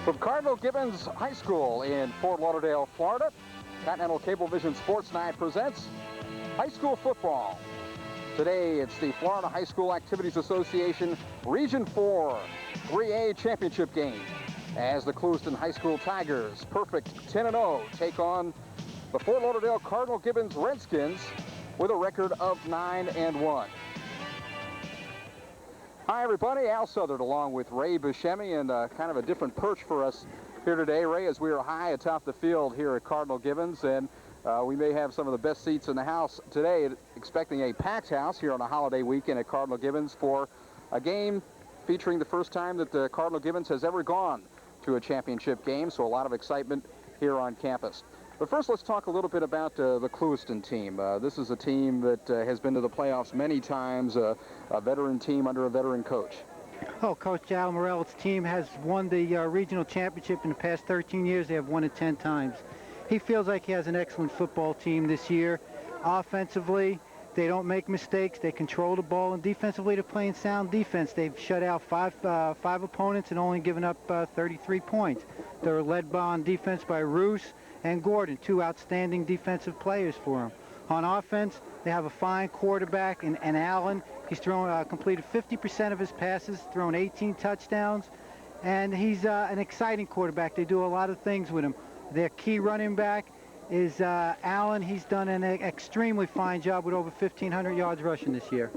From Cardinal Gibbons High School in Fort Lauderdale, Florida, Cardinal Cablevision Sports Night presents high school football. Today, it's the Florida High School Activities Association Region 4 3A Championship game as the Clewiston High School Tigers, perfect 10-0, take on the Fort Lauderdale Cardinal Gibbons Redskins with a record of 9-1. Hi, everybody. Al Southard along with Ray Buscemi, and kind of a different perch for us here today, Ray, as we are high atop the field here at Cardinal Gibbons, and we may have some of the best seats in the house today, expecting a packed house here on a holiday weekend at Cardinal Gibbons for a game featuring the first time that the Cardinal Gibbons has ever gone to a championship game, so a lot of excitement here on campus. But first, let's talk a little bit about the Clewiston team. This is a team that has been to the playoffs many times, a veteran team under a veteran coach. Oh, Coach Al Morell's team has won the regional championship in the past 13 years. They have won it 10 times. He feels like he has an excellent football team this year. Offensively, they don't make mistakes. They control the ball, and defensively, they're playing sound defense. They've shut out five opponents and only given up 33 points. They're led on defense by Roos and Gordon, two outstanding defensive players for them. On offense, they have a fine quarterback in Allen. He's completed 50% of his passes, thrown 18 touchdowns, and he's an exciting quarterback. They do a lot of things with him. Their key running back is Allen. He's done an extremely fine job with over 1,500 yards rushing this year.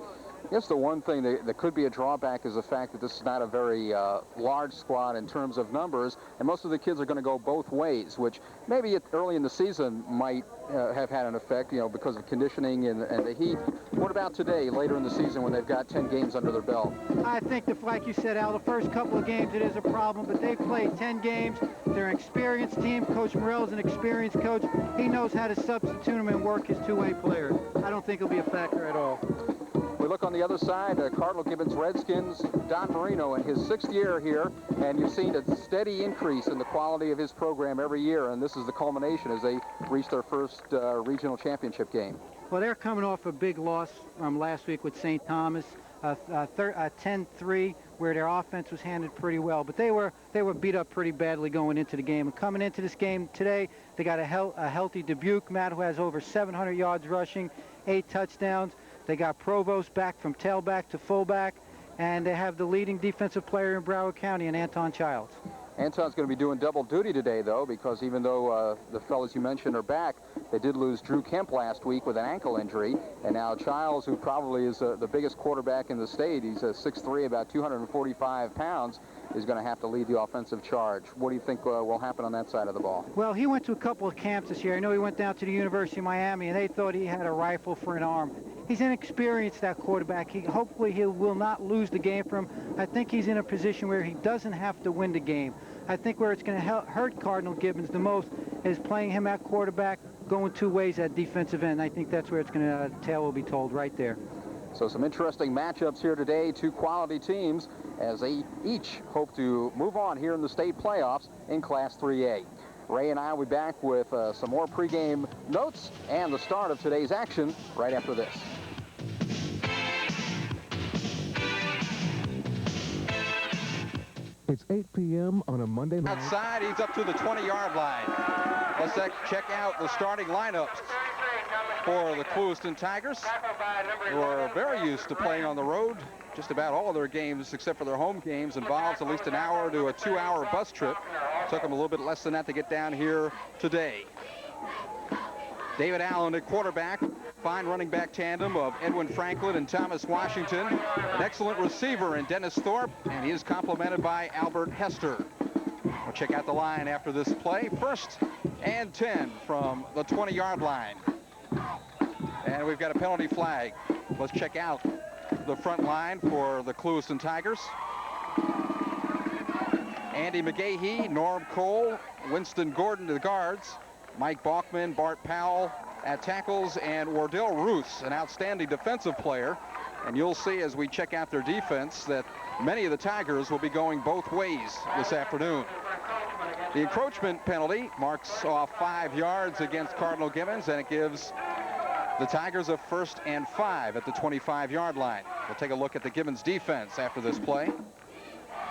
I guess the one thing that could be a drawback is the fact that this is not a very large squad in terms of numbers, and most of the kids are going to go both ways, which maybe early in the season might have had an effect, you know, because of conditioning and the heat. What about today, later in the season, when they've got 10 games under their belt? I think, like you said, Al, the first couple of games it is a problem, but they've played 10 games. They're an experienced team. Coach Morell's an experienced coach. He knows how to substitute them and work his two-way players. I don't think it'll be a factor at all. We look on the other side, Cardinal Gibbons Redskins, Don Marino in his 6th year here, and you've seen a steady increase in the quality of his program every year, and this is the culmination as they reach their first regional championship game. Well, they're coming off a big loss from last week with St. Thomas, 10-3, where their offense was handled pretty well, but they were beat up pretty badly going into the game. And coming into this game today, they got a healthy Dubuque, Matt, who has over 700 yards rushing, 8 touchdowns. They got Provost back from tailback to fullback, and they have the leading defensive player in Broward County, and Anton Childs. Anton's going to be doing double duty today, though, because even though the fellas you mentioned are back, they did lose Drew Kemp last week with an ankle injury, and now Childs, who probably is the biggest quarterback in the state, he's 6'3", about 245 pounds, is going to have to lead the offensive charge. What do you think will happen on that side of the ball? Well, he went to a couple of camps this year. I know he went down to the University of Miami, and they thought he had a rifle for an arm. He's inexperienced, that quarterback. Hopefully he will not lose the game for him. I think he's in a position where he doesn't have to win the game. I think where it's going to hurt Cardinal Gibbons the most is playing him at quarterback, going two ways at defensive end. I think that's where it's going to, tale will be told right there. So some interesting matchups here today, two quality teams, as they each hope to move on here in the state playoffs in Class 3A. Ray and I will be back with some more pregame notes and the start of today's action right after this. It's 8 p.m. on a Monday night. Outside, he's up to the 20-yard line. Let's check out the starting lineups for the Clewiston Tigers, who are very used to playing on the road. Just about all of their games, except for their home games, involves at least an hour to a 2-hour bus trip. Took them a little bit less than that to get down here today. David Allen at quarterback. Fine running back tandem of Edwin Franklin and Thomas Washington. An excellent receiver in Dennis Thorpe, and he is complemented by Albert Hester. We'll check out the line after this play. 1st and 10 from the 20-yard line. And we've got a penalty flag. Let's check out the front line for the Clewiston Tigers. Andy McGahee, Norm Cole, Winston Gordon to the guards, Mike Balkman, Bart Powell at tackles, and Wardell Roos, an outstanding defensive player. And you'll see as we check out their defense that many of the Tigers will be going both ways this afternoon. The encroachment penalty marks off 5 yards against Cardinal Gibbons, and it gives the Tigers a 1st and 5 at the 25-yard line. We'll take a look at the Gibbons defense after this play.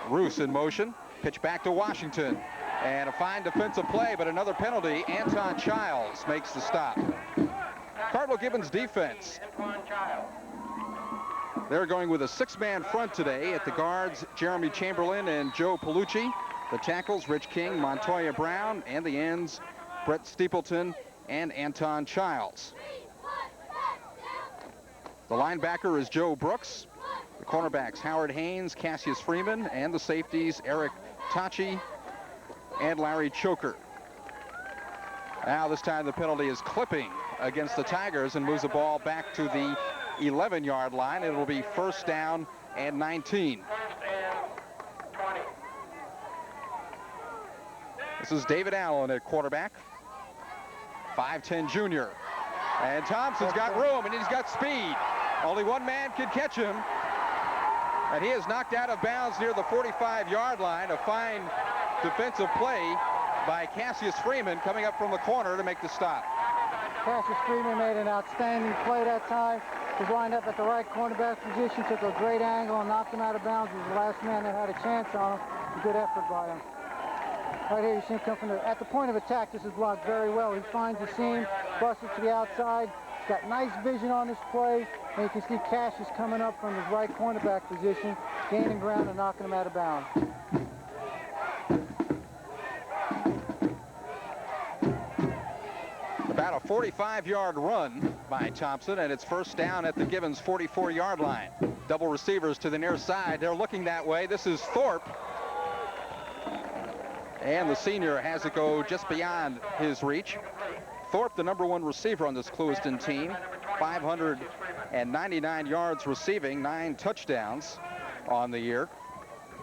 Roos in motion. Pitch back to Washington. And a fine defensive play, but another penalty. Anton Childs makes the stop. Cardinal Gibbons defense. They're going with a 6-man front today. At the guards, Jeremy Chamberlain and Joe Palucci. The tackles, Rich King, Montoya Brown, and the ends, Brett Steepleton and Anton Childs. The linebacker is Joe Brooks. The cornerbacks, Howard Haynes, Cassius Freeman, and the safeties, Eric Tachi and Larry Choker. Now this time the penalty is clipping against the Tigers and moves the ball back to the 11-yard line. It'll be first down and 19. This is David Allen at quarterback. 5'10" junior. And Thompson's got room and he's got speed. Only one man can catch him. And he is knocked out of bounds near the 45-yard line. A fine defensive play by Cassius Freeman coming up from the corner to make the stop. Cassius Freeman made an outstanding play that time. He was lined up at the right cornerback position, took a great angle and knocked him out of bounds. He was the last man that had a chance on him. A good effort by him. Right here you see him come from at the point of attack. This is blocked very well. He finds the seam, busts it to the outside. He's got nice vision on this play. And you can see Cassius coming up from his right cornerback position, gaining ground and knocking him out of bounds. About a 45-yard run by Thompson, and it's first down at the Gibbons 44-yard line. Double receivers to the near side. They're looking that way. This is Thorpe. And the senior has it go just beyond his reach. Thorpe, the '1 receiver on this Clewiston team, 599 yards receiving, 9 touchdowns on the year.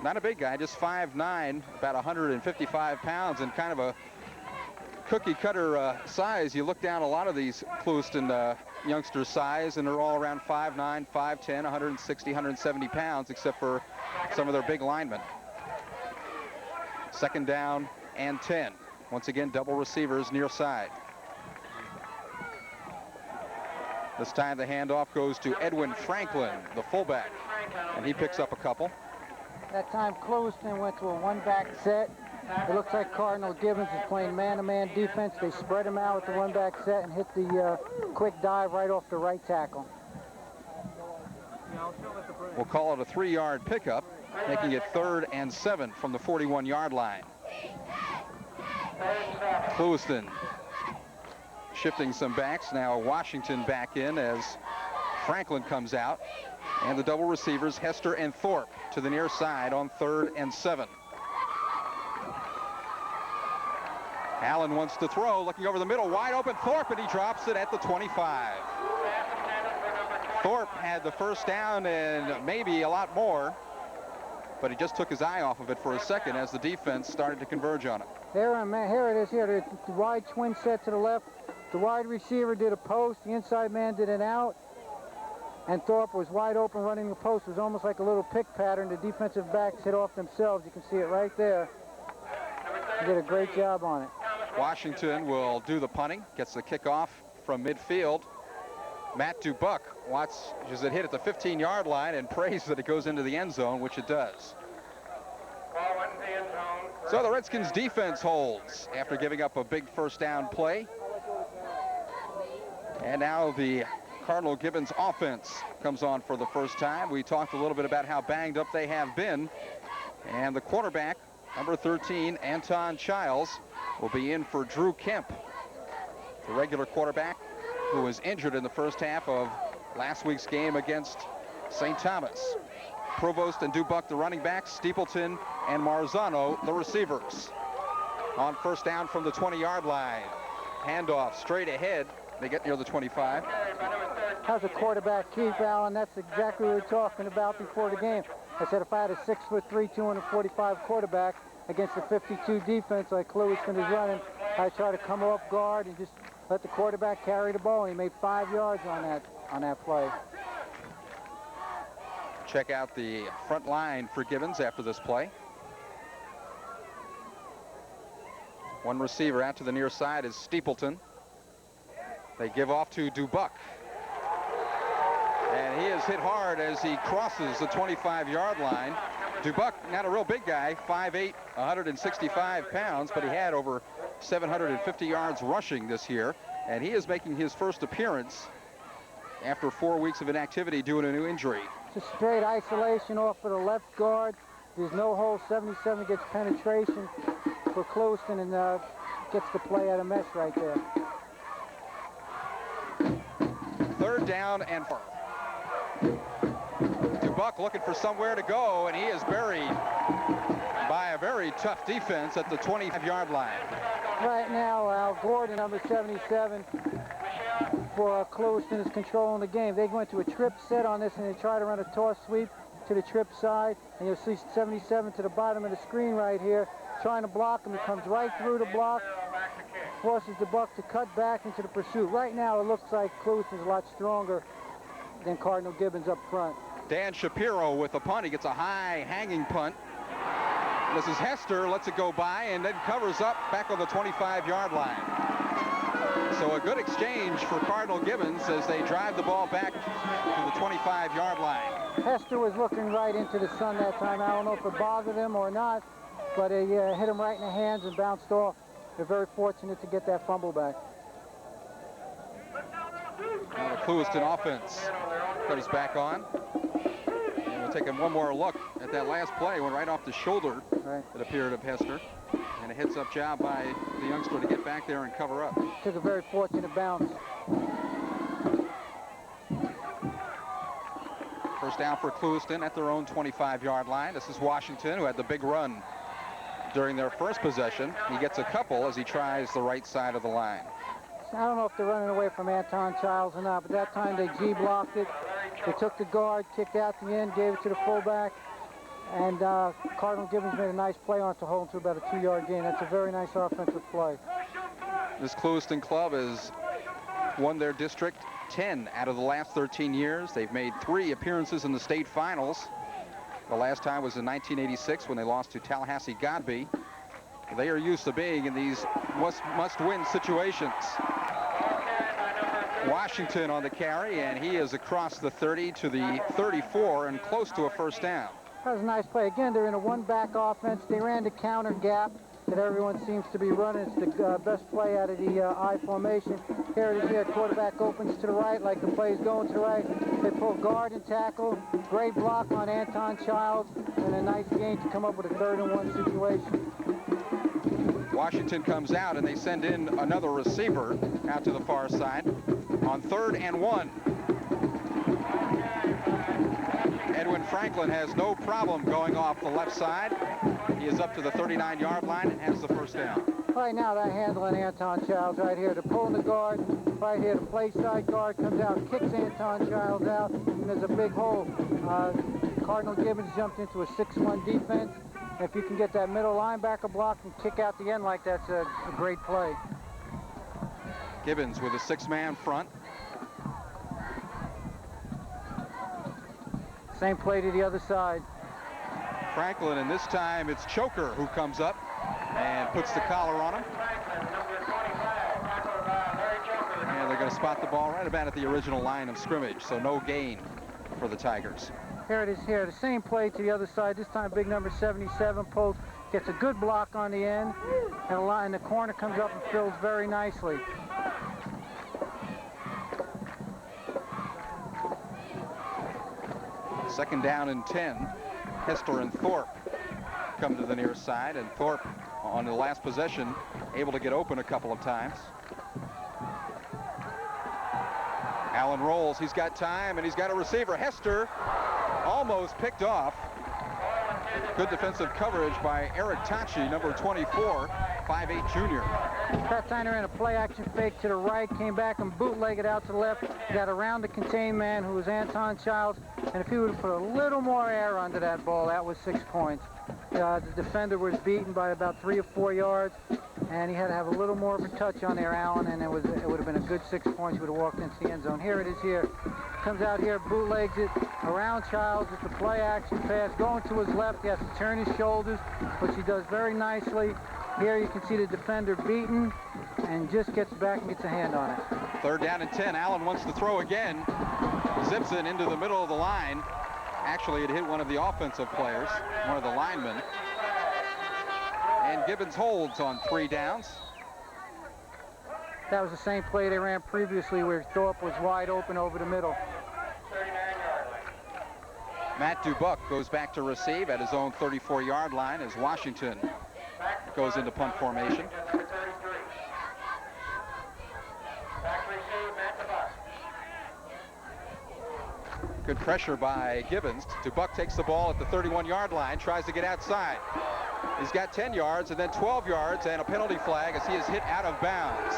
Not a big guy, just 5'9", about 155 pounds, and kind of a cookie cutter size. You look down a lot of these Clewiston youngsters' size, and they're all around 5'9", 5'10", 160, 170 pounds, except for some of their big linemen. Second down and 10. Once again, double receivers near side. This time the handoff goes to Edwin Franklin, the fullback, and he picks up a couple. That time Clewiston went to a one-back set. It looks like Cardinal Gibbons is playing man-to-man defense. They spread him out with the one-back set and hit the quick dive right off the right tackle. We'll call it a 3-yard pickup, making it 3rd and 7 from the 41-yard line. Clewiston shifting some backs. Now Washington back in as Franklin comes out. And the double receivers, Hester and Thorpe, to the near side on 3rd and 7. Allen wants to throw, looking over the middle, wide open Thorpe, and he drops it at the 25. Thorpe had the first down and maybe a lot more, but he just took his eye off of it for a second as the defense started to converge on it. Here it is here, the wide twin set to the left. The wide receiver did a post, the inside man did an out, and Thorpe was wide open running the post. It was almost like a little pick pattern. The defensive backs hit off themselves. You can see it right there. He did a great job on it. Washington will do the punting, gets the kickoff from midfield. Matt Dubuck watches it hit at the 15-yard line and prays that it goes into the end zone, which it does. So the Redskins defense holds after giving up a big first down play. And now the Cardinal Gibbons offense comes on for the first time. We talked a little bit about how banged up they have been. And the quarterback, number 13, Anton Childs, will be in for Drew Kemp, the regular quarterback who was injured in the first half of last week's game against St. Thomas. Provost and Dubuck, the running backs, Steepleton and Marzano, the receivers. On first down from the 20-yard line. Handoff straight ahead. They get near the 25. How's a quarterback keep, Alan? That's exactly what we were talking about before the game. I said if I had a 6'3", 245 quarterback against a 52 defense like Clewiston is running, I'd try to come off guard and just let the quarterback carry the ball. And he made 5 yards on that play. Check out the front line for Gibbons after this play. One receiver out to the near side is Steepleton. They give off to Dubuck. And he is hit hard as he crosses the 25-yard line. Dubuck, not a real big guy, 5'8", 165 pounds, but he had over 750 yards rushing this year. And he is making his first appearance after 4 weeks of inactivity due to a new injury. It's a straight isolation off of the left guard. There's no hole. 77 gets penetration for Clewiston and gets the play out of mesh right there. Third down and 4. Dubuck looking for somewhere to go, and he is buried by a very tough defense at the 25-yard line. Right now, Al Gordon, number 77, for Clewiston is controlling the game. They go into a trip set on this, and they try to run a toss sweep to the trip side, and you'll see 77 to the bottom of the screen right here, trying to block him. He comes right through the block, forces Dubuck to cut back into the pursuit. Right now, it looks like Clewiston's a lot stronger than Cardinal Gibbons up front. Dan Shapiro with the punt. He gets a high hanging punt. This is Hester, lets it go by, and then covers up back on the 25-yard line. So a good exchange for Cardinal Gibbons as they drive the ball back to the 25-yard line. Hester was looking right into the sun that time. I don't know if it bothered him or not, but he hit him right in the hands and bounced off. They're very fortunate to get that fumble back. Now the Clewiston offense comes back on. And we'll take one more look at that last play. Went right off the shoulder, Right. it appeared, of Hester. And a heads-up job by the youngster to get back there and cover up. Took a very fortunate bounce. First down for Clewiston at their own 25-yard line. This is Washington, who had the big run during their first possession. He gets a couple as he tries the right side of the line. I don't know if they're running away from Anton Childs or not, but that time they G-blocked it. They took the guard, kicked out the end, gave it to the fullback, and Cardinal Gibbons made a nice play on it to hold him to about a 2-yard gain. That's a very nice offensive play. This Clewiston club has won their district 10 out of the last 13 years. They've made 3 appearances in the state finals. The last time was in 1986 when they lost to Tallahassee Godby. They are used to being in these must-win situations. Washington on the carry, and he is across the 30 to the 34 and close to a first down. That was a nice play. Again, they're in a one-back offense. They ran the counter gap that everyone seems to be running. It's the best play out of the I formation. Here it is here. Quarterback opens to the right like the play's going to the right. They pull guard and tackle. Great block on Anton Childs, and a nice gain to come up with a 3rd-and-1 situation. Washington comes out, and they send in another receiver out to the far side on 3rd and 1. Edwin Franklin has no problem going off the left side. He is up to the 39-yard line and has the first down. Right now, they're handling Anton Childs right here. They're pulling the guard. Right here, the play side guard comes out, kicks Anton Childs out, and there's a big hole. Cardinal Gibbons jumped into a 6-1 defense. If you can get that middle linebacker block and kick out the end like that's a great play. Gibbons with a 6-man front. Same play to the other side. Franklin, and this time it's Choker who comes up and puts the collar on him. And they're going to spot the ball right about at the original line of scrimmage, so no gain for the Tigers. Here it is here. The same play to the other side. This time big number 77 pulls, gets a good block on the end, and the corner comes up and fills very nicely. Second down and 10. Hester and Thorpe come to the near side, and Thorpe on the last possession able to get open a couple of times. Allen rolls. He's got time, and he's got a receiver. Hester almost picked off. Good defensive coverage by Eric Tachi, number 24, 5'8" junior. That time ran a play action fake to the right, came back and bootlegged out to the left. Got around the contained man, who was Anton Childs, and if he would have put a little more air under that ball, that was 6 points. The defender was beaten by about 3 or 4 yards, and he had to have a little more of a touch on there, Allen, and it would have been a good 6 points. He would have walked into the end zone. Here it is here. Comes out here, bootlegs it around Childs. It's a play action pass going to his left. He has to turn his shoulders, which he does very nicely. Here you can see the defender beaten and just gets back and gets a hand on it. 3rd down and 10. Allen wants to throw again. Zips it into the middle of the line. Actually, it hit one of the offensive players, one of the linemen. And Gibbons holds on 3 downs. That was the same play they ran previously where Thorpe was wide open over the middle. Matt Dubuck goes back to receive at his own 34-yard line as Washington goes into punt formation. Good pressure by Gibbons. Dubuck takes the ball at the 31-yard line, tries to get outside. He's got 10 yards and then 12 yards and a penalty flag as he is hit out of bounds.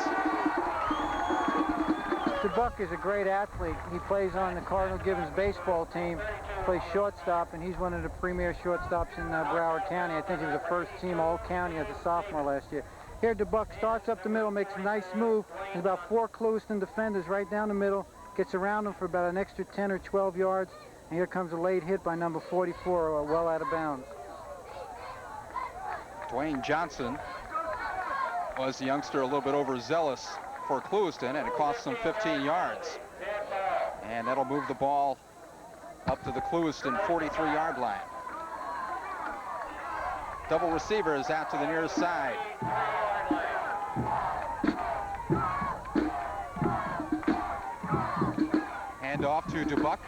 Dubuck is a great athlete. He plays on the Cardinal Gibbons baseball team, plays shortstop, and he's one of the premier shortstops in Broward County. I think he was a first-team All-County as a sophomore last year. Here, Dubuck starts up the middle, makes a nice move. There's about 4 Clewiston defenders right down the middle, gets around him for about an extra 10 or 12 yards, and here comes a late hit by number 44, well out of bounds. Dwayne Johnson was the youngster a little bit overzealous for Clewiston, and it cost him 15 yards. And that'll move the ball up to the Clewiston 43-yard line. Double receivers out to the near side. Hand off to Dubuck.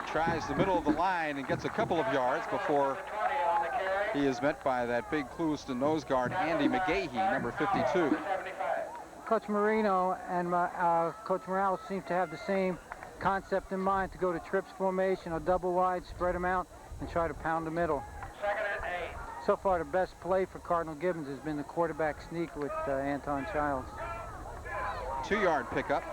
Tries the middle of the line and gets a couple of yards before he is met by that big Clewiston nose guard, Andy McGahee, number 52. Coach Marino and Coach Morales seem to have the same concept in mind, to go to trips formation or double wide, spread them out, and try to pound the middle. So far, the best play for Cardinal Gibbons has been the quarterback sneak with Anton Childs. 2-yard pickup.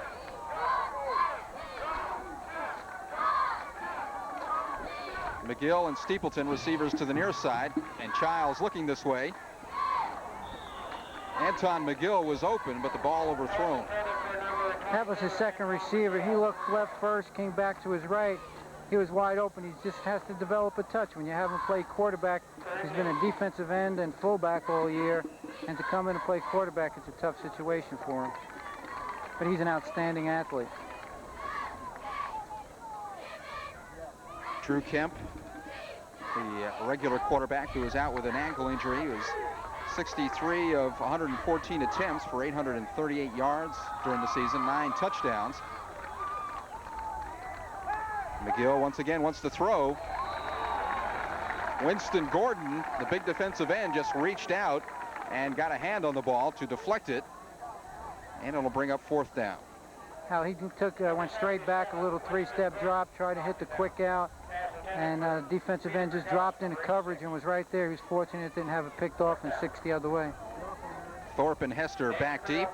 McGill and Steepleton receivers to the near side, and Childs looking this way. Anton McGill was open, but the ball overthrown. That was his second receiver. He looked left first, came back to his right. He was wide open. He just has to develop a touch. When you have him play quarterback, he's been a defensive end and fullback all year, and to come in and play quarterback, it's a tough situation for him. But he's an outstanding athlete. Drew Kemp, the regular quarterback who was out with an ankle injury, was 63 of 114 attempts for 838 yards during the season, 9 touchdowns. McGill once again wants to throw. Winston Gordon, the big defensive end, just reached out and got a hand on the ball to deflect it, and it'll bring up 4th down. How he went straight back, a little 3-step drop, tried to hit the quick out, and defensive end just dropped into coverage and was right there. He was fortunate it didn't have it picked off and 6 the other way. Thorpe and Hester back deep.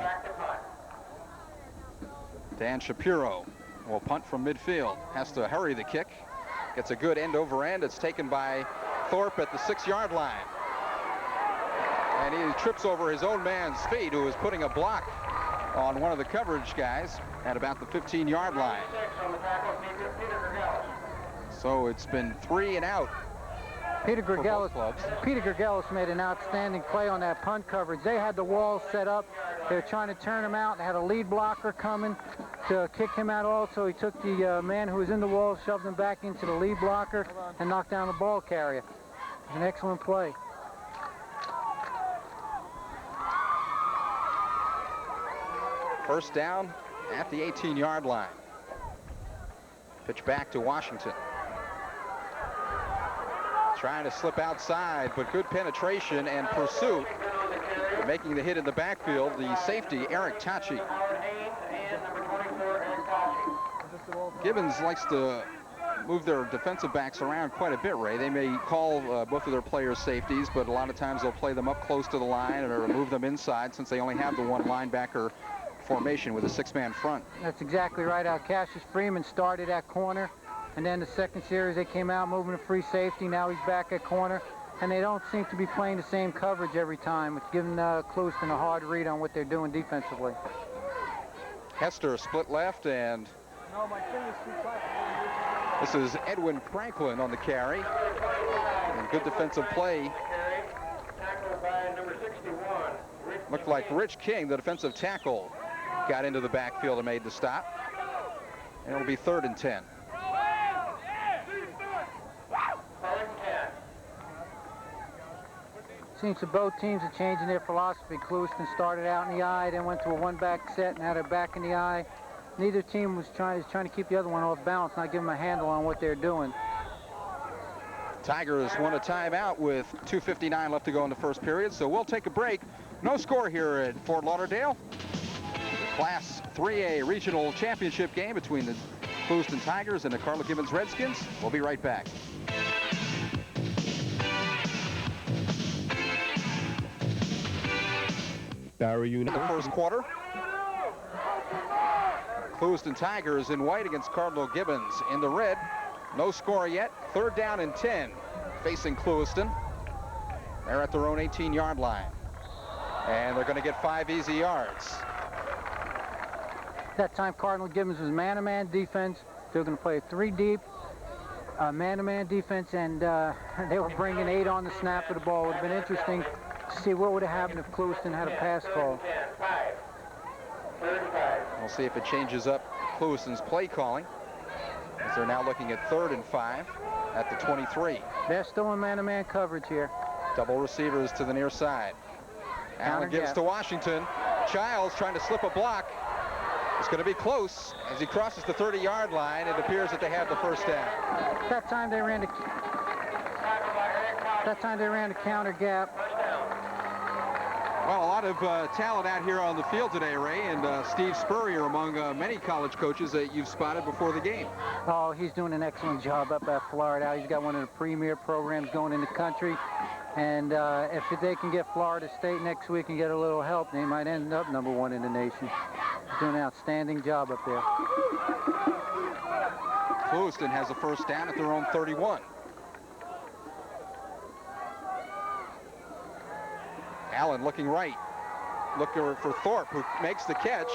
Dan Shapiro will punt from midfield. Has to hurry the kick. Gets a good end over end. It's taken by Thorpe at the 6-yard line. And he trips over his own man's feet, who is putting a block on one of the coverage guys at about the 15-yard line. So it's been 3 and out. Peter Gergelis made an outstanding play on that punt coverage. They had the wall set up. They were trying to turn him out. They had a lead blocker coming to kick him out also. He took the man who was in the wall, shoved him back into the lead blocker, and knocked down the ball carrier. It was an excellent play. First down at the 18-yard line. Pitch back to Washington. Trying to slip outside, but good penetration and pursuit. Making the hit in the backfield, the safety, Eric Tachi. Gibbons likes to move their defensive backs around quite a bit, Ray. They may call both of their players safeties, but a lot of times they'll play them up close to the line or move them inside, since they only have the one linebacker formation with a 6-man front. That's exactly right. Cassius Freeman started at corner, and then the second series they came out moving to free safety. Now he's back at corner, and they don't seem to be playing the same coverage every time. It's giving Clewiston a hard read on what they're doing defensively. Hester split left, and this is Edwin Franklin on the carry. And good defensive play. Looked like Rich King, the defensive tackle, got into the backfield and made the stop. And it'll be 3rd and 10. Seems that both teams are changing their philosophy. Clewiston started out in the eye, then went to a one-back set, now they're back in the eye. Neither team is trying to keep the other one off balance, not give them a handle on what they're doing. Tigers won a timeout with 2:59 left to go in the first period, so we'll take a break. No score here at Fort Lauderdale. Class 3A regional championship game between the Clewiston Tigers and the Cardinal Gibbons Redskins. We'll be right back. In the first quarter, Clewiston Tigers in white against Cardinal Gibbons in the red. No score yet. 3rd down and 10 facing Clewiston. They're at their own 18-yard line. And they're going to get 5 easy yards. That time Cardinal Gibbons was man-to-man defense. They're going to play a 3 deep man-to-man defense, and they were bringing 8 on the snap of the ball. It would have been interesting to see what would have happened if Clewiston had a pass call. We'll see if it changes up Clewiston's play calling, as they're now looking at 3rd and 5 at the 23. They're still in man-to-man coverage here. Double receivers to the near side. Allen gives to Washington. Childs trying to slip a block. It's going to be close as he crosses the 30-yard line. It appears that they have the first down. That time they ran the counter gap. Well, a lot of talent out here on the field today, Ray, and Steve Spurrier among many college coaches that you've spotted before the game. Oh, he's doing an excellent job up at Florida. He's got one of the premier programs going in the country. And if they can get Florida State next week and get a little help, they might end up #1 in the nation. He's doing an outstanding job up there. Clewiston has a first down at their own 31. Allen looking right, looking for Thorpe, who makes the catch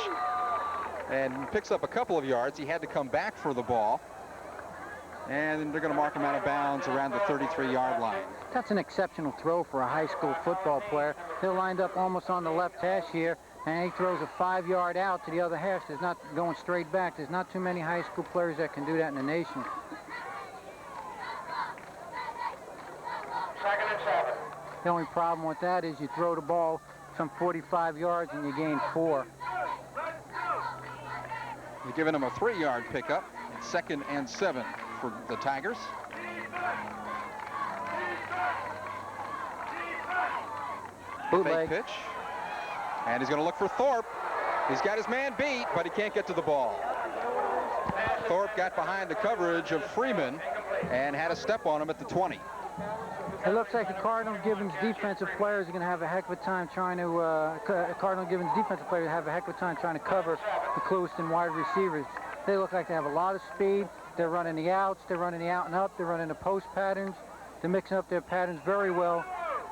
and picks up a couple of yards. He had to come back for the ball, and they're going to mark him out of bounds around the 33-yard line. That's an exceptional throw for a high school football player. They're lined up almost on the left hash here, and he throws a 5-yard out to the other hash. There's not going straight back. There's not too many high school players that can do that in the nation. 2nd and 7. The only problem with that is you throw the ball some 45 yards and you gain 4. They're giving him a 3-yard pickup. 2nd and 7 for the Tigers. Bootleg. Fake pitch. And he's going to look for Thorpe. He's got his man beat, but he can't get to the ball. Thorpe got behind the coverage of Freeman and had a step on him at the 20. It looks like the Cardinal Gibbons defensive players are going to have a heck of a time trying to cover the Clewiston wide receivers. They look like they have a lot of speed. They're running the outs, they're running the out and up, they're running the post patterns. They're mixing up their patterns very well,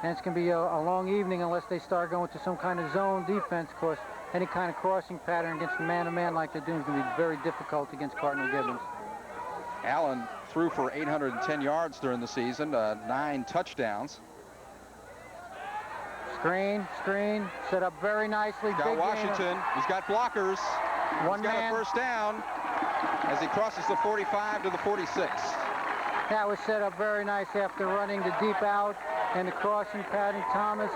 and it's going to be a long evening unless they start going to some kind of zone defense, because any kind of crossing pattern against the man-to-man like they're doing is going to be very difficult against Cardinal Gibbons. Allen threw for 810 yards during the season, 9 touchdowns. Screen, set up very nicely. He's got Washington. He's got blockers. He's got a first down as he crosses the 45 to the 46. That was set up very nice after running the deep out and the crossing pattern. Thomas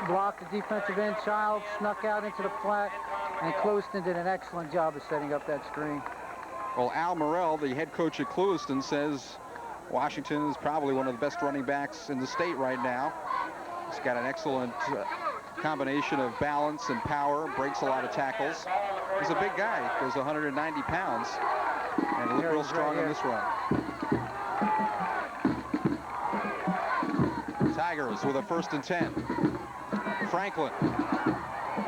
blocked the defensive end. Childs snuck out into the flat, and Clewiston did an excellent job of setting up that screen. Well, Al Morrell, the head coach at Clewiston, says Washington is probably one of the best running backs in the state right now. He's got an excellent combination of balance and power, breaks a lot of tackles. He's a big guy, goes 190 pounds, and looked real strong in this run. Tigers with a 1st and 10. Franklin.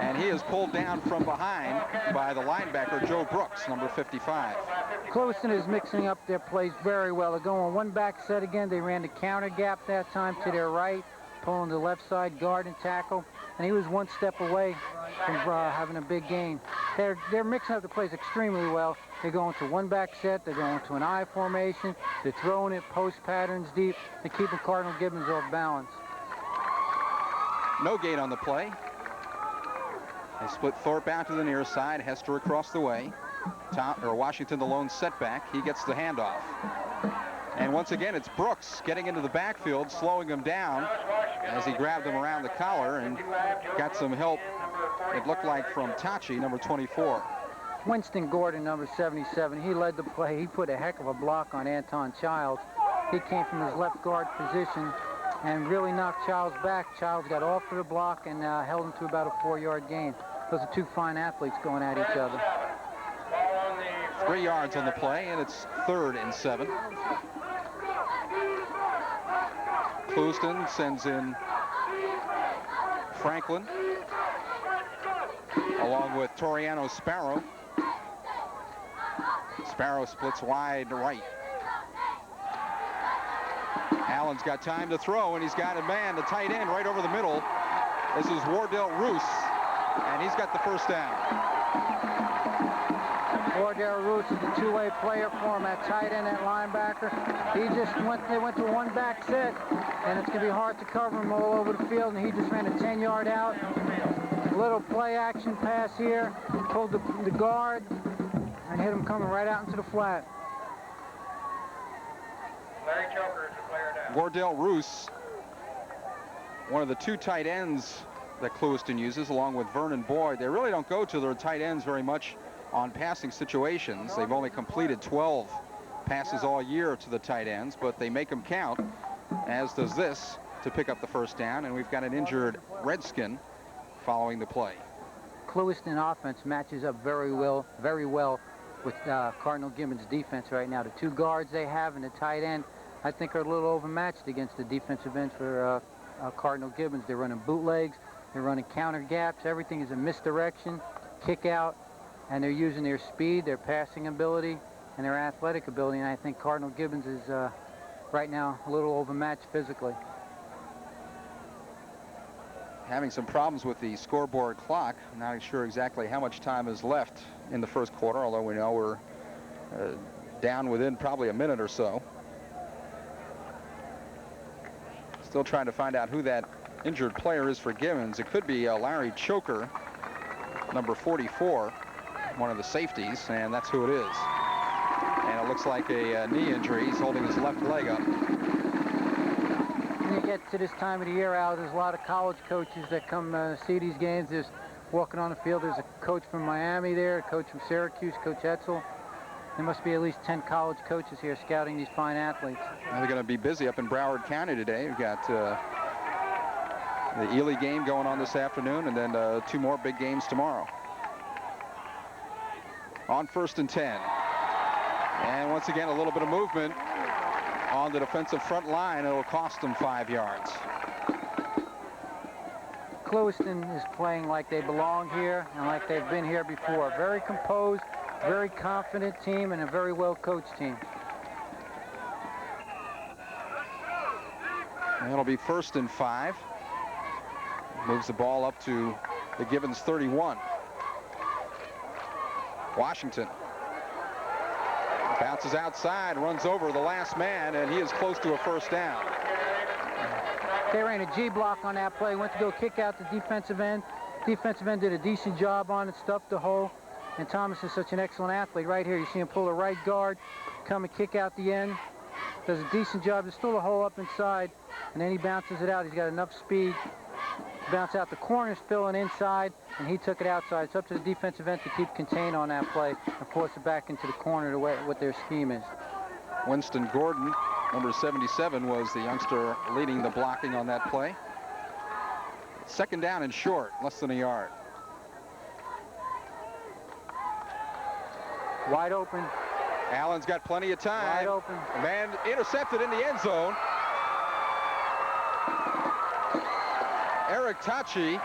And he is pulled down from behind by the linebacker, Joe Brooks, number 55. Clewiston is mixing up their plays very well. They're going one back set again. They ran the counter gap that time to their right, pulling the left side guard and tackle. And he was one step away from having a big gain. They're mixing up the plays extremely well. They're going to one back set. They're going to an I formation. They're throwing it post patterns deep. They're keeping Cardinal Gibbons off balance. No gain on the play. They split Thorpe out to the near side, Hester across the way. Washington the lone setback. He gets the handoff. And once again, it's Brooks getting into the backfield, slowing him down as he grabbed him around the collar and got some help, it looked like, from Tachi, number 24. Winston Gordon, number 77, he led the play. He put a heck of a block on Anton Childs. He came from his left guard position and really knocked Childs back. Childs got off of the block and held him to about a 4-yard gain. Those are two fine athletes going at each other. 3 yards on the play, and it's 3rd and 7. Clewiston sends in Franklin along with Toriano Sparrow. Sparrow splits wide right. Allen's got time to throw, and he's got a man, the tight end, right over the middle. This is Wardell Roos, and he's got the first down. Wardell Roos is the two-way player for him, that tight end, that linebacker. They went to one back set, and it's going to be hard to cover him all over the field, and he just ran a 10-yard out. Little play action pass here, pulled the guard, and hit him coming right out into the flat. Larry Choker is the player down. Wardell Roos, one of the two tight ends that Clewiston uses, along with Vernon Boyd. They really don't go to their tight ends very much on passing situations. They've only completed 12 passes all year to the tight ends, but they make them count, as does this, to pick up the first down. And we've got an injured Redskin following the play. Clewiston offense matches up very well with Cardinal Gibbons' defense right now. The two guards they have and the tight end, I think, are a little overmatched against the defensive end for Cardinal Gibbons. They're running bootlegs, they're running counter gaps, everything is a misdirection, kick out, and they're using their speed, their passing ability, and their athletic ability, and I think Cardinal Gibbons is right now a little overmatched physically. Having some problems with the scoreboard clock. I'm not sure exactly how much time is left in the first quarter, although we know we're down within probably a minute or so. Still trying to find out who that injured player is for Gibbons. It could be Larry Choker, number 44, one of the safeties, and that's who it is. And it looks like a knee injury. He's holding his left leg up. When you get to this time of the year, Al, there's a lot of college coaches that come see these games. There's walking on the field. There's a coach from Miami there, a coach from Syracuse, Coach Etzel. There must be at least 10 college coaches here scouting these fine athletes. Now they're going to be busy up in Broward County today. We've got the Ely game going on this afternoon, and then 2 more big games tomorrow. On 1st and 10. And once again, a little bit of movement on the defensive front line. It'll cost them 5 yards. Clewiston is playing like they belong here and like they've been here before. Very composed, very confident team, and a very well-coached team. And it'll be 1st and 5. Moves the ball up to the Gibbons 31. Washington bounces outside, runs over the last man, and he is close to a first down. They ran a G block on that play, went to go kick out the defensive end. Defensive end did a decent job on it, stuffed the hole. And Thomas is such an excellent athlete. Right here, you see him pull the right guard, come and kick out the end. Does a decent job. There's still a hole up inside, and then he bounces it out. He's got enough speed to bounce out. The corner's filling inside, and he took it outside. It's up to the defensive end to keep contained on that play and force it back into the corner to what their scheme is. Winston Gordon, number 77, was the youngster leading the blocking on that play. 2nd down and short, less than a yard. Wide open. Allen's got plenty of time. Wide open. Man intercepted in the end zone. Eric Tachi.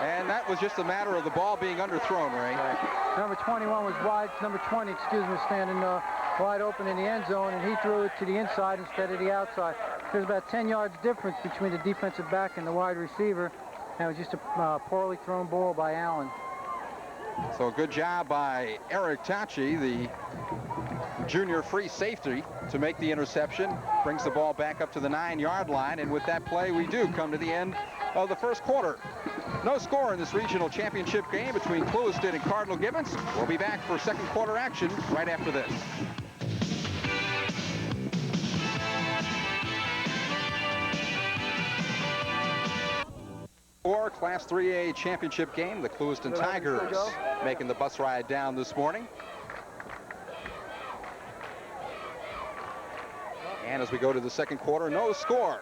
And that was just a matter of the ball being underthrown, Ray. Right. Number 21 was wide. Number 20, was standing wide open in the end zone, and he threw it to the inside instead of the outside. There's about 10 yards difference between the defensive back and the wide receiver. And it was just a poorly thrown ball by Allen. So good job by Eric Tachi, the junior free safety, to make the interception. Brings the ball back up to the 9-yard line. And with that play, we do come to the end of the first quarter. No score in this regional championship game between Clewiston and Cardinal Gibbons. We'll be back for second quarter action right after this. For Class 3A championship game, the Clewiston Tigers making the bus ride down this morning. And as we go to the second quarter, no score.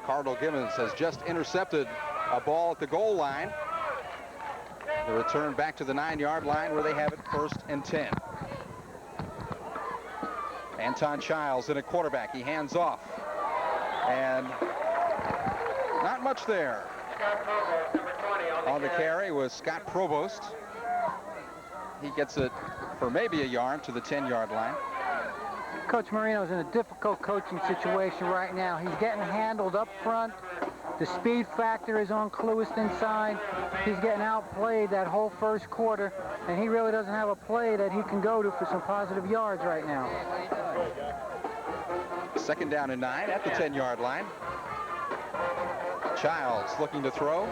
Cardinal Gibbons has just intercepted a ball at the goal line. The return back to the 9-yard line where they have it 1st and 10. Anton Childs in a quarterback. He hands off. And not much there. On the carry was Scott Provost. He gets it for maybe a yard to the 10-yard line. Coach Marino's in a difficult coaching situation right now. He's getting handled up front. The speed factor is on Clewiston's side. He's getting outplayed that whole first quarter, and he really doesn't have a play that he can go to for some positive yards right now. 2nd down and 9 at the 10-yard line. Childs looking to throw.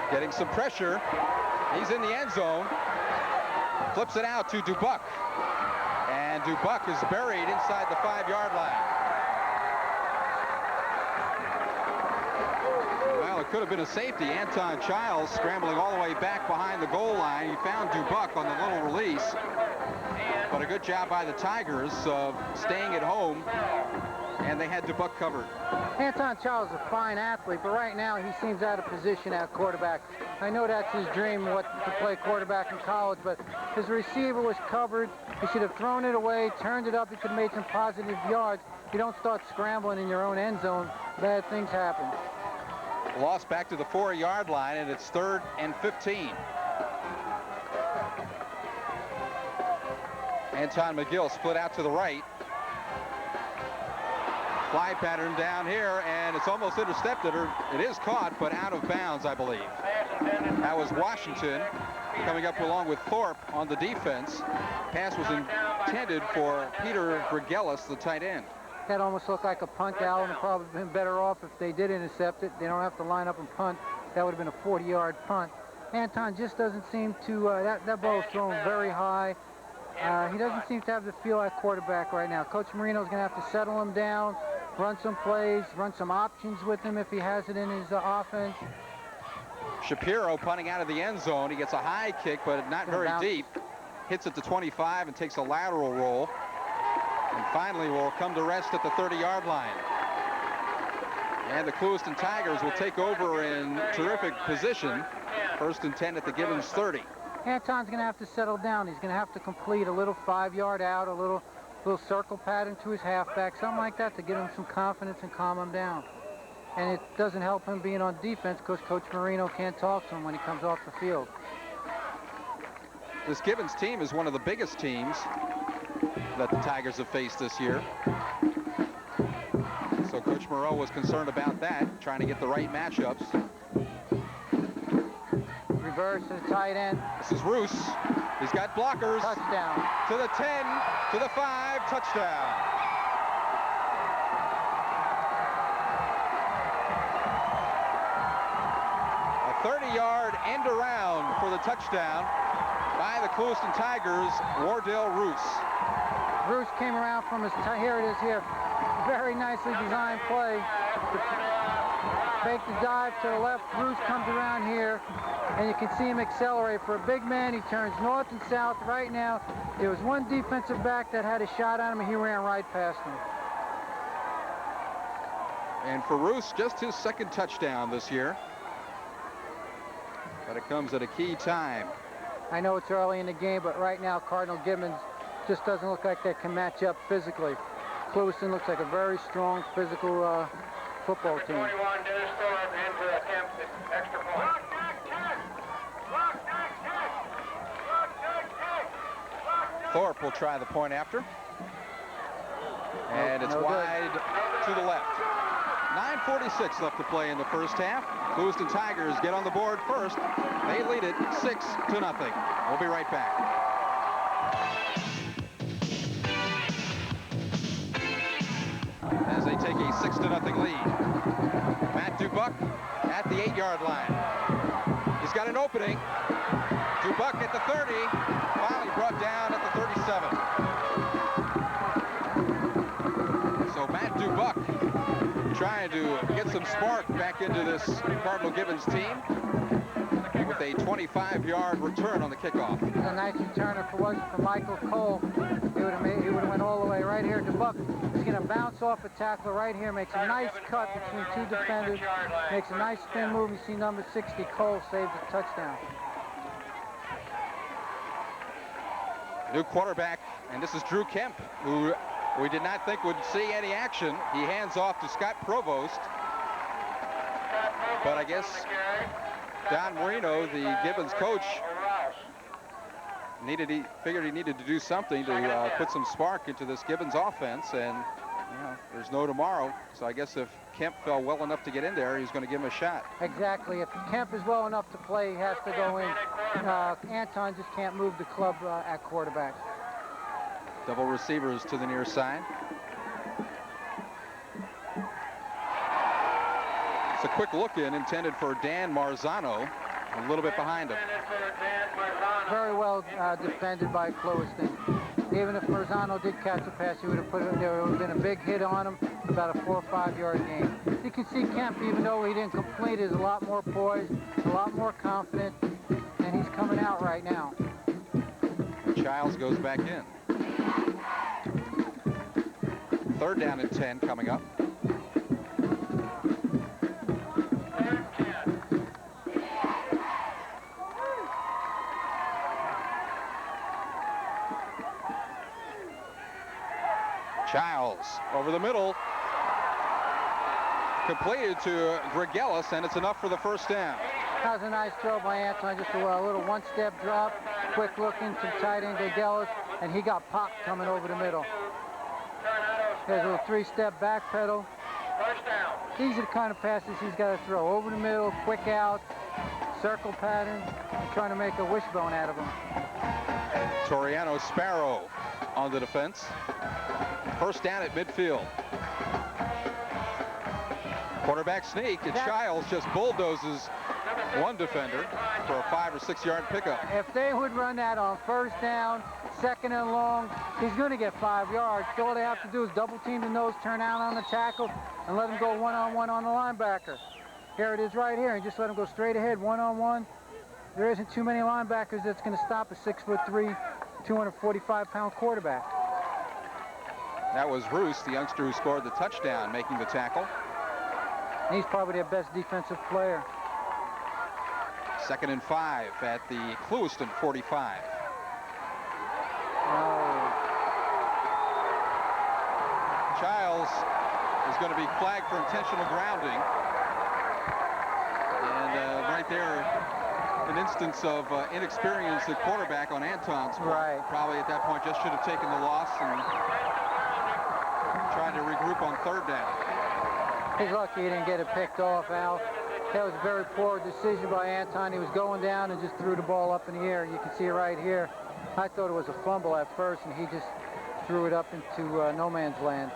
Getting some pressure. He's in the end zone. Flips it out to Dubuck. And Dubuck is buried inside the 5-yard line. Well, it could have been a safety. Anton Childs scrambling all the way back behind the goal line. He found Dubuck on the little release. But a good job by the Tigers of staying at home. And they had Dubuck covered. Anton Childs is a fine athlete, but right now he seems out of position at quarterback. I know that's his dream, to play quarterback in college, but his receiver was covered. He should have thrown it away, turned it up. He could have made some positive yards. You don't start scrambling in your own end zone. Bad things happen. Lost back to the 4-yard line, and it's 3rd and 15. Anton McGill split out to the right. Fly pattern down here, and it's almost intercepted, or it is caught, but out of bounds, I believe. That was Washington coming up along with Thorpe on the defense. Pass was intended for Peter Gregelis, the tight end. That almost looked like a punt. Allen would probably have been better off if they did intercept it. They don't have to line up and punt. That would have been a 40-yard punt. Anton just doesn't seem to, that ball is thrown very high. He doesn't seem to have the feel at quarterback right now. Coach Marino's going to have to settle him down, run some plays, run some options with him if he has it in his offense. Shapiro punting out of the end zone. He gets a high kick, but not very deep. Hits it to 25 and takes a lateral roll. And finally will come to rest at the 30-yard line. And the Clewiston Tigers will take over in terrific position. 1st and 10 at the Gibbons 30. Anton's going to have to settle down. He's going to have to complete a little 5-yard out, a little circle pattern to his halfback, something like that to give him some confidence and calm him down. And it doesn't help him being on defense because Coach Marino can't talk to him when he comes off the field. This Gibbons team is one of the biggest teams that the Tigers have faced this year. So Coach Moreau was concerned about that, trying to get the right matchups. Reverse to the tight end. This is Roos. He's got blockers. Touchdown. To the 10, to the 5, touchdown. A 30-yard end around for the touchdown by the Clewiston Tigers, Wardell Roos. Roos came around from his, here it is here. Very nicely designed play. Fake the dive to the left. Roos comes around here, and you can see him accelerate. For a big man, he turns north and south. Right now, there was one defensive back that had a shot on him, and he ran right past him. And for Roos, just his 2nd touchdown this year. But it comes at a key time. I know it's early in the game, but right now, Cardinal Gibbons just doesn't look like they can match up physically. Clewiston looks like a very strong physical football team. 21 Dennis Thorpe into attempt at extra point. Thorpe will try the point after. And it's wide to the left. 9:46 left to play in the first half. Clewiston Tigers get on the board first. They lead it 6-0. We'll be right back. As they take a 6-0 lead. Matt Dubuck at the 8-yard line. He's got an opening. Dubuck at the 30, finally brought down at the 37. So Matt Dubuck trying to get some spark back into this Cardinal Gibbons team with a 25-yard return on the kickoff. It's a nice return. If it wasn't for Michael Cole, he would have went all the way right here. Dubuck is going to bounce off a tackle right here, makes a nice cut between two defenders, makes a nice spin move. You see number 60, Cole, saves a touchdown. New quarterback, and this is Drew Kemp, who we did not think would see any action. He hands off to Scott Provost. But I guess Don Marino, the Gibbons coach, figured he needed to do something to put some spark into this Gibbons offense, and there's no tomorrow. So I guess if Kemp fell well enough to get in there, he's going to give him a shot. Exactly. If Kemp is well enough to play, he has to go in. Anton just can't move the club at quarterback. Double receivers to the near side. It's a quick look in intended for Dan Marzano, a little bit behind him. Very well defended by Clewiston. Even if Marzano did catch a pass, there would have been a big hit on him, about a 4 or 5 yard gain. You can see Kemp, even though he didn't complete, is a lot more poised, a lot more confident, and he's coming out right now. Childs goes back in. 3rd down and 10 coming up. Childs over the middle. Completed to Gregelis, and it's enough for the 1st down. That was a nice throw by Anton, just a little one-step drop, quick look into tight end Gregelis, and he got popped coming over the middle. There's a little 3-step back pedal. These are the kind of passes he's got to throw. Over the middle, quick out, circle pattern, trying to make a wishbone out of him. Toriano Sparrow on the defense. 1st down at midfield. Quarterback sneak, and Childs just bulldozes one defender for a 5 or 6 yard pickup. If they would run that on 1st down, 2nd and long, he's going to get 5 yards. So all they have to do is double team the nose, turn out on the tackle, and let him go one-on-one on the linebacker. Here it is right here, and just let him go straight ahead, one-on-one. There isn't too many linebackers that's going to stop a 6'3", 245-pound quarterback. That was Roos, the youngster who scored the touchdown, making the tackle. He's probably their best defensive player. 2nd and 5 at the Clewiston 45. Childs is going to be flagged for intentional grounding. And right there, an instance of inexperience at quarterback on Anton's part. Right. Probably at that point just should have taken the loss and tried to regroup on 3rd down. He's lucky he didn't get it picked off, Al. That was a very poor decision by Anton. He was going down and just threw the ball up in the air. You can see it right here. I thought it was a fumble at first, and he just threw it up into no man's land.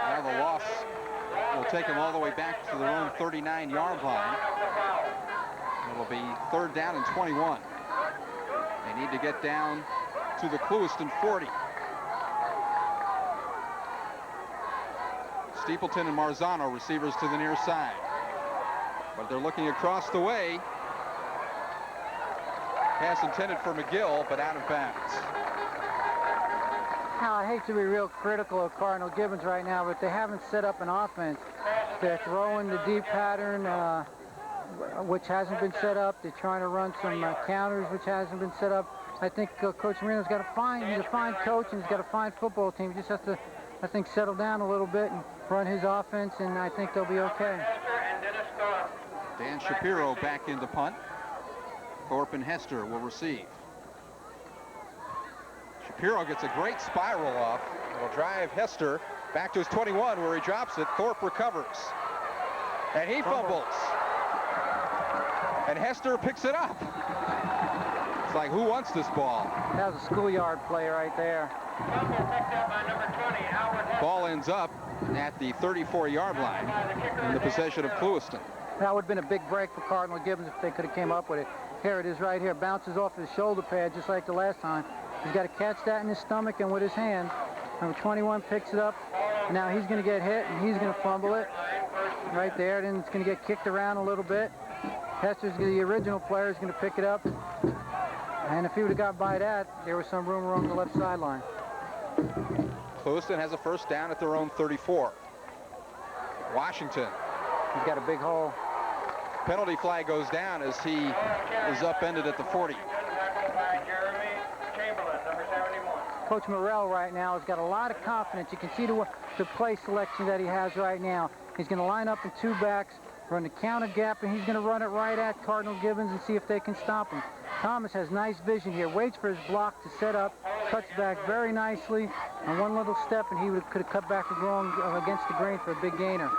Now the loss will take them all the way back to their own 39-yard line. It'll be 3rd down and 21. They need to get down to the Clewiston 40. Steepleton and Marzano, receivers to the near side. But they're looking across the way. Pass intended for McGill, but out of bounds. Now, I hate to be real critical of Cardinal Gibbons right now, but they haven't set up an offense. They're throwing the deep pattern, which hasn't been set up. They're trying to run some counters, which hasn't been set up. I think Coach Marino's got to he's a fine coach, and he's got a fine football team. He just has to, I think, settle down a little bit and run his offense, and I think they'll be okay. Dan Shapiro back into punt. Thorpe and Hester will receive. Shapiro gets a great spiral off. It'll drive Hester back to his 21 where he drops it. Thorpe recovers. And he fumbles. And Hester picks it up. It's like, who wants this ball? That was a schoolyard play right there. Ball ends up at the 34-yard line in the possession of Clewiston. That would have been a big break for Cardinal Gibbons if they could have came up with it. Here it is right here. Bounces off his shoulder pad just like the last time. He's got to catch that in his stomach and with his hand. Number 21 picks it up. Now he's going to get hit and he's going to fumble it right there. Then it's going to get kicked around a little bit. Hester's the original player is going to pick it up. And if he would have got by that, there was some room along the left sideline. Clewiston has a first down at their own 34. Washington. He's got a big hole. Penalty flag goes down as he is upended at the 40. Coach Morrell right now has got a lot of confidence. You can see the play selection that he has right now. He's going to line up in two backs, run the counter gap, and he's going to run it right at Cardinal Gibbons and see if they can stop him. Thomas has nice vision here, waits for his block to set up, cuts back very nicely, and one little step and he could have cut back against the grain for a big gainer.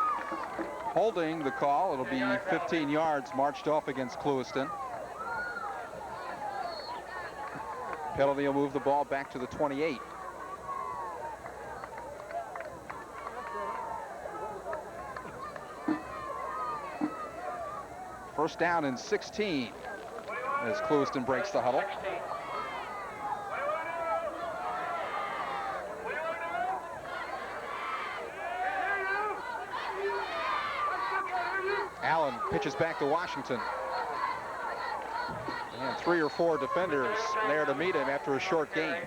Holding the call, it'll be 15 yards marched off against Clewiston. Penalty will move the ball back to the 28. First down and 16 as Clewiston breaks the huddle. Allen pitches back to Washington. And 3 or 4 defenders there to meet him after a short gain.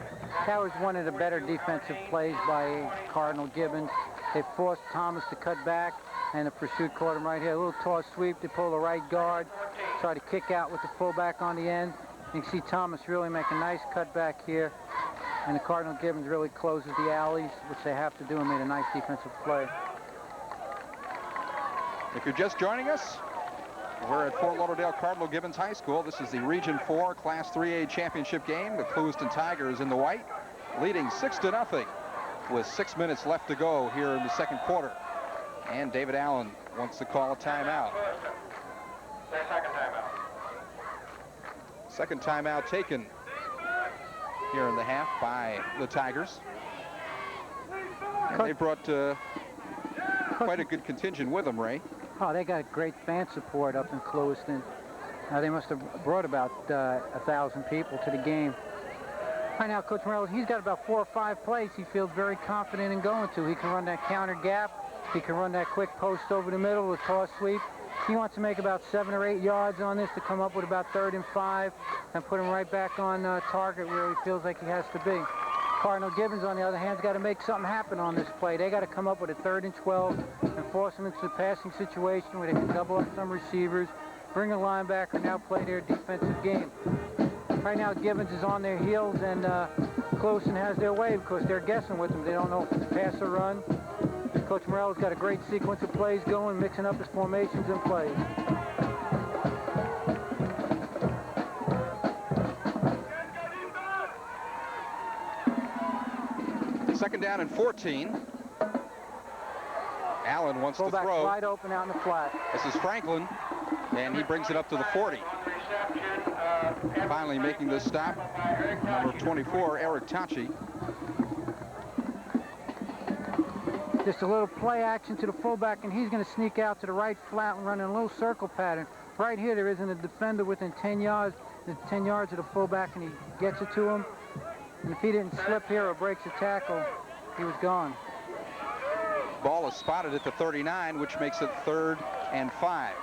That was one of the better defensive plays by Cardinal Gibbons. They forced Thomas to cut back, and the pursuit caught him right here. A little toss sweep to pull the right guard, try to kick out with the fullback on the end. You can see Thomas really make a nice cut back here, and the Cardinal Gibbons really closes the alleys, which they have to do, and made a nice defensive play. If you're just joining us, we're at Fort Lauderdale Cardinal Gibbons High School. This is the Region 4 Class 3A championship game. The Clewiston Tigers in the white, leading 6-0 with 6 minutes left to go here in the second quarter. And David Allen wants to call a timeout. Second timeout taken here in the half by the Tigers. And they brought quite a good contingent with them, Ray. Oh, they got great fan support up in Clewiston. They must have brought about 1,000 people to the game. Right now, Coach Morrell, he's got about 4 or 5 plays he feels very confident in going to. He can run that counter gap. He can run that quick post over the middle with toss sweep. He wants to make about 7 or 8 yards on this to come up with about 3rd and 5 and put him right back on target where he feels like he has to be. Cardinal Gibbons, on the other hand, has got to make something happen on this play. They got to come up with a 3rd and 12 and force them into a passing situation where they can double up some receivers, bring a linebacker, now play their defensive game. Right now, Gibbons is on their heels, and Clewiston has their way because they're guessing with them. They don't know if it's pass or run. Coach Morrell's got a great sequence of plays going, mixing up his formations and plays. Second down and 14. Allen wants to throw. Wide open out in the flat. This is Franklin, and he brings it up to the 40. Finally making this stop, number 24, Eric Tachi. Just a little play action to the fullback, and he's going to sneak out to the right flat and run in a little circle pattern. Right here, there isn't a defender within 10 yards. There's 10 yards of the fullback, and he gets it to him. And if he didn't slip here or breaks a tackle, he was gone. Ball is spotted at the 39, which makes it 3rd and 5.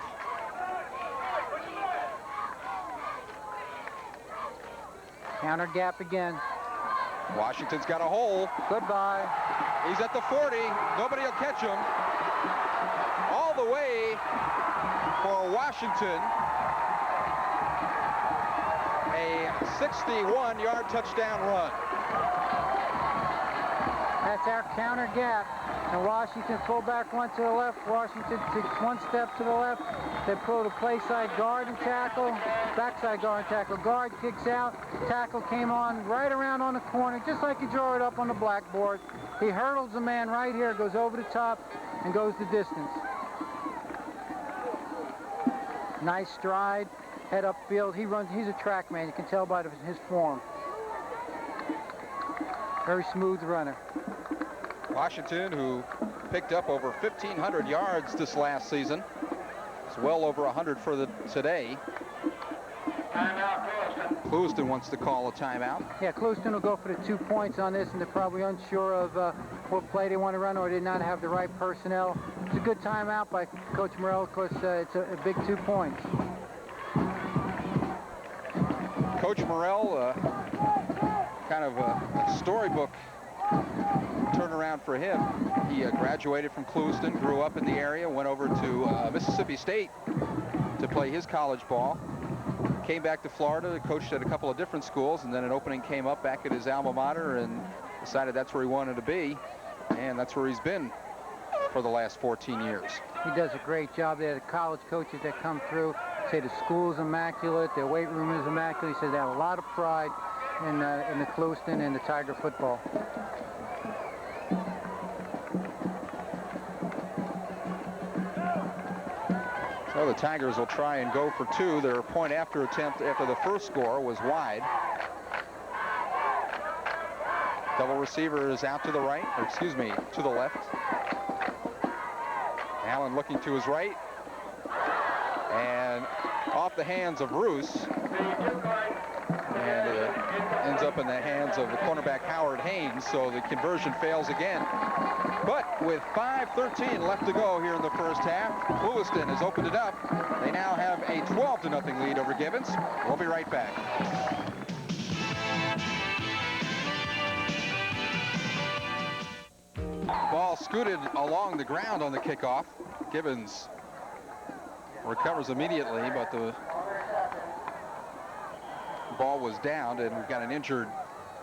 Counter gap again. Washington's got a hole. Goodbye. He's at the 40. Nobody will catch him. All the way for Washington. A 61-yard touchdown run. That's our counter gap. And Washington fullback went to the left. Washington takes 1 step to the left. They pull the play side guard and tackle. Backside guard and tackle. Guard kicks out. Tackle came on right around on the corner, just like you draw it up on the blackboard. He hurdles the man right here, goes over the top, and goes the distance. Nice stride, head upfield. He's a track man. You can tell by his form. Very smooth runner. Washington, who picked up over 1,500 yards this last season. It's well over 100 for today. Timeout, Clewiston. Clewiston wants to call a timeout. Yeah, Clewiston will go for the 2 points on this, and they're probably unsure of what play they want to run, or did not have the right personnel. It's a good timeout by Coach Morrell. Of course, it's a big 2 points. Coach Morrell, kind of a storybook turnaround for him. He graduated from Clewiston, grew up in the area, went over to Mississippi State to play his college ball. Came back to Florida, coached at a couple of different schools, and then an opening came up back at his alma mater and decided that's where he wanted to be, and that's where he's been for the last 14 years. He does a great job there. The college coaches that come through say the school's immaculate, their weight room is immaculate. He says they have a lot of pride in the Clewiston and the Tiger football. So the Tigers will try and go for 2. Their point after attempt after the first score was wide. Double receiver is out to the right, or excuse me, to the left. Allen looking to his right. And off the hands of Roos. And ends up in the hands of the cornerback Howard Haynes, so the conversion fails again. But with 5:13 left to go here in the first half, Clewiston has opened it up. They now have a 12-0 lead over Gibbons. We'll be right back. Ball scooted along the ground on the kickoff. Gibbons recovers immediately, but the ball was downed, and we've got an injured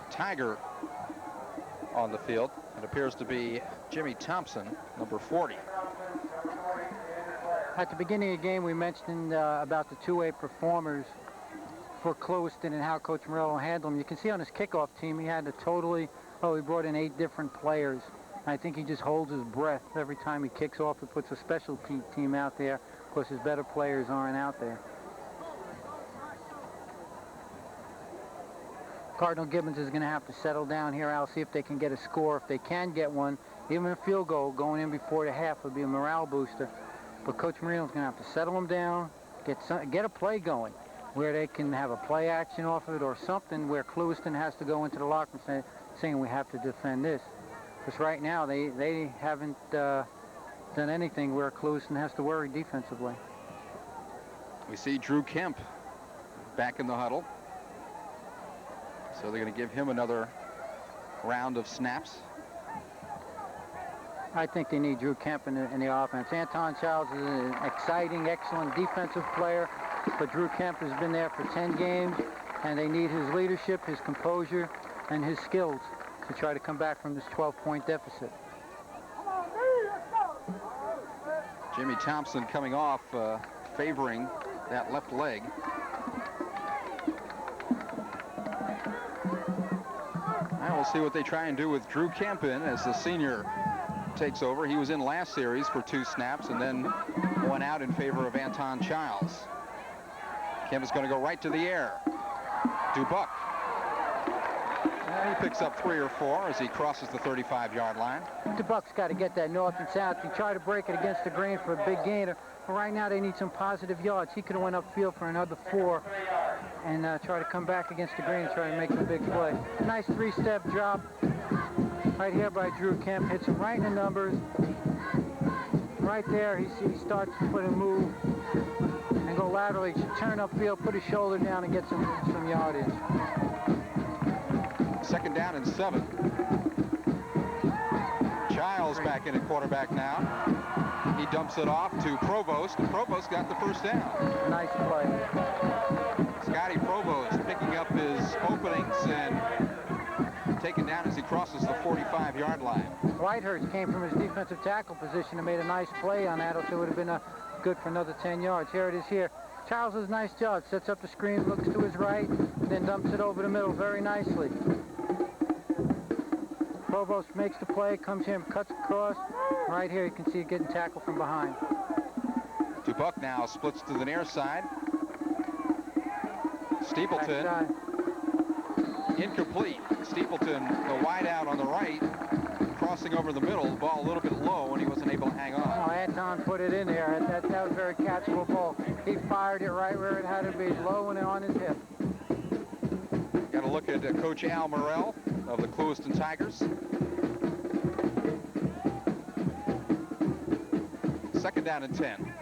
Tiger on the field. It appears to be Jimmy Thompson, number 40. At the beginning of the game, we mentioned about the two-way performers for Clewiston and how Coach Morello handled them. You can see on his kickoff team, he had he brought in 8 different players. I think he just holds his breath every time he kicks off. He puts a special team out there. Of course, his better players aren't out there. Cardinal Gibbons is going to have to settle down here. I'll see if they can get a score. If they can get one, even a field goal going in before the half would be a morale booster. But Coach Marino's going to have to settle them down, get a play going where they can have a play action off of it, or something where Clewiston has to go into the locker room saying we have to defend this. Because right now they haven't done anything where Clewiston has to worry defensively. We see Drew Kemp back in the huddle. So they're going to give him another round of snaps. I think they need Drew Kemp in the offense. Anton Childs is an exciting, excellent defensive player, but Drew Kemp has been there for 10 games, and they need his leadership, his composure, and his skills to try to come back from this 12-point deficit. Jimmy Thompson coming off, favoring that left leg. Now we'll see what they try and do with Drew Kemp in as the senior takes over. He was in last series for 2 snaps and then went out in favor of Anton Childs. Kemp is going to go right to the air. Dubuck. He picks up 3 or 4 as he crosses the 35-yard line. Dubuck's got to get that north and south. You try to break it against the grain for a big gainer. But right now they need some positive yards. He could have went upfield for another 4 and try to come back against the grain and try to make some big play. Nice 3-step drop right here by Drew Kemp. Hits him right in the numbers. Right there, he starts to put a move and go laterally. He should turn upfield, put his shoulder down, and get some yardage. 2nd down and 7. Childs back in at quarterback now. He dumps it off to Provost, and Provost got the 1st down. Nice play. Scotty Provost picking up his openings and taken down as he crosses the 45-yard line. Whitehurst came from his defensive tackle position and made a nice play on that, so it would have been good for another 10 yards. Here it is here. Charles does a nice job. Sets up the screen, looks to his right, then dumps it over the middle very nicely. Provost makes the play, comes here and cuts across. Right here you can see it getting tackled from behind. Dubuck now splits to the near side. Steepleton, incomplete. Steepleton, the wide out on the right, crossing over the middle, the ball a little bit low, and he wasn't able to hang on. Oh, Anton put it in there. That was a very catchable ball. He fired it right where it had to be, low and on his hip. Got to look at Coach Al Morrell of the Clewiston Tigers. Second down and 10.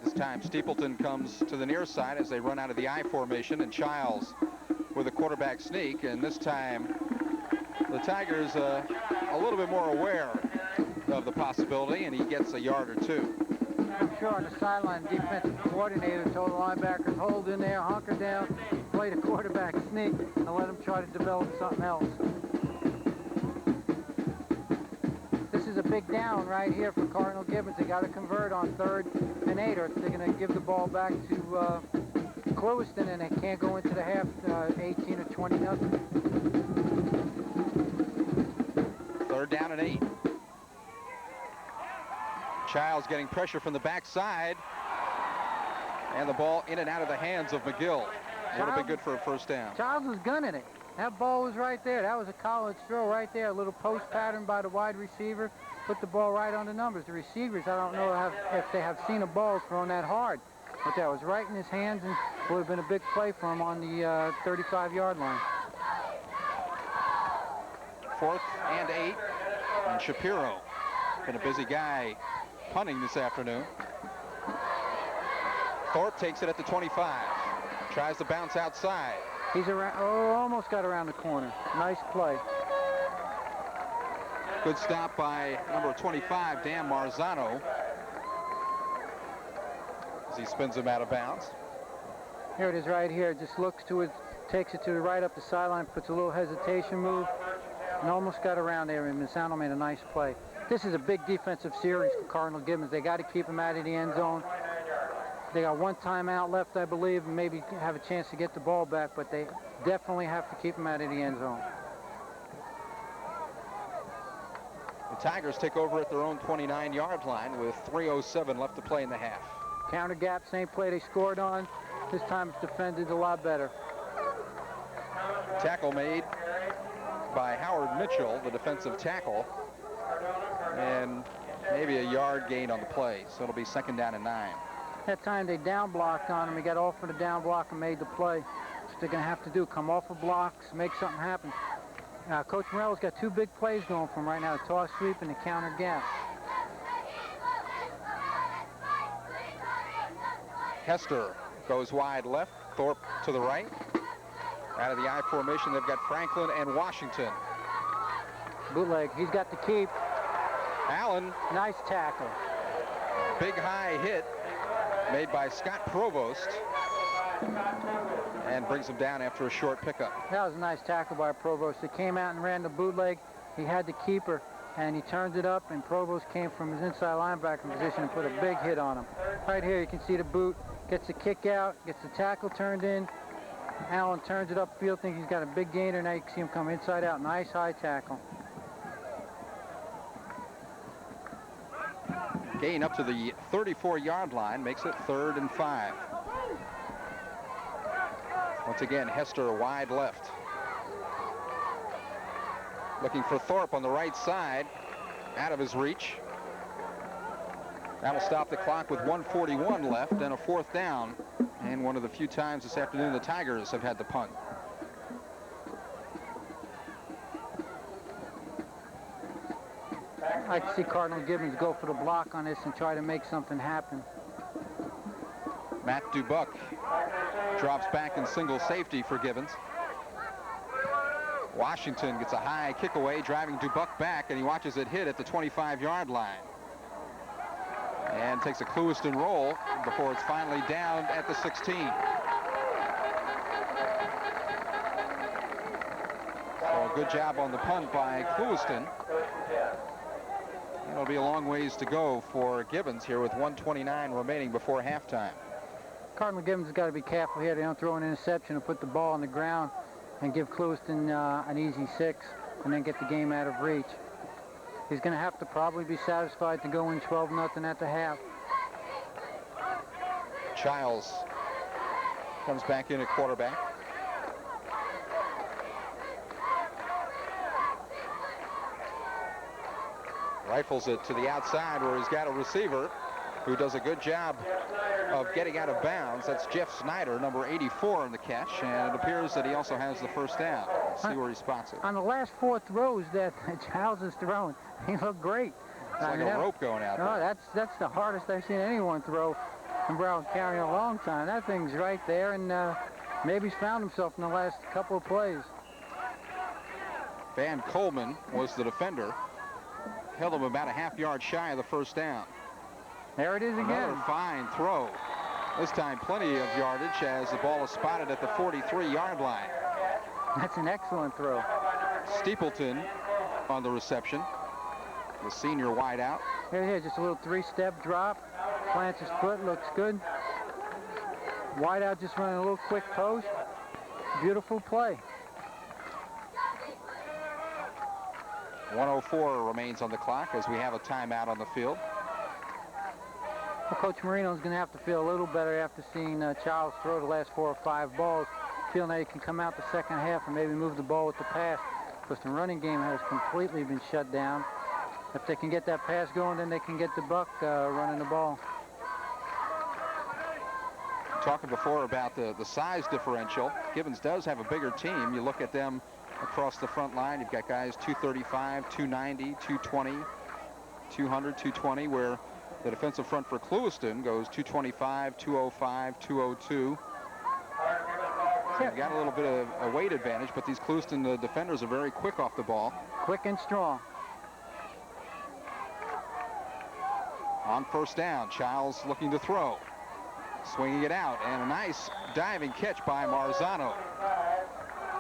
This time Steepleton comes to the near side as they run out of the I formation, and Childs with a quarterback sneak, and this time the Tigers a little bit more aware of the possibility, and he gets a yard or two. I'm sure on the sideline, defensive coordinator told the linebackers, hold in there, hunker down, play the quarterback sneak, and let them try to develop something else. This is a big down right here for Cardinal Gibbons. They got to convert on 3rd and 8, or they're going to give the ball back to Clewiston, and they can't go into the half 18 or 20 nothing. 3rd down and 8. Childs getting pressure from the backside, and the ball in and out of the hands of McGill. Would have been good for a first down. Childs was gunning it. That ball was right there. That was a college throw right there. A little post pattern by the wide receiver. Put the ball right on the numbers. The receivers, I don't know if they have seen a ball thrown that hard. But that was right in his hands, and would have been a big play for him on the 35-yard line. 4th and 8. And Shapiro, been a busy guy punting this afternoon. Thorpe takes it at the 25. Tries to bounce outside. He's around, oh, almost got around the corner. Nice play. Good stop by number 25, Dan Marzano, as he spins him out of bounds. Here it is right here. Just looks to it, takes it to the right up the sideline, puts a little hesitation move, and almost got around there, and Marzano made a nice play. This is a big defensive series for Cardinal Gibbons. They got to keep him out of the end zone. They got 1 timeout left, I believe, and maybe have a chance to get the ball back, but they definitely have to keep him out of the end zone. The Tigers take over at their own 29-yard line with 3:07 left to play in the half. Counter gap, same play they scored on. This time it's defended a lot better. Tackle made by Howard Mitchell, the defensive tackle, and maybe a yard gain on the play, so it'll be 2nd down and 9. That time they down blocked on him. He got off for the down block and made the play. That's what they're going to have to do, come off of blocks, make something happen. Coach Morello's got 2 big plays going for him right now, the toss sweep and the counter gap. Hester goes wide left, Thorpe to the right. Out of the I formation, they've got Franklin and Washington. Bootleg, he's got the keep. Allen. Nice tackle. Big high hit made by Scott Provost, and brings him down after a short pickup. That was a nice tackle by Provost. He came out and ran the bootleg. He had the keeper, and he turned it up, and Provost came from his inside linebacker position and put a big hit on him. Right here, you can see the boot, gets the kick out, gets the tackle turned in. Allen turns it upfield, thinks he's got a big gainer. Now you can see him come inside out. Nice high tackle. Gain up to the 34-yard line, makes it 3rd and 5. Once again, Hester wide left. Looking for Thorpe on the right side, out of his reach. That'll stop the clock with 1:41 left and a 4th down, and one of the few times this afternoon the Tigers have had the punt. I'd like to see Cardinal Gibbons go for the block on this and try to make something happen. Matt Dubuck drops back in single safety for Gibbons. Washington gets a high kick away, driving Dubuck back, and he watches it hit at the 25-yard line. And takes a Clewiston roll before it's finally down at the 16. So a good job on the punt by Clewiston. It'll be a long ways to go for Gibbons here with 1:29 remaining before halftime. Cardinal Gibbons has got to be careful here. They don't throw an interception and put the ball on the ground and give Clewiston an easy 6 and then get the game out of reach. He's going to have to probably be satisfied to go in 12-0 at the half. Childs comes back in at quarterback. Rifles it to the outside where he's got a receiver who does a good job of getting out of bounds. That's Jeff Snyder, number 84 in the catch, and it appears that he also has the first down. Let's see where he spots it. On the last 4 throws that Giles has thrown, he looked great. It's like a rope going out there. That's the hardest I've seen anyone throw in Broward County in a long time. That thing's right there, and maybe he's found himself in the last couple of plays. Van Coleman was the defender. Held him about a half-yard shy of the first down. There it is again. Another fine throw. This time plenty of yardage as the ball is spotted at the 43-yard line. That's an excellent throw. Steepleton on the reception. The senior wideout. Here, just a little 3-step drop. Plants his foot, looks good. Wideout just running a little quick post. Beautiful play. 1:04 remains on the clock as we have a timeout on the field. Well, Coach Marino's going to have to feel a little better after seeing Charles throw the last 4 or 5 balls. Feeling that he can come out the second half and maybe move the ball with the pass, because the running game has completely been shut down. If they can get that pass going, then they can get the buck running the ball. Talking before about the size differential, Gibbons does have a bigger team. You look at them across the front line, you've got guys 235, 290, 220, 200, 220, where the defensive front for Clewiston goes 225, 205, 202. You've got a little bit of a weight advantage, but these Clewiston defenders are very quick off the ball. Quick and strong. On first down, Childs looking to throw. Swinging it out, and a nice diving catch by Marzano.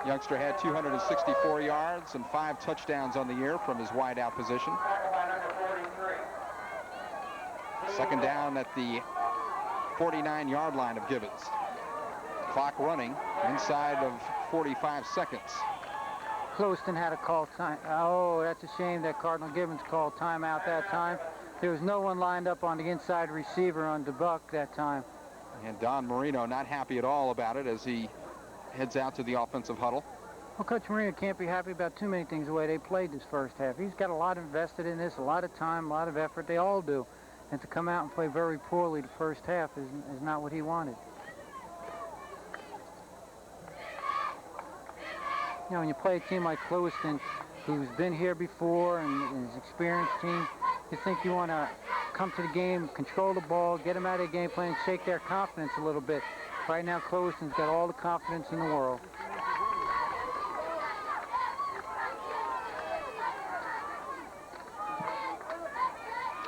Youngster had 264 yards and 5 touchdowns on the year from his wideout position. Second down at the 49-yard line of Gibbons. Clock running inside of 45 seconds. Clewiston had a call time. Oh, that's a shame that Cardinal Gibbons called timeout that time. There was no one lined up on the inside receiver on DeBuck that time. And Don Marino not happy at all about it as he heads out to the offensive huddle. Well, Coach Marino can't be happy about too many things the way they played this first half. He's got a lot invested in this, a lot of time, a lot of effort. They all do. And to come out and play very poorly the first half is not what he wanted. You know, when you play a team like Clewiston, who's been here before and is an experienced team, you think you want to come to the game, control the ball, get them out of the game plan, shake their confidence a little bit. Right now, Clewiston's got all the confidence in the world.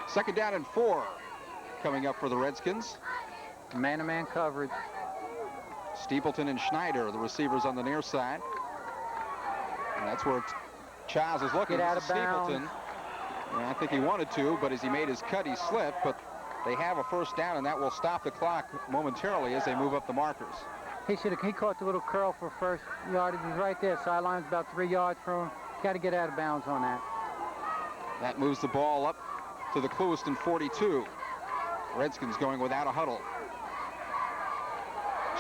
Second down and 4 coming up for the Redskins. Man-to-man coverage. Steepleton and Schneider, the receivers on the near side. And that's where Childs is looking. Get out of bounds. Steepleton. And I think he wanted to, but as he made his cut, he slipped. But they have a first down, and that will stop the clock momentarily as they move up the markers. He caught the little curl for first yardage. He's right there. Sideline's about 3 yards from him. Got to get out of bounds on that. That moves the ball up to the Clewiston 42. Redskins going without a huddle.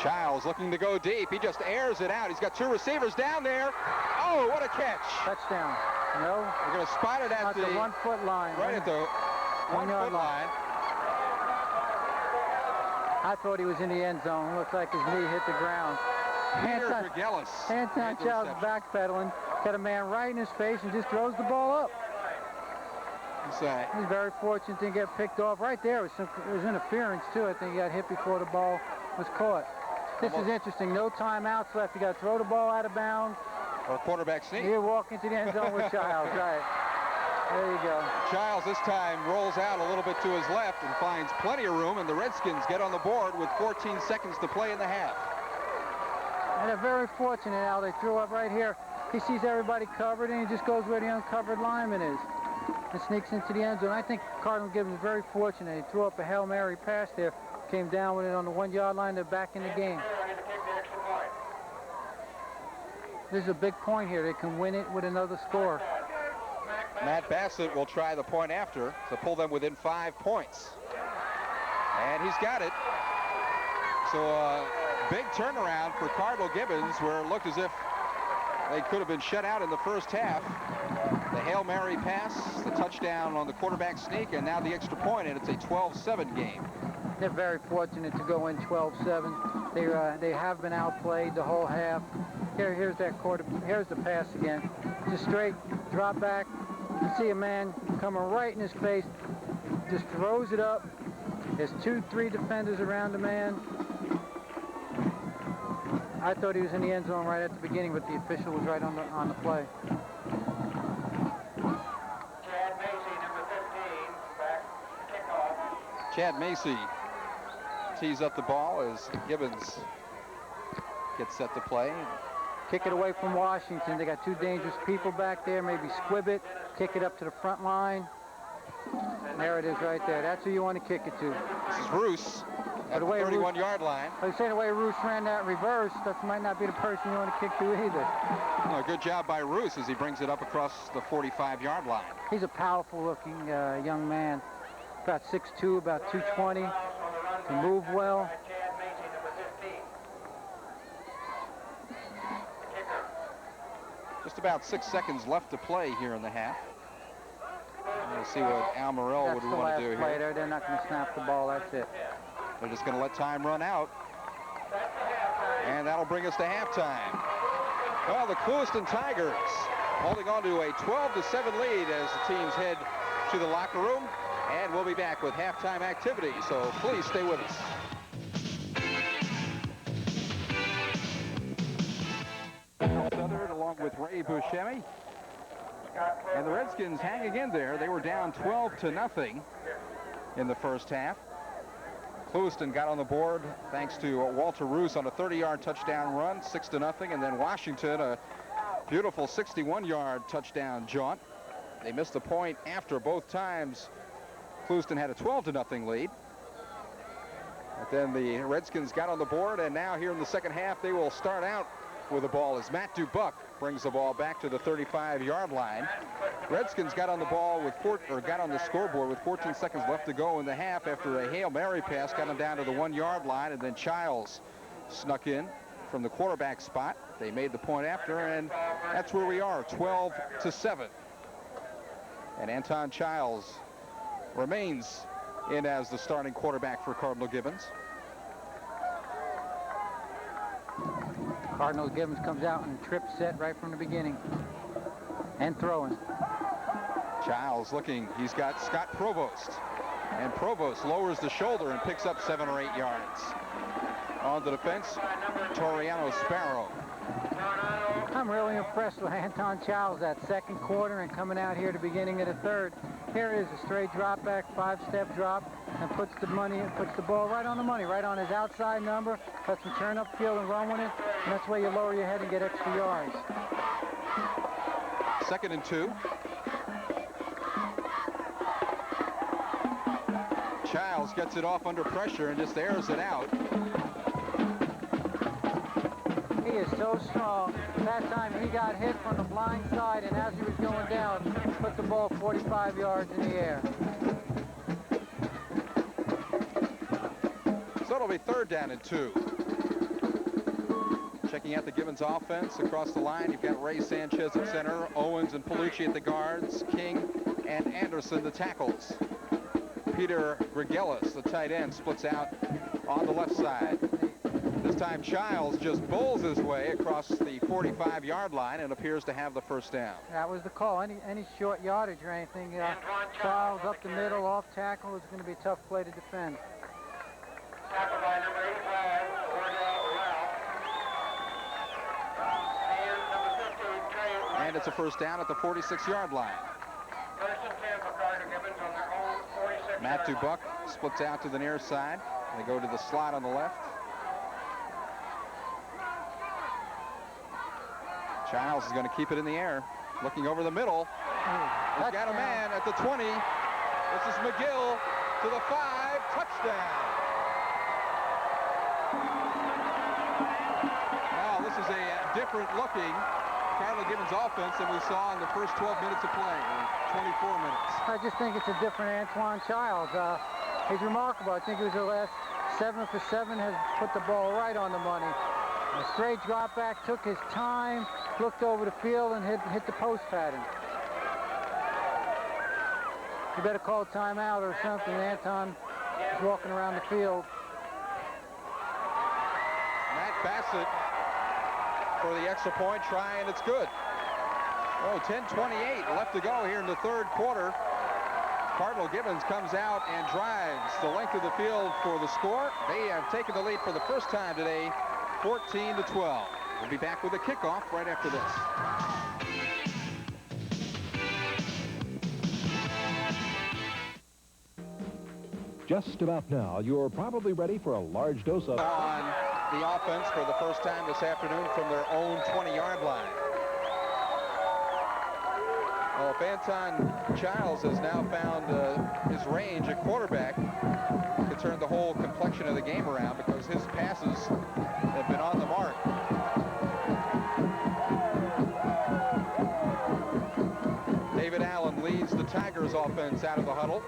Childs looking to go deep. He just airs it out. He's got 2 receivers down there. Oh, what a catch. Touchdown. No. We're going to spot it at the 1 foot line. Right at the 1 foot line. I thought he was in the end zone. Looks like his knee hit the ground. Anton Childs backpedaling. Got a man right in his face and just throws the ball up. He's very fortunate to get picked off. Right there was interference, too. I think he got hit before the ball was caught. This is interesting. No timeouts left. You got to throw the ball out of bounds. Or quarterback sneak. You walk into the end zone with Childs, right. There you go. Childs this time rolls out a little bit to his left and finds plenty of room, and the Redskins get on the board with 14 seconds to play in the half. And they're very fortunate now. They threw up right here. He sees everybody covered, and he just goes where the uncovered lineman is and sneaks into the end zone. I think Cardinal Gibbons is very fortunate. He threw up a Hail Mary pass there, came down with it on the 1 yard line. They're back in the game. This is a big point here. They can win it with another score. Matt Bassett will try the point after to pull them within 5 points. And he's got it. So a big turnaround for Cardinal Gibbons, where it looked as if they could have been shut out in the first half. The Hail Mary pass, the touchdown on the quarterback sneak, and now the extra point, and it's a 12-7 game. They're very fortunate to go in 12-7. They have been outplayed the whole half. Here's the pass again. Just straight drop back. You see a man coming right in his face, just throws it up. There's 2-3 defenders around the man. I thought he was in the end zone right at the beginning, but the official was right on the play. Chad Macy, number 15, back kickoff. Chad Macy tees up the ball as Gibbons gets set to play. Kick it away from Washington. They got two dangerous people back there. Maybe squib it, kick it up to the front line. There it is right there. That's who you want to kick it to. This is Roos at the 31-yard line. I was saying the way Roos ran that reverse, that might not be the person you want to kick to either. Well, good job by Roos as he brings it up across the 45-yard line. He's a powerful-looking young man. About 6'2", about 220. Can move well. Chad Macy, number 15. Kicker. Just about 6 seconds left to play here in the half. We'll see what Al Morrell would want to do play here. there. They're not going to snap the ball. That's it. They're just going to let time run out. And that'll bring us to halftime. Well, the Clewiston Tigers holding on to a 12-7 lead as the teams head to the locker room. And we'll be back with halftime activity, so please stay with us. Southern along with Ray Buscemi. And the Redskins hanging in there. They were down 12-0 in the first half. Clewiston got on the board thanks to Walter Roos on a 30-yard touchdown run, 6-0, and then Washington a beautiful 61-yard touchdown jaunt. They missed the point after both times. Clewiston had a 12-0 lead. But then the Redskins got on the board, and now here in the second half they will start out with the ball as Matt Dubuck brings the ball back to the 35-yard line. Redskins got on the ball with got on the scoreboard with 14 seconds left to go in the half after a Hail Mary pass got them down to the 1-yard line, and then Childs snuck in from the quarterback spot. They made the point after, and that's where we are, 12-7. And Anton Childs remains in as the starting quarterback for Cardinal Gibbons. Cardinal Gibbons comes out and trip set right from the beginning. And throwing. Childs looking. He's got Scott Provost. And Provost lowers the shoulder and picks up 7 or 8 yards. On the defense, Toriano Sparrow. I'm really impressed with Anton Childs that second quarter and coming out here at the beginning of the third. Here is a straight drop back, 5-step drop, and puts the ball right on the money, right on his outside number, lets him turn upfield and run with it, and that's where you lower your head and get extra yards. 2nd and 2. Childs gets it off under pressure and just airs it out. He is so strong. That time he got hit from the blind side, and as he was going down, put the ball 45 yards in the air. So it'll be 3rd down and 2. Checking out the Gibbons offense across the line. You've got Ray Sanchez at center, Owens and Palucci at the guards, King and Anderson the tackles. Peter Grigelis, the tight end, splits out on the left side. This time Childs just bowls his way across the 45-yard line and appears to have the first down. That was the call. Any short yardage or anything, Childs up the middle, off tackle, is going to be a tough play to defend. Tackle by number 85, Wardell Ralph. And number 15, Trey. And it's a first down at the 46-yard line. 1st and 10 for Cardinal Gibbons on their own 46. Matt Dubuck splits out to the near side. They go to the slot on the left. Childs is going to keep it in the air, looking over the middle. He's got a man at the 20. This is McGill to the 5, touchdown. Now this is a different looking Cardinal Gibbons offense than we saw in the first 12 minutes of play, or 24 minutes. I just think it's a different Antoine Childs. He's remarkable. I think he was the last 7 for 7, has put the ball right on the money. A straight drop back, took his time, looked over the field and hit the post pattern. You better call timeout or something. Anton is walking around the field. Matt Bassett for the extra point try, and it's good. Oh, 10:28 left to go here in the third quarter. Cardinal Gibbons comes out and drives the length of the field for the score. They have taken the lead for the first time today, 14-12. We'll be back with a kickoff right after this. Just about now, you're probably ready for a large dose of... On the offense for the first time this afternoon from their own 20-yard line. Well, if Anton Childs has now found his range at quarterback, to turn the whole complexion of the game around because his passes have been on the mark. David Allen leads the Tigers offense out of the huddle.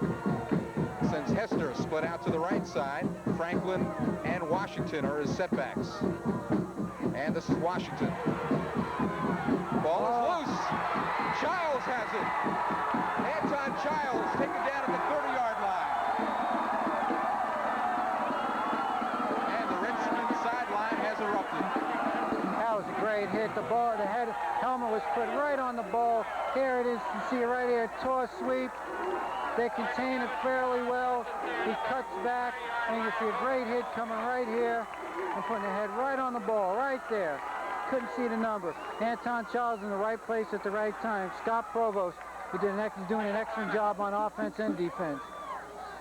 Sends Hester split out to the right side. Franklin and Washington are his setbacks. And this is Washington. Ball is loose. Childs has it. Anton Childs taken down at the 30-yard line. And the Richmond sideline has erupted. That was a great hit. The ball, the helmet was put right on the ball. Here it is. You see it right here. Toss sweep. They contain it fairly well. He cuts back, and you see a great hit coming right here and putting the head right on the ball, right there. Couldn't see the number. Anton Childs in the right place at the right time. Scott Provost, who doing an excellent job on offense and defense.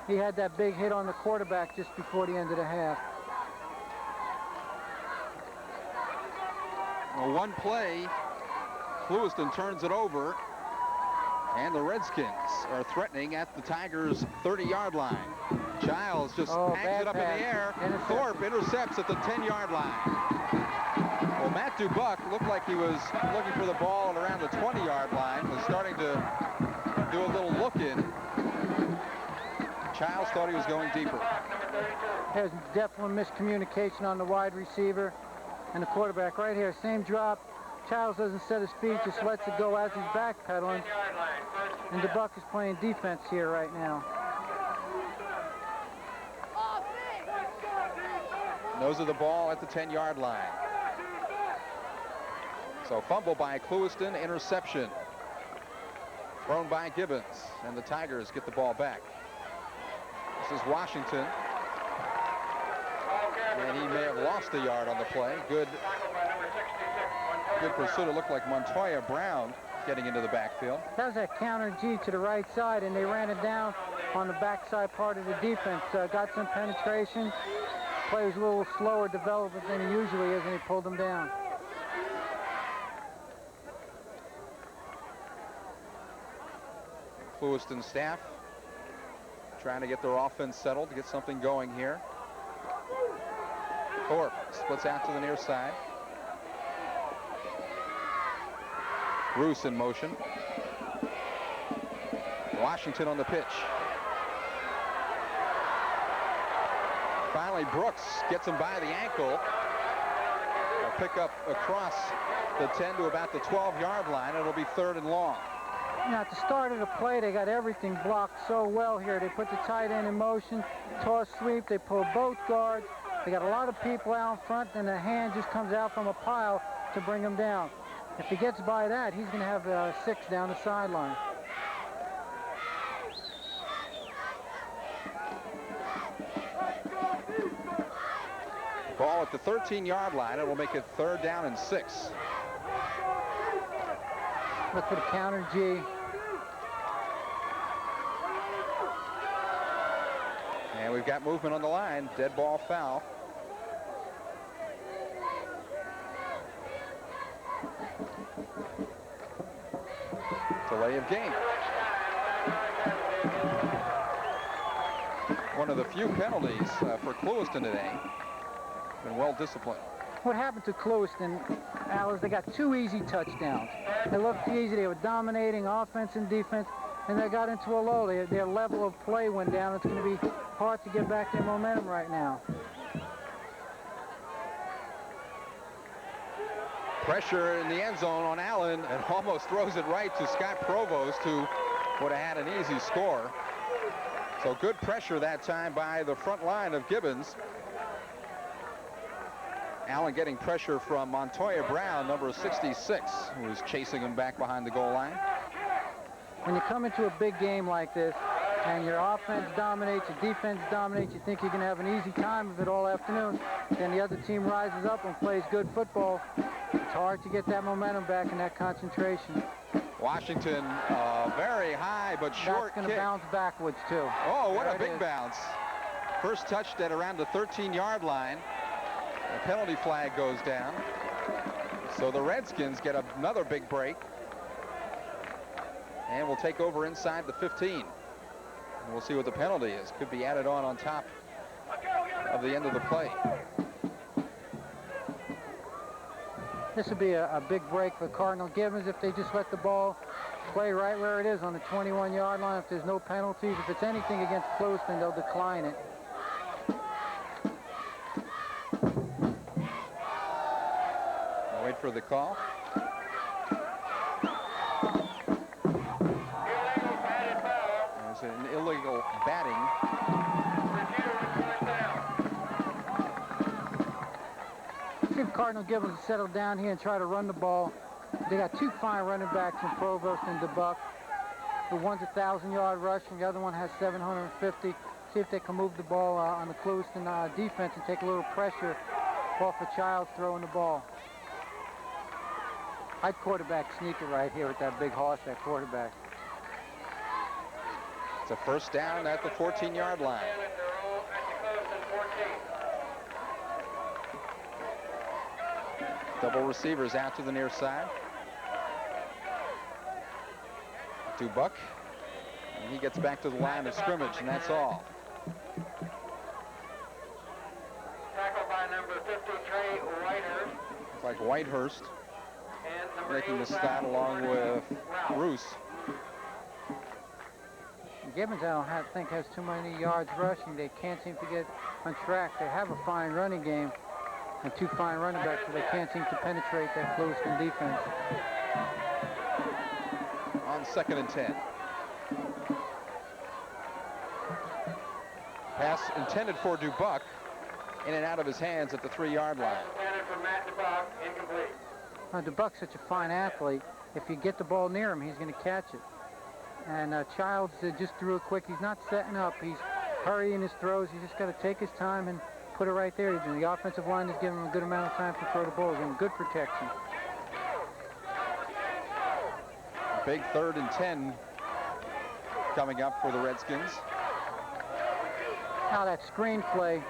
He had that big hit on the quarterback just before the end of the half. Well, one play, Clewiston turns it over, and the Redskins are threatening at the Tigers' 30-yard line. Childs just hangs it up in the air. Thorpe intercepts at the 10-yard line. Well, Matt Dubuck looked like he was looking for the ball at around the 20-yard line, was starting to do a little look-in. Childs thought he was going deeper. There's definitely miscommunication on the wide receiver and the quarterback right here. Same drop. Childs doesn't set his feet, just lets it go as he's backpedaling. And Dubuck is playing defense here right now. Nose of the ball at the 10-yard line. So fumble by Clewiston, interception. Thrown by Gibbons, and the Tigers get the ball back. This is Washington. And he may have lost a yard on the play. Good pursuit. It looked like Montoya Brown getting into the backfield. That was that counter G to the right side, and they ran it down on the backside part of the defense. Got some penetration. Play was a little slower development than he usually is, and he pulled them down. Clewiston staff trying to get their offense settled, to get something going here. Thorpe splits out to the near side. Bruce in motion. Washington on the pitch. Finally, Brooks gets him by the ankle. A pick up across the 10 to about the 12-yard line. It'll be 3rd and long. Now, at the start of the play, they got everything blocked so well here. They put the tight end in motion, toss sweep, they pull both guards. They got a lot of people out in front, and the hand just comes out from a pile to bring him down. If he gets by that, he's going to have 6 down the sideline. Ball at the 13-yard line. It will make it 3rd down and 6. Look for the counter G. And we've got movement on the line. Dead ball foul. Delay of game. One of the few penalties for Clewiston today. Been well disciplined. What happened to Clewiston, Al, is they got 2 easy touchdowns. They looked easy. They were dominating offense and defense, and they got into a low. Their level of play went down. It's going to be hard to get back their momentum right now. Pressure in the end zone on Allen, and almost throws it right to Scott Provost, who would have had an easy score. So good pressure that time by the front line of Gibbons. Allen getting pressure from Montoya Brown, number 66, who was chasing him back behind the goal line. When you come into a big game like this, and your offense dominates, your defense dominates, you think you're going to have an easy time of it all afternoon. Then the other team rises up and plays good football. It's hard to get that momentum back and that concentration. Washington, very high but short That's going to kick. bounce backwards, too. Oh, what There a it big is. bounce. First touched at around the 13-yard line. The penalty flag goes down. So the Redskins get another big break. And will take over inside the 15. And we'll see what the penalty is. Could be added on top of the end of the play. This would be a big break for Cardinal Gibbons if they just let the ball play right where it is on the 21-yard line. If there's no penalties, if it's anything against Clewiston, they'll decline it. Wait for the call. There's an illegal batting. See if Cardinal Gibbons will settle down here and try to run the ball. They got two fine running backs in Provost and DeBuck. The one's 1,000-yard rushing, the other one has 750. See if they can move the ball on the Clewiston defense and take a little pressure off a Childs throwing the ball. I'd quarterback sneak it right here with that big horse, that quarterback. It's a first down at the 14-yard line. Double receivers out to the near side. DeBuck, and he gets back to the line of scrimmage, and that's all. Tackled by number 53, Whitehurst. Looks like Whitehurst And number making the 85, start along with Ralph. Roos. Gibbons, I don't think, has too many yards rushing. They can't seem to get on track. They have a fine running game and two fine running backs, but they can't seem to penetrate that Clewiston defense. On 2nd and 10. Pass intended for DeBuck, in and out of his hands at the 3-yard line. Intended for Matt DeBuck, incomplete. DeBuck's such a fine athlete. If you get the ball near him, he's going to catch it. And Childs just threw it quick. He's not setting up. He's hurrying his throws. He's just got to take his time and put it right there. The offensive line is giving him a good amount of time to throw the ball. Giving him good protection. Big 3rd and 10 coming up for the Redskins. Now that screen play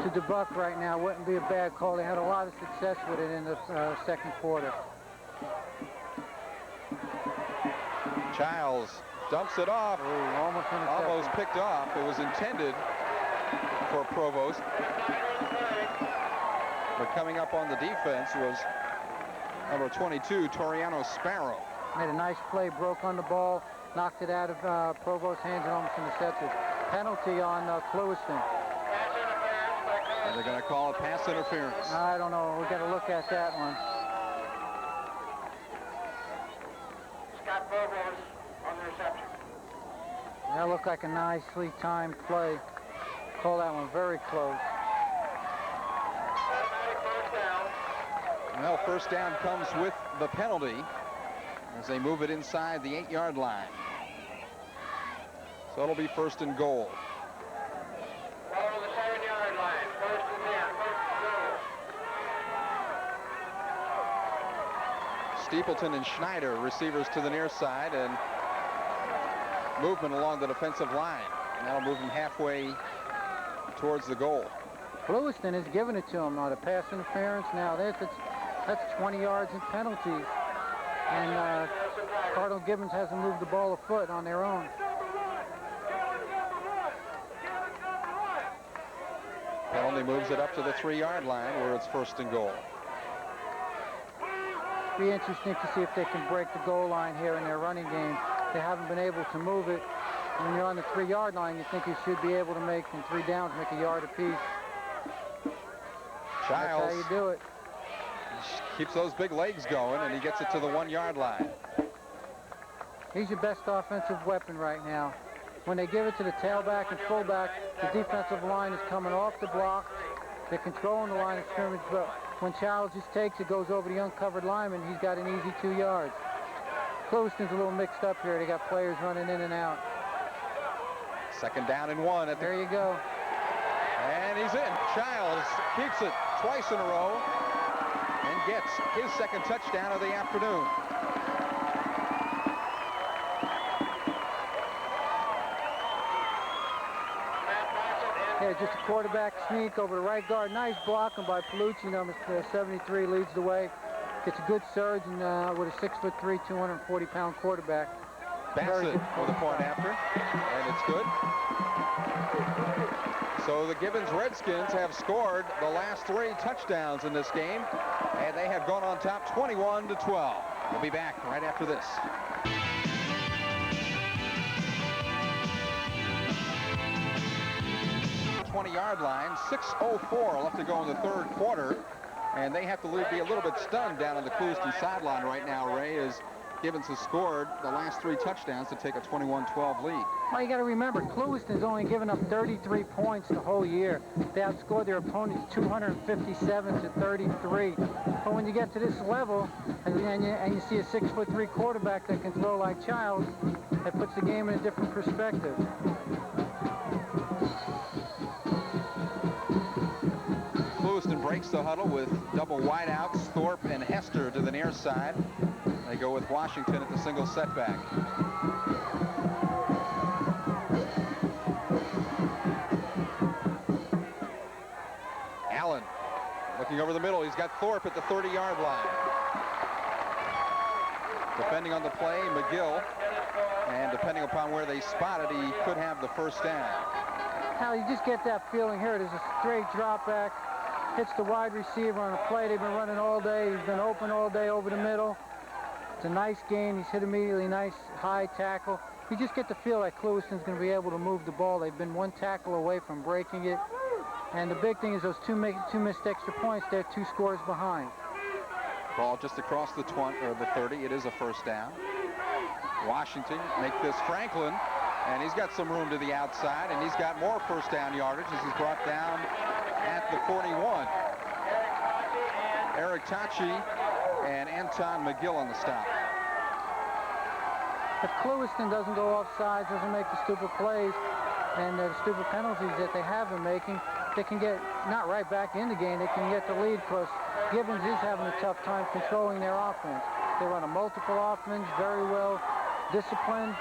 to DeBuck right now wouldn't be a bad call. They had a lot of success with it in the second quarter. Childs dumps it off. Ooh, almost intercepted. Almost picked off. It was intended for Provost. But coming up on the defense was number 22, Toriano Sparrow. Made a nice play, broke on the ball, knocked it out of Provost's hands and almost intercepted. Penalty on Clewiston. And they're going to call it pass interference. I don't know. We've got to look at that one. Scott Provost on the reception. That looked like a nicely timed play. Call that one very close. Automatic first down. Well, first down comes with the penalty as they move it inside the 8-yard line. So it'll be 1st and goal. Ball to the 7-yard line. First and 10. First and goal. Steepleton and Schneider, receivers to the near side, and movement along the defensive line. And that'll move him halfway towards the goal. Clewiston has given it to him now. The pass interference now. That's 20 yards in penalties. And Cardinal Gibbons hasn't moved the ball a foot on their own. Penalty moves it up to the 3-yard line where it's 1st and goal. Be interesting to see if they can break the goal line here in their running game. They haven't been able to move it. When you're on the 3-yard line, you think you should be able to make, in 3 downs, make a yard apiece. Childs That's how you do it. keeps those big legs going, and he gets it to the 1-yard line. He's your best offensive weapon right now. When they give it to the tailback and fullback, the defensive line is coming off the block. They're controlling the line of scrimmage, but when Childs just takes it, goes over the uncovered lineman, he's got an easy 2 yards. Clewiston's a little mixed up here. They got players running in and out. 2nd down and 1. There you go. And he's in. Childs keeps it twice in a row and gets his 2nd touchdown of the afternoon. Yeah, just a quarterback sneak over the right guard. Nice blocking by Palucci. Number 73 leads the way. Gets a good surge and with a 6'3", 240-pound quarterback. Bassett for the point after, and it's good. So the Gibbons Redskins have scored the last 3 touchdowns in this game, and they have gone on top 21-12. We'll be back right after this. 20-yard line, 6:04 left to go in the 3rd quarter, and they have to be a little bit stunned down on the Clewiston sideline right now, Ray, as Gibbons has scored the last 3 touchdowns to take a 21-12 lead. Well, you got to remember, Clewiston's only given up 33 points the whole year. They outscored their opponents 257-33. But when you get to this level, and you see a 6'3" quarterback that can throw like Childs, that puts the game in a different perspective. Clewiston breaks the huddle with double wideouts, Thorpe and Hester to the near side. They go with Washington at the single setback. Allen looking over the middle. He's got Thorpe at the 30-yard line. Depending on the play, McGill, and depending upon where they spot it, he could have the 1st down. Now you just get that feeling here. There's a straight drop back. Hits the wide receiver on a play they've been running all day. He's been open all day over the middle. It's a nice gain. He's hit immediately. Nice high tackle. You just get the feel like Clewiston's going to be able to move the ball. They've been 1 tackle away from breaking it. And the big thing is those two missed extra points. They're 2 scores behind. Ball just across the 20 or the 30. It is a 1st down. Washington make this Franklin, and he's got some room to the outside, and he's got more 1st down yardage as he's brought down at the 41. Eric Tachi and Anton McGill on the stop. If Clewiston doesn't go offside, doesn't make the stupid plays and the stupid penalties that they have been making, they can get not right back in the game. They can get the lead because Gibbons is having a tough time controlling their offense. They run a multiple offense, very well disciplined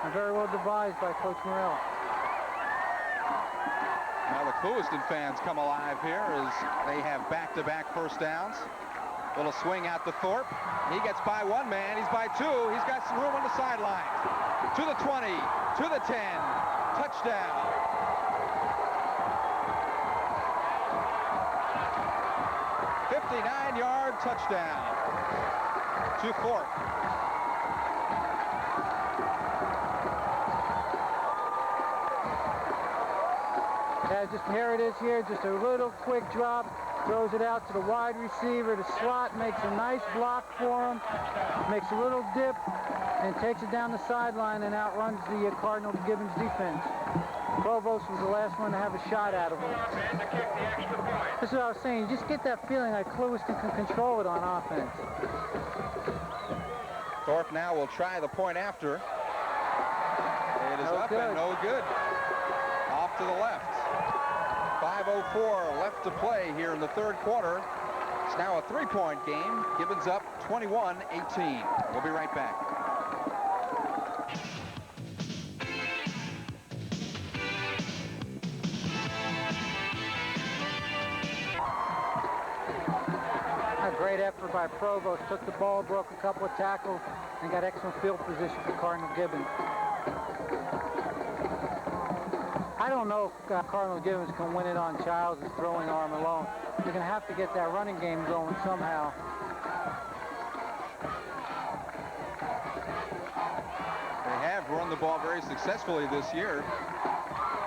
and very well devised by Coach Morrell. Now the Clewiston fans come alive here as they have back-to-back 1st downs. Little swing out to Thorpe. He gets by 1 man. He's by 2. He's got some room on the sideline. To the 20, to the 10. Touchdown. '59-yard touchdown to Thorpe. Here it is here, just a little quick drop, throws it out to the wide receiver. The slot makes a nice block for him, makes a little dip, and takes it down the sideline and outruns the Cardinal Gibbons defense. Provost was the last one to have a shot out of him. This is what I was saying. You just get that feeling like Clewiston can control it on offense. Thorpe now will try the point after. It is up and no good. Off to the left. 5:04 left to play here in the 3rd quarter. It's now a 3-point game. Gibbons up 21-18. We'll be right back. A great effort by Provost. Took the ball, broke a couple of tackles, and got excellent field position for Cardinal Gibbons. I don't know if Cardinal Gibbons can win it on Childs' throwing arm alone. You're going to have to get that running game going somehow. They have run the ball very successfully this year.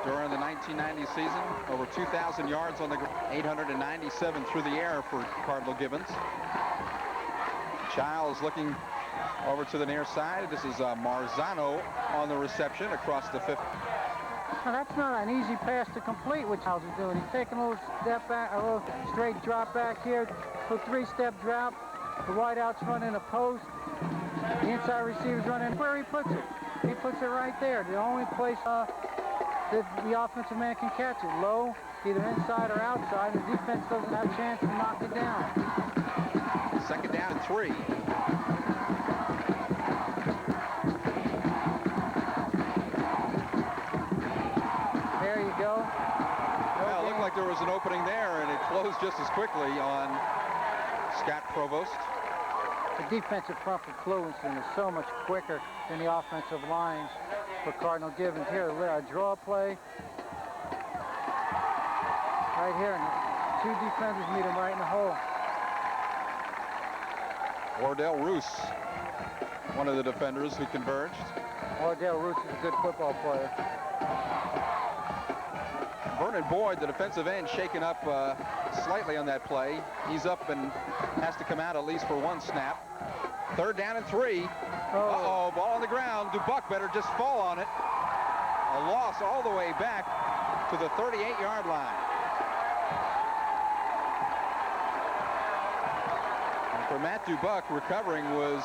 During the 1990 season, over 2,000 yards on the ground, 897 through the air for Cardinal Gibbons. Childs looking over to the near side. This is Marzano on the reception across the 50. Now that's not an easy pass to complete, what Childs is doing. He's taking a little step back, a little straight drop back here, a little three-step drop. The wideout's running a post. The inside receiver's running where he puts it. He puts it right there. The only place that the offensive man can catch it. Low, either inside or outside. The defense doesn't have a chance to knock it down. 2nd down and 3. There you go. Well, it looked like there was an opening there, and it closed just as quickly on Scott Provost. The defensive front for Clewiston is so much quicker than the offensive line for Cardinal Gibbons. Here, a draw play. Right here, and 2 defenders meet him right in the hole. Ordell Roos, one of the defenders who converged. Ordell Roos is a good football player. Vernon Boyd, the defensive end, shaken up slightly on that play. He's up and has to come out at least for 1 snap. 3rd down and 3. Uh-oh, ball on the ground. Dubuck better just fall on it. A loss all the way back to the 38-yard line. And for Matt Dubuck, recovering was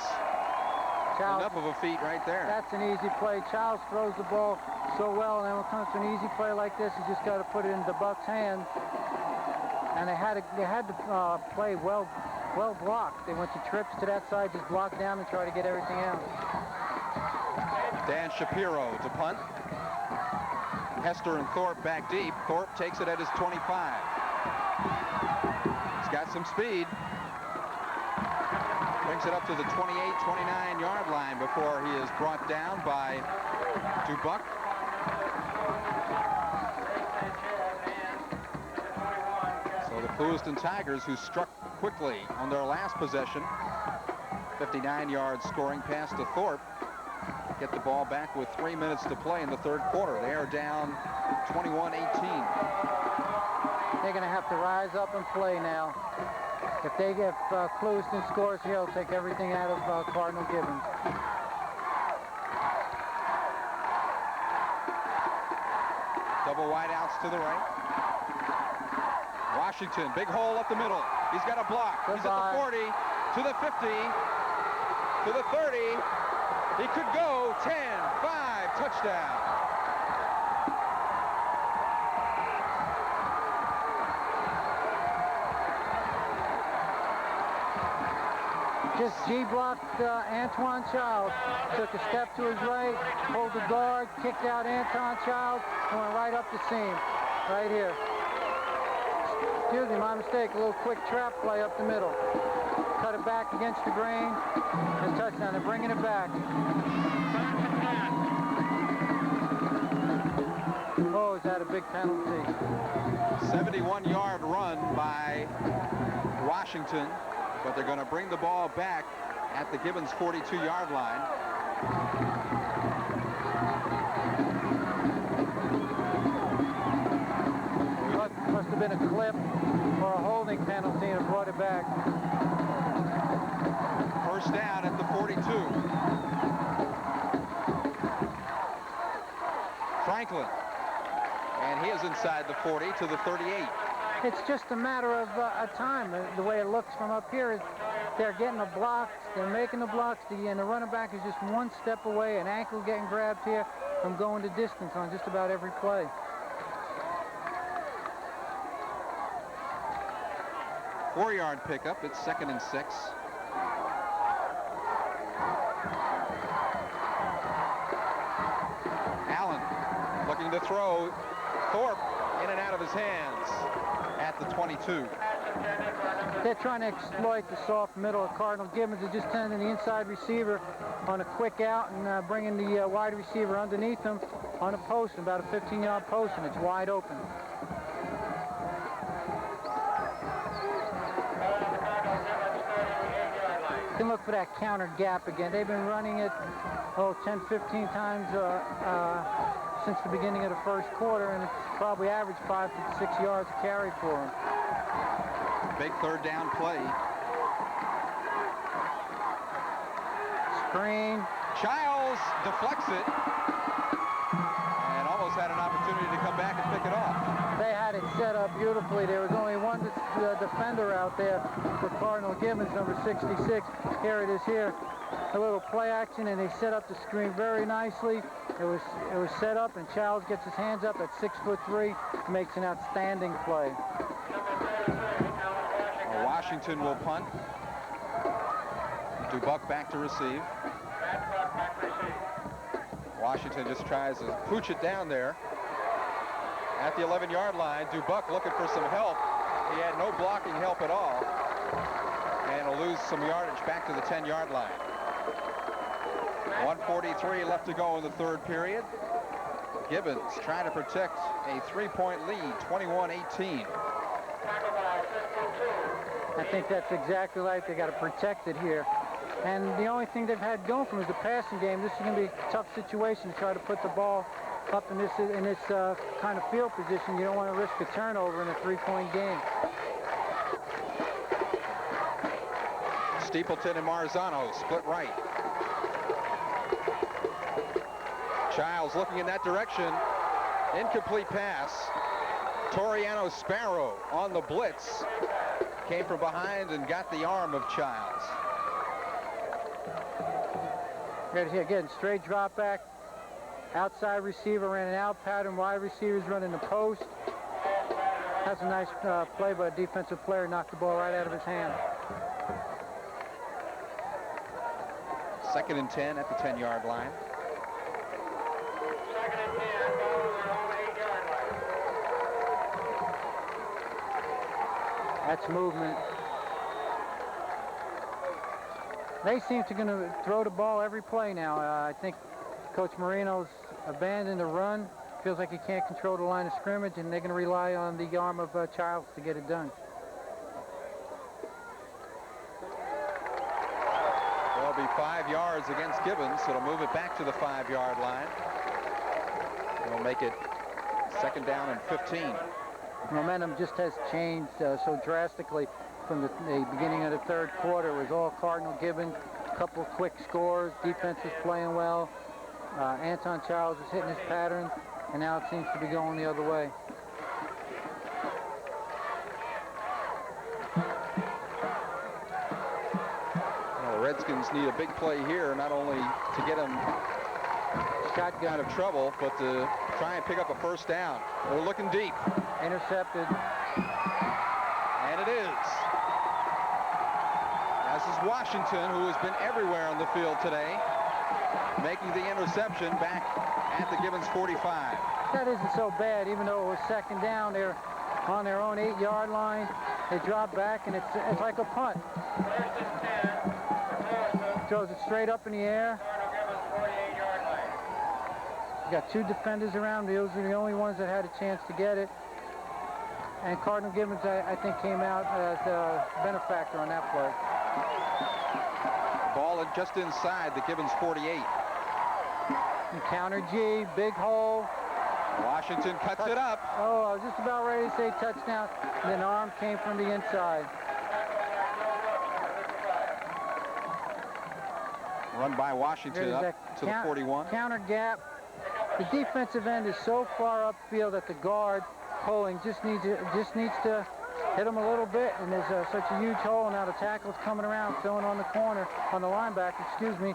enough of a feat right there. That's an easy play. Childs throws the ball so well, and then when it comes to an easy play like this, you just got to put it in Dubuck's hands. And they had to play well blocked. They went to trips to that side, just block down and try to get everything out. Dan Shapiro to punt. Hester and Thorpe back deep. Thorpe takes it at his 25. He's got some speed. Brings it up to the 28, 29-yard line before he is brought down by Dubuck. So the Clewiston Tigers, who struck quickly on their last possession, 59-yard scoring pass to Thorpe, get the ball back with 3 minutes to play in the 3rd quarter. They are down 21-18. They're going to have to rise up and play now. If Clewiston scores here, he'll take everything out of Cardinal Gibbons. Double wideouts to the right. Washington, big hole up the middle. He's got a block. Goodbye. He's at the 40, to the 50, to the 30. He could go 10, 5, touchdown. Just G-blocked Antoine Childs. Took a step to his right, pulled the guard, kicked out Antoine Childs, and went right up the seam. Right here. Excuse me, my mistake. A little quick trap play up the middle. Cut it back against the grain. And touchdown. They're bringing it back. Oh, is that a big penalty? 71-yard run by Washington, but they're going to bring the ball back at the Gibbons 42-yard line. Must have been a clip or a holding penalty and brought it back. First down at the 42. Franklin, and he is inside the 40 to the 38. It's just a matter of time. The way it looks from up here is they're getting the blocks, they're making the blocks, and the running back is just 1 step away, an ankle getting grabbed here from going to distance on just about every play. Four-yard pickup. It's 2nd and 6. Allen looking to throw. Thorpe in and out of his hands at the 22. They're trying to exploit the soft middle of Cardinal Gibbons. They're just sending the inside receiver on a quick out and bringing the wide receiver underneath him on a post, about a 15-yard post, and it's wide open. You can look for that counter gap again. They've been running it 10, 15 times since the beginning of the first quarter, and it's probably averaged 5 to 6 yards carry for them. Big 3rd down play. screen. Childs deflects it and almost had an opportunity to come back and pick it off. They had it set up beautifully. There was only one defender out there for Cardinal, Gibbons, number 66. Here it is here. A little play action, and they set up the screen very nicely. It was set up, and Childs gets his hands up at 6'3", makes an outstanding play. Washington will punt. Dubuck back to receive. Washington just tries to pooch it down there. At the 11-yard line, Dubuck looking for some help. He had no blocking help at all. And will lose some yardage back to the 10-yard line. 1:43 left to go in the third period. Gibbons trying to protect a 3-point lead, 21-18. I think that's exactly right. They got to protect it here. And the only thing they've had going for them is the passing game. This is going to be a tough situation to try to put the ball up in this kind of field position. You don't want to risk a turnover in a 3-point game. Stapleton and Marzano split right. Childs looking in that direction. Incomplete pass. Toriano Sparrow on the blitz. Came from behind and got the arm of Childs. Right here again, straight drop back. Outside receiver ran an out pattern. Wide receivers running the post. That's a nice play by a defensive player. Knocked the ball right out of his hand. 2nd and 10 at the 10-yard line. 2nd and 10, ball on their own 8-yard line. That's movement. They seem to going to throw the ball every play now. I think Coach Marino's abandoned the run. Feels like he can't control the line of scrimmage, and they're going to rely on the arm of Childs to get it done. There'll be 5 yards against Gibbons, so it'll move it back to the 5-yard line. It'll make it 2nd down and 15. Momentum just has changed so drastically from the beginning of the third quarter. It was all Cardinal Gibbons, a couple of quick scores, defense was playing well. Anton Childs is hitting his pattern, and now it seems to be going the other way. Well, the Redskins need a big play here, not only to get them out of trouble, but to try and pick up a 1st down. They're looking deep. Intercepted. And it is. This is Washington, who has been everywhere on the field today, making the interception back at the Gibbons 45. That isn't so bad, even though it was 2nd down. They're on their own 8-yard line. They drop back, and it's like a punt. 1st and 10. Throws it straight up in the air. Cardinal Gibbons 48-yard line. You got 2 defenders around. Those are the only ones that had a chance to get it. And Cardinal Gibbons, I think, came out as a benefactor on that play. Ball just inside the Gibbons 48. And counter G, big hole. Washington cuts it up. Oh, I was just about ready to say touchdown. And then arm came from the inside. Run by Washington up to the 41. Counter gap. The defensive end is so far upfield that the guard pulling just needs to hit him a little bit, and there's such a huge hole. Now the tackle's coming around, throwing on the corner, on the linebacker, excuse me.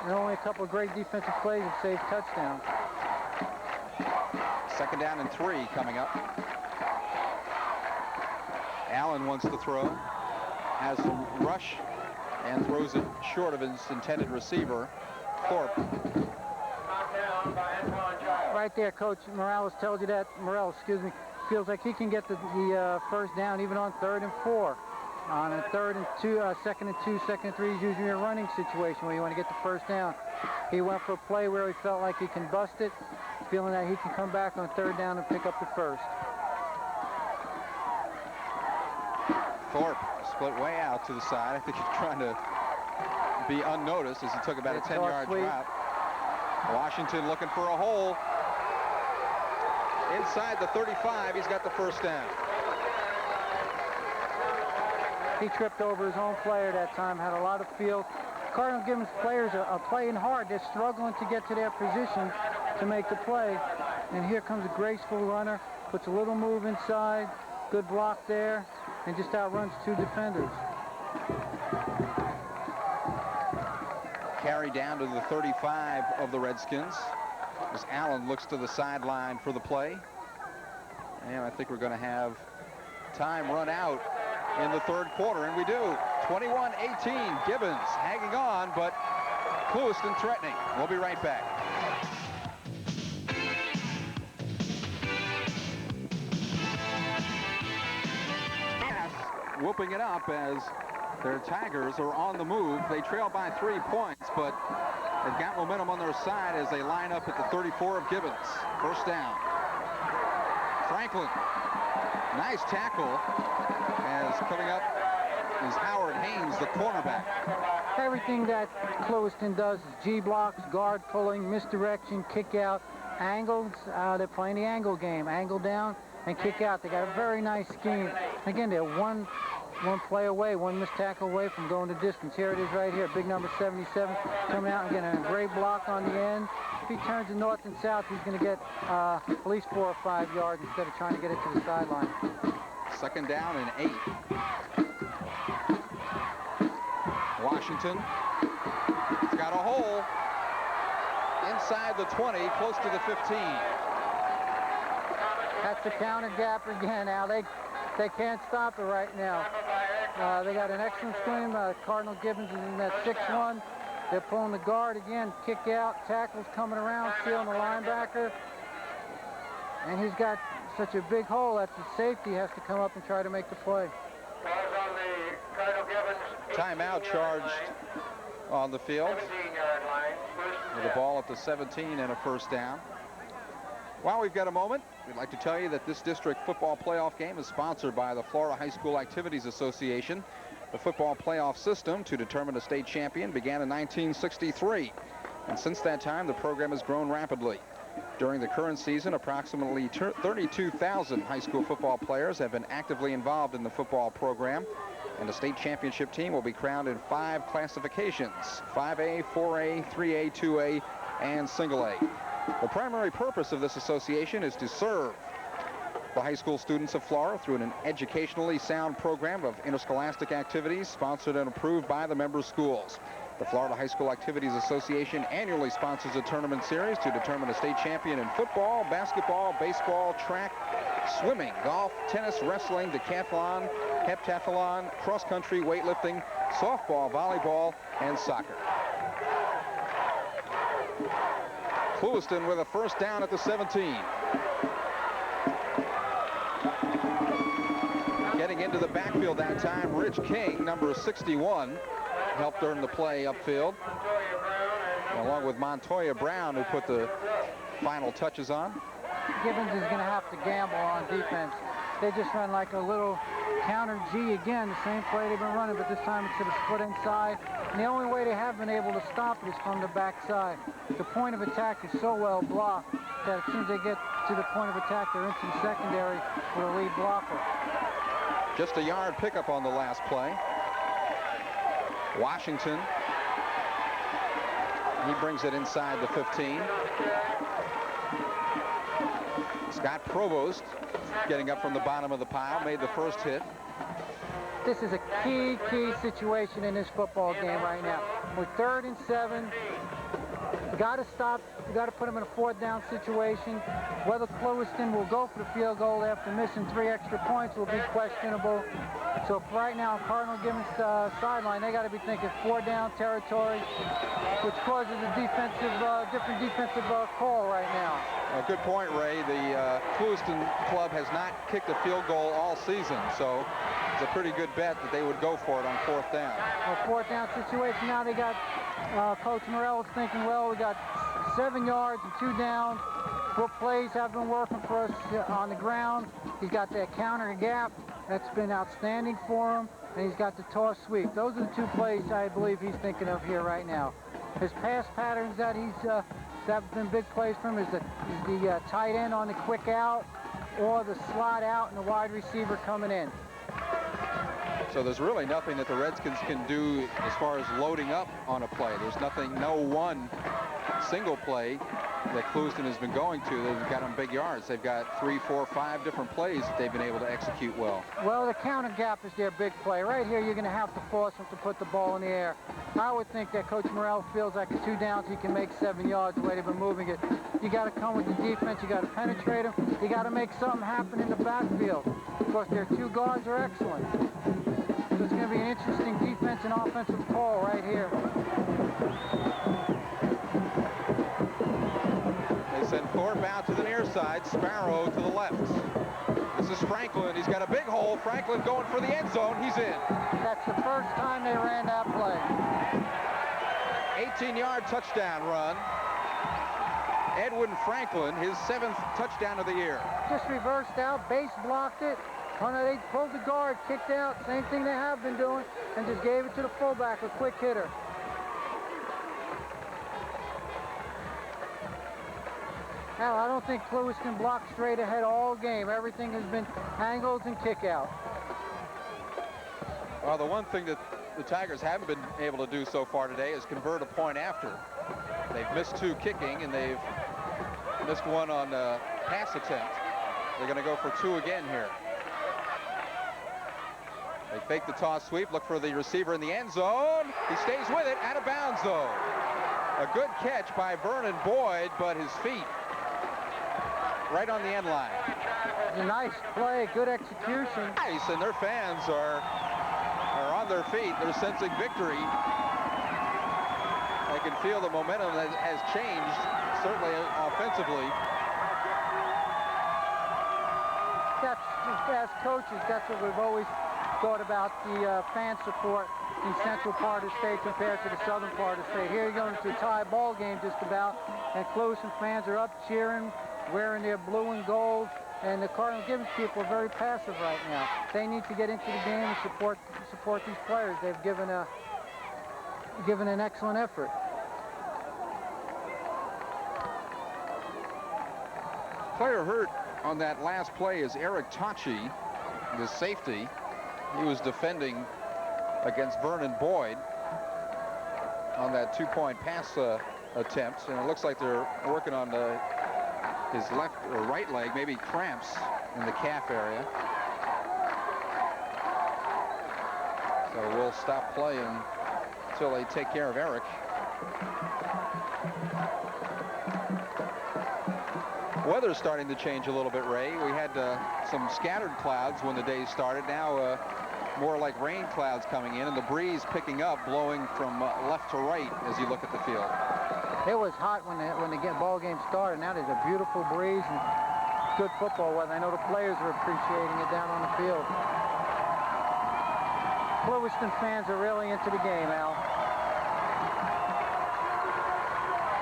And only a couple of great defensive plays have saved touchdowns. 2nd down and 3 coming up. Allen wants to throw, has some rush, and throws it short of his intended receiver, Thorpe. Right there, Coach Morales tells you that. Morales, excuse me, feels like he can get the 1st down even on 3rd and 4. On a 3rd and 2, 2nd and 2, 2nd and 3 is usually a running situation where you want to get the 1st down. He went for a play where he felt like he can bust it, feeling that he can come back on 3rd down and pick up the 1st. Thorpe split way out to the side. I think he's trying to be unnoticed as he took about a 10-yard drop. Washington looking for a hole. Inside the 35, he's got the 1st down. He tripped over his own player that time, had a lot of field. Cardinal Gibbons players are playing hard. They're struggling to get to their positions to make the play. And here comes a graceful runner, puts a little move inside, good block there, and just outruns two defenders. Carry down to the 35 of the Redskins as Allen looks to the sideline for the play. And I think we're going to have time run out in the third quarter, and we do. 21-18, Gibbons hanging on, but Clewiston threatening. We'll be right back. Whooping it up as their Tigers are on the move. They trail by 3 points, but they've got momentum on their side as they line up at the 34 of Gibbons. First down. Franklin, nice tackle, as coming up is Howard Haynes, the cornerback. Everything that Clewiston does is G-blocks, guard pulling, misdirection, kick out, angles. They're playing the angle game, angle down and kick out. They got a very nice scheme. Again, they're one play away, one missed tackle away from going the distance. Here it is right here, big number 77 coming out and getting a great block on the end. If he turns it north and south, he's going to get at least 4 or 5 yards instead of trying to get it to the sideline. Second down and 8. Washington, it's got a hole inside the 20, close to the 15. That's the counter gap again. Now they can't stop it right now. They got an excellent screen. Cardinal Gibbons is in that 6-1. They're pulling the guard again, kick out, tackles coming around, sealing the linebacker. And he's got such a big hole that the safety has to come up and try to make the play. Timeout charged on the field with the ball at the 17 and a first down. While we've got a moment, we'd like to tell you that this district football playoff game is sponsored by the Florida High School Activities Association. The football playoff system to determine a state champion began in 1963, and since that time the program has grown rapidly. During the current season, approximately 32,000 high school football players have been actively involved in the football program, and the state championship team will be crowned in 5 classifications: 5A, 4A, 3A, 2A, and single A. The primary purpose of this association is to serve the high school students of Florida through an educationally sound program of interscholastic activities sponsored and approved by the member schools. The Florida High School Activities Association annually sponsors a tournament series to determine a state champion in football, basketball, baseball, track, swimming, golf, tennis, wrestling, decathlon, heptathlon, cross-country, weightlifting, softball, volleyball, and soccer. Clewiston with a first down at the 17. Getting into the backfield that time, Rich King, number 61, helped earn the play upfield, along with Montoya Brown, who put the final touches on. Gibbons is going to have to gamble on defense. They just run like a little counter G again, the same play they've been running, but this time it's to the split inside. And the only way they have been able to stop it is from the backside. The point of attack is so well blocked that as soon as they get to the point of attack, they're into the secondary with a lead blocker. Just a yard pickup on the last play. Washington, he brings it inside the 15. Scott Provost, getting up from the bottom of the pile, made the first hit. This is a key situation in this football game right now. We're 3rd and 7. We got to stop. We got to put them in a 4th down situation. Whether Clewiston will go for the field goal after missing 3 extra points will be questionable. So right now, Cardinal Gibbons sideline, they got to be thinking 4 down territory, which causes a different defensive call right now. Good point, Ray. The Clewiston club has not kicked a field goal all season, so it's a pretty good bet that they would go for it on 4th down. A 4th down situation. Now they got Coach Morell's thinking, well, we got 7 yards and 2 down. What plays have been working for us on the ground. He's got that counter gap. That's been outstanding for him. And he's got the toss sweep. Those are the 2 plays I believe he's thinking of here right now. His pass patterns that have been big plays for him is the tight end on the quick out or the slot out and the wide receiver coming in. So there's really nothing that the Redskins can do as far as loading up on a play. There's nothing, no one single play that Clewiston has been going to. They've got them big yards. They've got 3, 4, 5 different plays that they've been able to execute well. Well, the counter gap is their big play. Right here, you're going to have to force them to put the ball in the air. I would think that Coach Morrell feels like at 2 downs he can make 7 yards the way they've been moving it. You got to come with the defense. You got to penetrate them. You got to make something happen in the backfield because their 2 guards are excellent. So it's going to be an interesting defense and offensive call right here. They send Thorpe out to the near side, Sparrow to the left. This is Franklin. He's got a big hole. Franklin going for the end zone. He's in. That's the first time they ran that play. 18-yard touchdown run. Edwin Franklin, his 7th touchdown of the year. Just reversed out, base blocked it. They pulled the guard, kicked out, same thing they have been doing, and just gave it to the fullback, a quick hitter. Now, I don't think Clewiston blocked straight ahead all game. Everything has been angles and kick out. Well, the one thing that the Tigers haven't been able to do so far today is convert a point after. They've missed 2 kicking, and they've missed 1 on a pass attempt. They're going to go for 2 again here. They fake the toss sweep, look for the receiver in the end zone. He stays with it, out of bounds though. A good catch by Vernon Boyd, but his feet right on the end line. A nice play, good execution. Nice, and their fans are on their feet. They're sensing victory. They can feel the momentum that has changed, certainly offensively. That's, as coaches, that's what we've always thought about the fan support in central part of the state compared to the southern part of the state. Here you're going to a tie ball game just about, and Clewiston fans are up cheering, wearing their blue and gold, and the Cardinal Gibbons people are very passive right now. They need to get into the game and support these players. They've given an excellent effort. Player hurt on that last play is Eric Tachi, the safety. He was defending against Vernon Boyd on that 2-point pass attempt, and it looks like they're working on his left or right leg, maybe cramps in the calf area. So we'll stop playing until they take care of Eric. Weather's starting to change a little bit, Ray. We had some scattered clouds when the day started. Now more like rain clouds coming in, and the breeze picking up, blowing from left to right as you look at the field. It was hot when the ball game started. Now there's a beautiful breeze and good football weather. I know the players are appreciating it down on the field. Clewiston fans are really into the game, Al.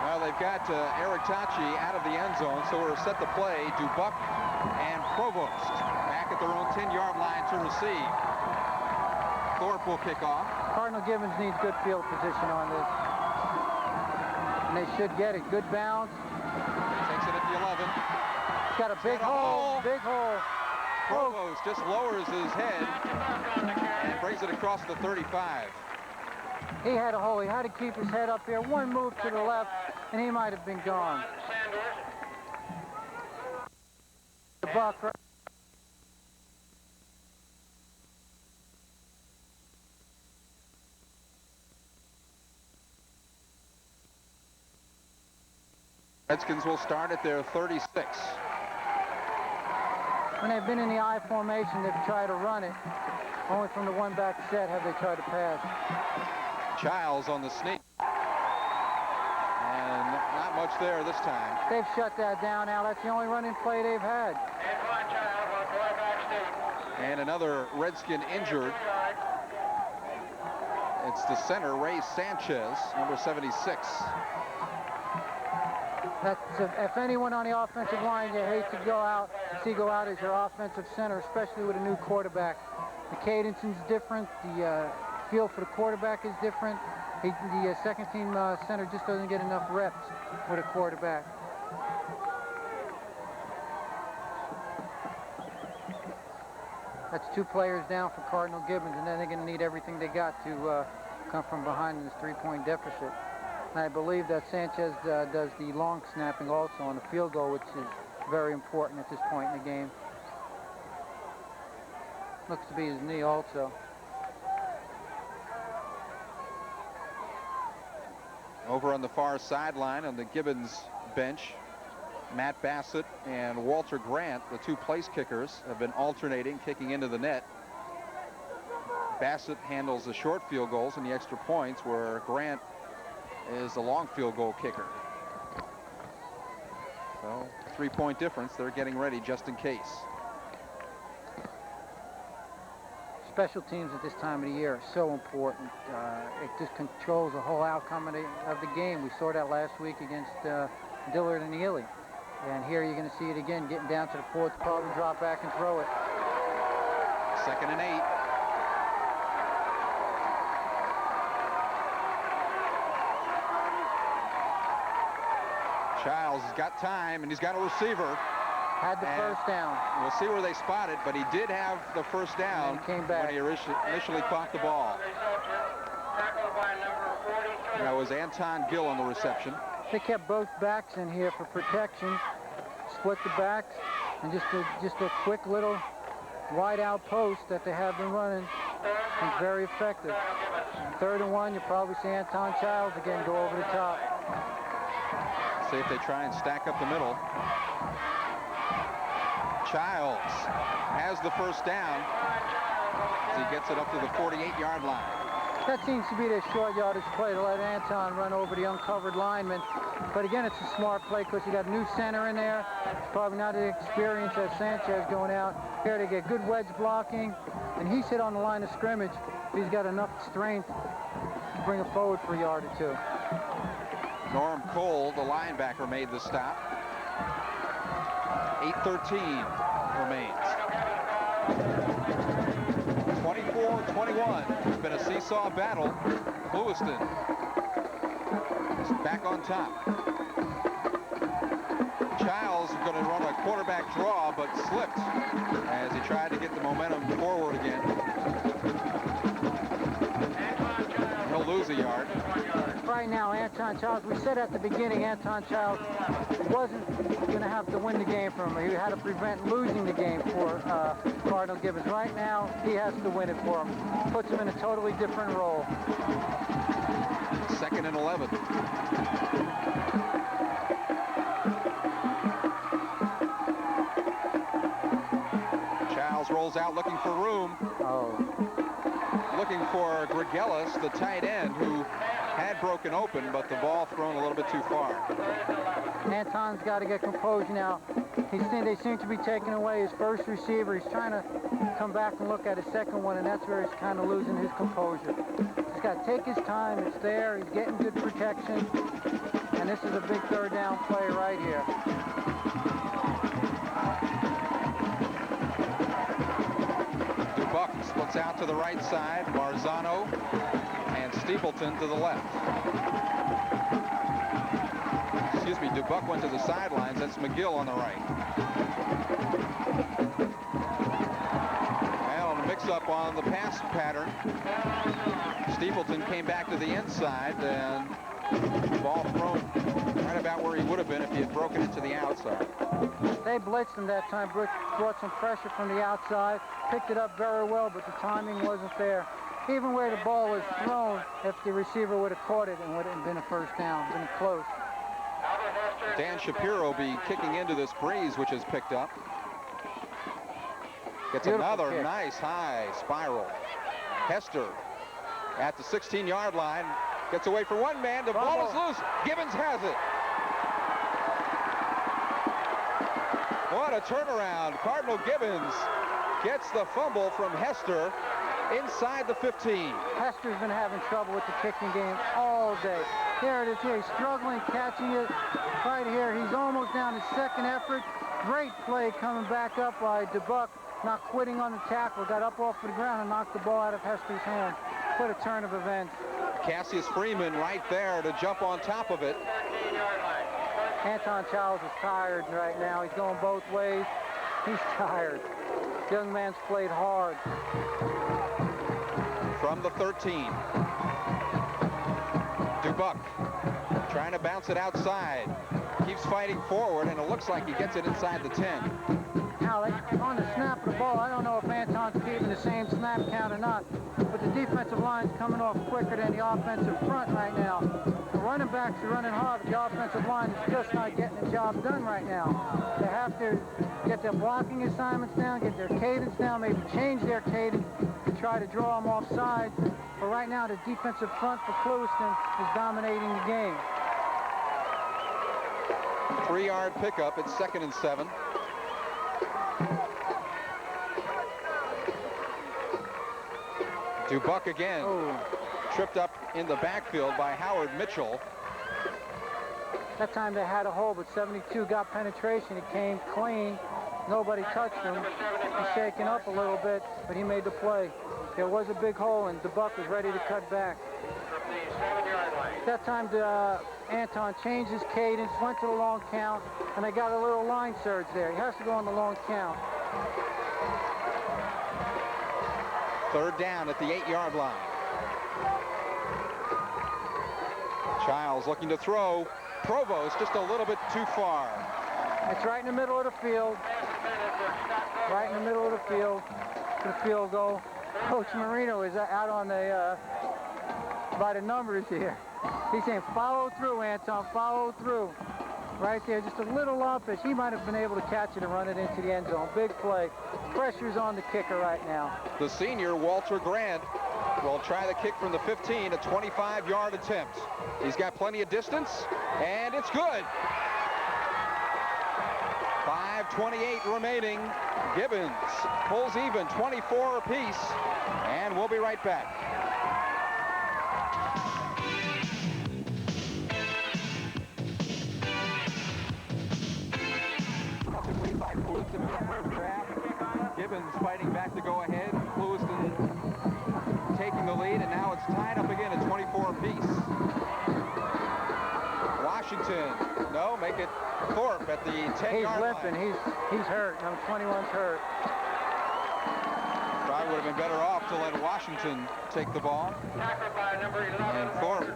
Well, they've got Eric Tachi out of the end zone, so we're set to play Dubuck and Provost back at their own 10-yard line to receive. Thorpe will kick off. Cardinal Gibbons needs good field position on this. And they should get it. Good bounce. Takes it at the 11. He's got a big hole. Big hole. Provost just lowers his head and brings it across the 35. He had a hole. He had to keep his head up here. One move to the left, and he might have been gone. The buck. Redskins will start at their 36. When they've been in the I formation, they've tried to run it. Only from the one back set have they tried to pass. Childs on the sneak. And not much there this time. They've shut that down now. That's the only running play they've had. And another Redskin injured. It's the center, Ray Sanchez, number 76. That's, if anyone on the offensive line you hate to go out as your offensive center, especially with a new quarterback. The cadence is different. The feel for the quarterback is different. The second team center just doesn't get enough reps with a quarterback. That's 2 players down for Cardinal Gibbons, and then they're going to need everything they got to come from behind in this 3-point deficit. And I believe that Sanchez does the long snapping also on the field goal, which is very important at this point in the game. Looks to be his knee also. Over on the far sideline on the Gibbons bench, Matt Bassett and Walter Grant, the 2 place kickers, have been alternating, kicking into the net. Bassett handles the short field goals and the extra points, where Grant is the long field goal kicker. So 3-point difference. They're getting ready just in case. Special teams at this time of the year are so important. It just controls the whole outcome of the game. We saw that last week against Dillard and Ely. And here you're going to see it again, getting down to the 4th, probably drop back and throw it. 2nd and 8. Childs has got time, and he's got a receiver. Had the first down. We'll see where they spot it, but he did have the first down came back. when he initially caught the ball. That was Anton Gill on the reception. They kept both backs in here for protection, split the backs, and just a quick little wide out post that they have been running. It's very effective. 3rd and 1, you'll probably see Anton Childs again go over the top. See if they try and stack up the middle. Childs has the first down as he gets it up to the 48-yard line. That seems to be their short yardage play, to let Anton run over the uncovered lineman. But again, it's a smart play because you got a new center in there. It's probably not as experienced as Sanchez going out. Here they get good wedge blocking, and he's hit on the line of scrimmage. He's got enough strength to bring it forward for a yard or 2. Norm Cole, the linebacker, made the stop. 8:13 remains. 24-21. It's been a seesaw battle. Clewiston is back on top. Childs is going to run a quarterback draw, but slipped as he tried to get the momentum forward again. He'll lose a yard. Right now, Anton Childs, we said at the beginning, Anton Childs wasn't going to have to win the game for him. He had to prevent losing the game for Cardinal Gibbons. Right now, he has to win it for him. Puts him in a totally different role. 2nd and 11. Childs rolls out looking for room. Looking for Gregelis, the tight end, who had broken open, but the ball thrown a little bit too far. Anton's got to get composed now. They seem to be taking away his first receiver. He's trying to come back and look at his second one, and that's where he's kind of losing his composure. He's got to take his time. It's there. He's getting good protection. And this is a big 3rd down play right here. Dubuck splits out to the right side. Marzano and Stapleton to the left. Excuse me, Dubuck went to the sidelines. That's McGill on the right. Well, on a mix-up on the pass pattern, Stapleton came back to the inside, and the ball thrown right about where he would have been if he had broken it to the outside. They blitzed him that time, brought some pressure from the outside, picked it up very well, but the timing wasn't there. Even where the ball was thrown, if the receiver would have caught it, it would have been a first down, been close. Dan Shapiro will be kicking into this breeze, which is picked up. Gets Beautiful another kick. nice high spiral. Hester at the 16-yard line. Gets away for one man. The ball is loose. Gibbons has it. What a turnaround. Cardinal Gibbons gets the fumble from Hester inside the 15. Hester's been having trouble with the kicking game all day. There it is here. He's struggling catching it right here. He's almost down his second effort. Great play coming back up by Dubuck. Not quitting on the tackle. Got up off the ground and knocked the ball out of Hester's hand. What a turn of events. Cassius Freeman right there to jump on top of it. Anton Childs is tired right now. He's going both ways. He's tired. Young man's played hard. From the 13. Dubuck trying to bounce it outside. Keeps fighting forward, and it looks like he gets it inside the 10. Now, on the snap of the ball, I don't know if Anton's keeping the same snap count or not, but the defensive line's coming off quicker than the offensive front right now. The running backs are running hard, but the offensive line is just not getting the job done right now. They have to get their blocking assignments down, get their cadence down, maybe change their cadence to try to draw them offside. But right now, the defensive front for Clewiston is dominating the game. 3-yard pickup. It's 2nd and 7. Dubuck again. Oh. Tripped up in the backfield by Howard Mitchell. That time they had a hole, but 72 got penetration. It came clean. Nobody touched him. He's shaking up a little bit, but he made the play. There was a big hole, and Dubuck was ready to cut back. That time Anton changed his cadence, went to the long count, and they got a little line surge there. He has to go on the long count. 3rd down at the 8-yard line. Childs looking to throw. Provost just a little bit too far. It's right in the middle of the field. Right in the middle of the field for the field goal. Coach Marino is out on the by the numbers here. He's saying follow through, Anton, follow through. Right there, just a little off pitch. He might have been able to catch it and run it into the end zone. Big play. Pressure's on the kicker right now. The senior, Walter Grant, will try the kick from the 15, a 25-yard attempt. He's got plenty of distance, and it's good. 5:28 remaining. Gibbons pulls even, 24 apiece, and we'll be right back. Gibbons fighting back to go ahead. Clewiston taking the lead, and now it's tied up again at 24 apiece. Washington, no, make it Thorpe at the 10-yard line. He's limping. He's hurt. Number 21's hurt. Probably would have been better off to let Washington take the ball. And Thorpe,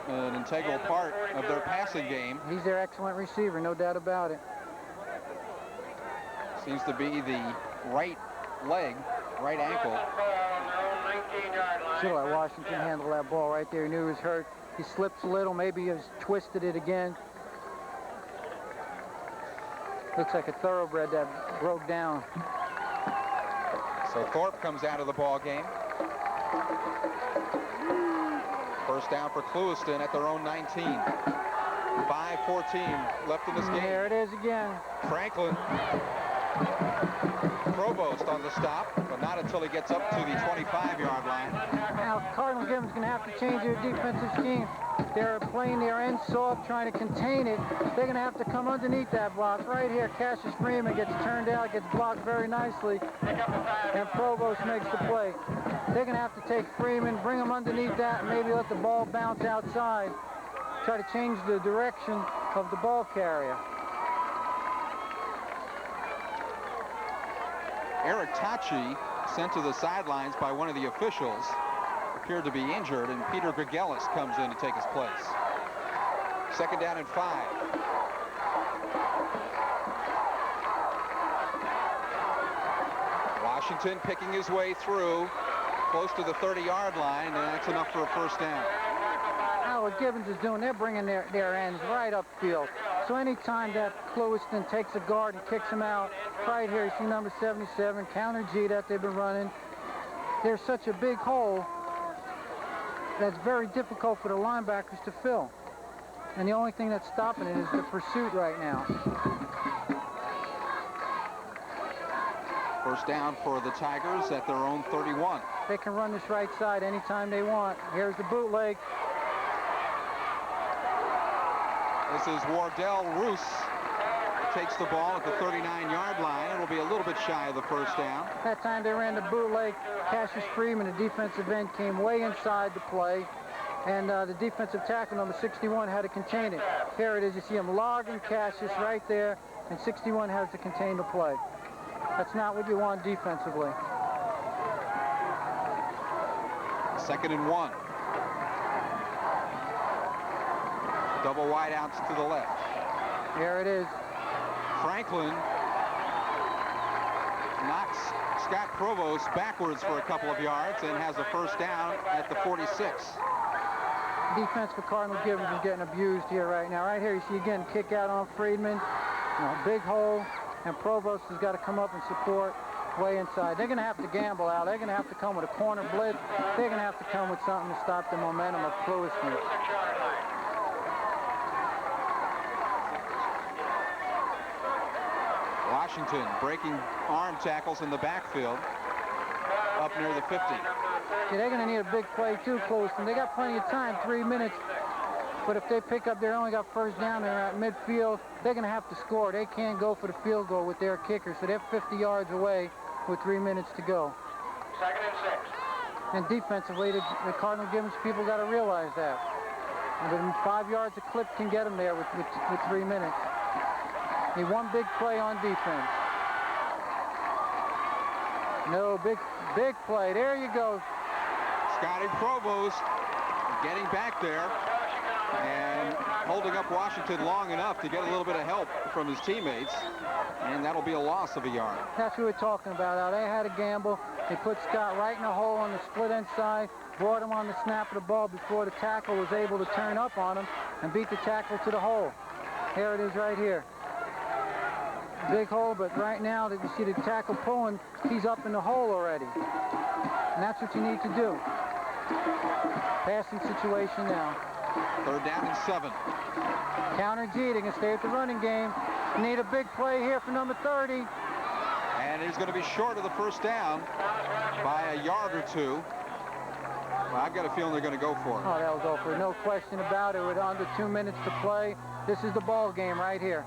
an integral part of their passing game. He's their excellent receiver, no doubt about it. Seems to be the right leg, right ankle. Should let Washington handle that ball right there. He knew he was hurt. He slips a little, maybe he's twisted it again. Looks like a thoroughbred that broke down. So Thorpe comes out of the ball game. First down for Clewiston at their own 19. 5:14 left in this game. There it is again. Franklin. Provost on the stop, but not until he gets up to the 25-yard line. Now, Cardinal Gibbons going to have to change their defensive scheme. They're playing their end soft, trying to contain it. They're going to have to come underneath that block. Right here, Cassius Freeman gets turned out, gets blocked very nicely, and Provost makes the play. They're going to have to take Freeman, bring him underneath that, and maybe let the ball bounce outside. Try to change the direction of the ball carrier. Eric Tachi, sent to the sidelines by one of the officials, appeared to be injured, and Peter Gregelis comes in to take his place. 2nd down and 5. Washington picking his way through, close to the 30-yard line, and that's enough for a first down. Now what Gibbons is doing, they're bringing their ends right upfield. So anytime that Clewiston takes a guard and kicks him out, right here you see number 77, counter G that they've been running. There's such a big hole that's very difficult for the linebackers to fill. And the only thing that's stopping it is the pursuit right now. First down for the Tigers at their own 31. They can run this right side anytime they want. Here's the bootleg. This is Wardell Roos. Takes the ball at the 39-yard line. It'll be a little bit shy of the first down. That time they ran the bootleg. Cassius Freeman, the defensive end, came way inside the play. And the defensive tackle, number 61, had to contain it. Here it is. You see him logging Cassius right there. And 61 has to contain the play. That's not what you want defensively. 2nd and 1. Double wideouts to the left. There it is. Franklin knocks Scott Provost backwards for a couple of yards and has a first down at the 46. Defense for Cardinal Gibbons is getting abused here right now. Right here, you see again, kick out on Friedman. Big hole, and Provost has got to come up and support way inside. They're going to have to gamble out. They're going to have to come with a corner blitz. They're going to have to come with something to stop the momentum of Clewiston. Washington breaking arm tackles in the backfield up near the 50. Yeah, they're going to need a big play too, Clewiston. They got plenty of time, 3 minutes. But if they pick up, they only got first down there at midfield, they're going to have to score. They can't go for the field goal with their kicker, so they're 50 yards away with 3 minutes to go. 2nd and 6. And defensively, the Cardinal Gibbons people got to realize that. And 5 yards a clip can get them there with 3 minutes. Need one big play on defense. No, big play. There you go. Scotty Provost getting back there and holding up Washington long enough to get a little bit of help from his teammates, and that'll be a loss of a yard. That's what we're talking about. Now, they had a gamble. They put Scott right in a hole on the split end side, brought him on the snap of the ball before the tackle was able to turn up on him and beat the tackle to the hole. Here it is right here. Big hole, but right now that you see the tackle pulling, he's up in the hole already. And that's what you need to do. Passing situation now. 3rd down and 7. Counter G, they can stay with the running game. Need a big play here for number 30. And he's going to be short of the first down by a yard or two. Well, I've got a feeling they're going to go for it. Oh, they'll go for it. No question about it. With under 2 minutes to play, this is the ball game right here.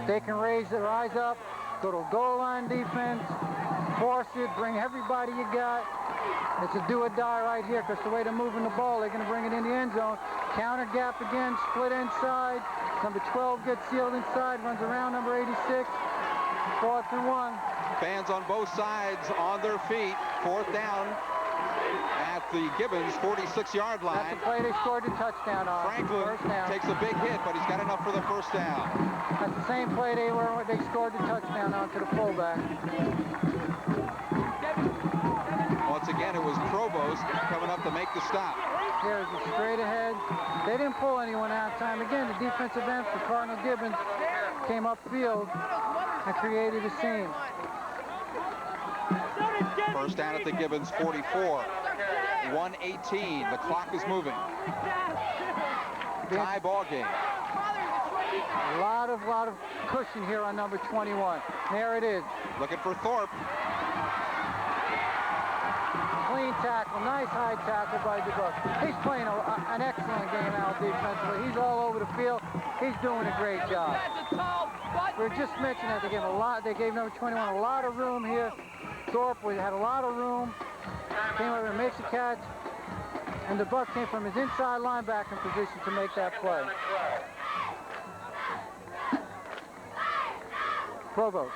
They can rise up, go to goal line defense, force it, bring everybody you got. It's a do or die right here because the way they're moving the ball, they're going to bring it in the end zone. Counter gap again, split inside. Number 12 gets sealed inside, runs around number 86. 4th and 1. Fans on both sides on their feet. 4th down at the Gibbons 46-yard line. That's the play they scored the touchdown on. Franklin takes a big hit, but he's got enough for the first down. That's the same play they scored the touchdown on to the fullback. Once again, it was Provost coming up to make the stop. Here's a straight ahead. They didn't pull anyone out of time. Again, the defensive end for Cardinal Gibbons came upfield and created a scene. First down at the Gibbons 44. 1:18. The clock is moving. Tie ball game. A lot of cushion here on number 21. There it is. Looking for Thorpe. Clean tackle, nice high tackle by Gibbons. He's playing an excellent game out defensively. He's all over the field. He's doing a great job. We're just mentioning that they gave him a lot. They gave number 21 a lot of room here. Thorpe had a lot of room. Came over and makes a catch. And the buck came from his inside linebacker position to make that play. Provost.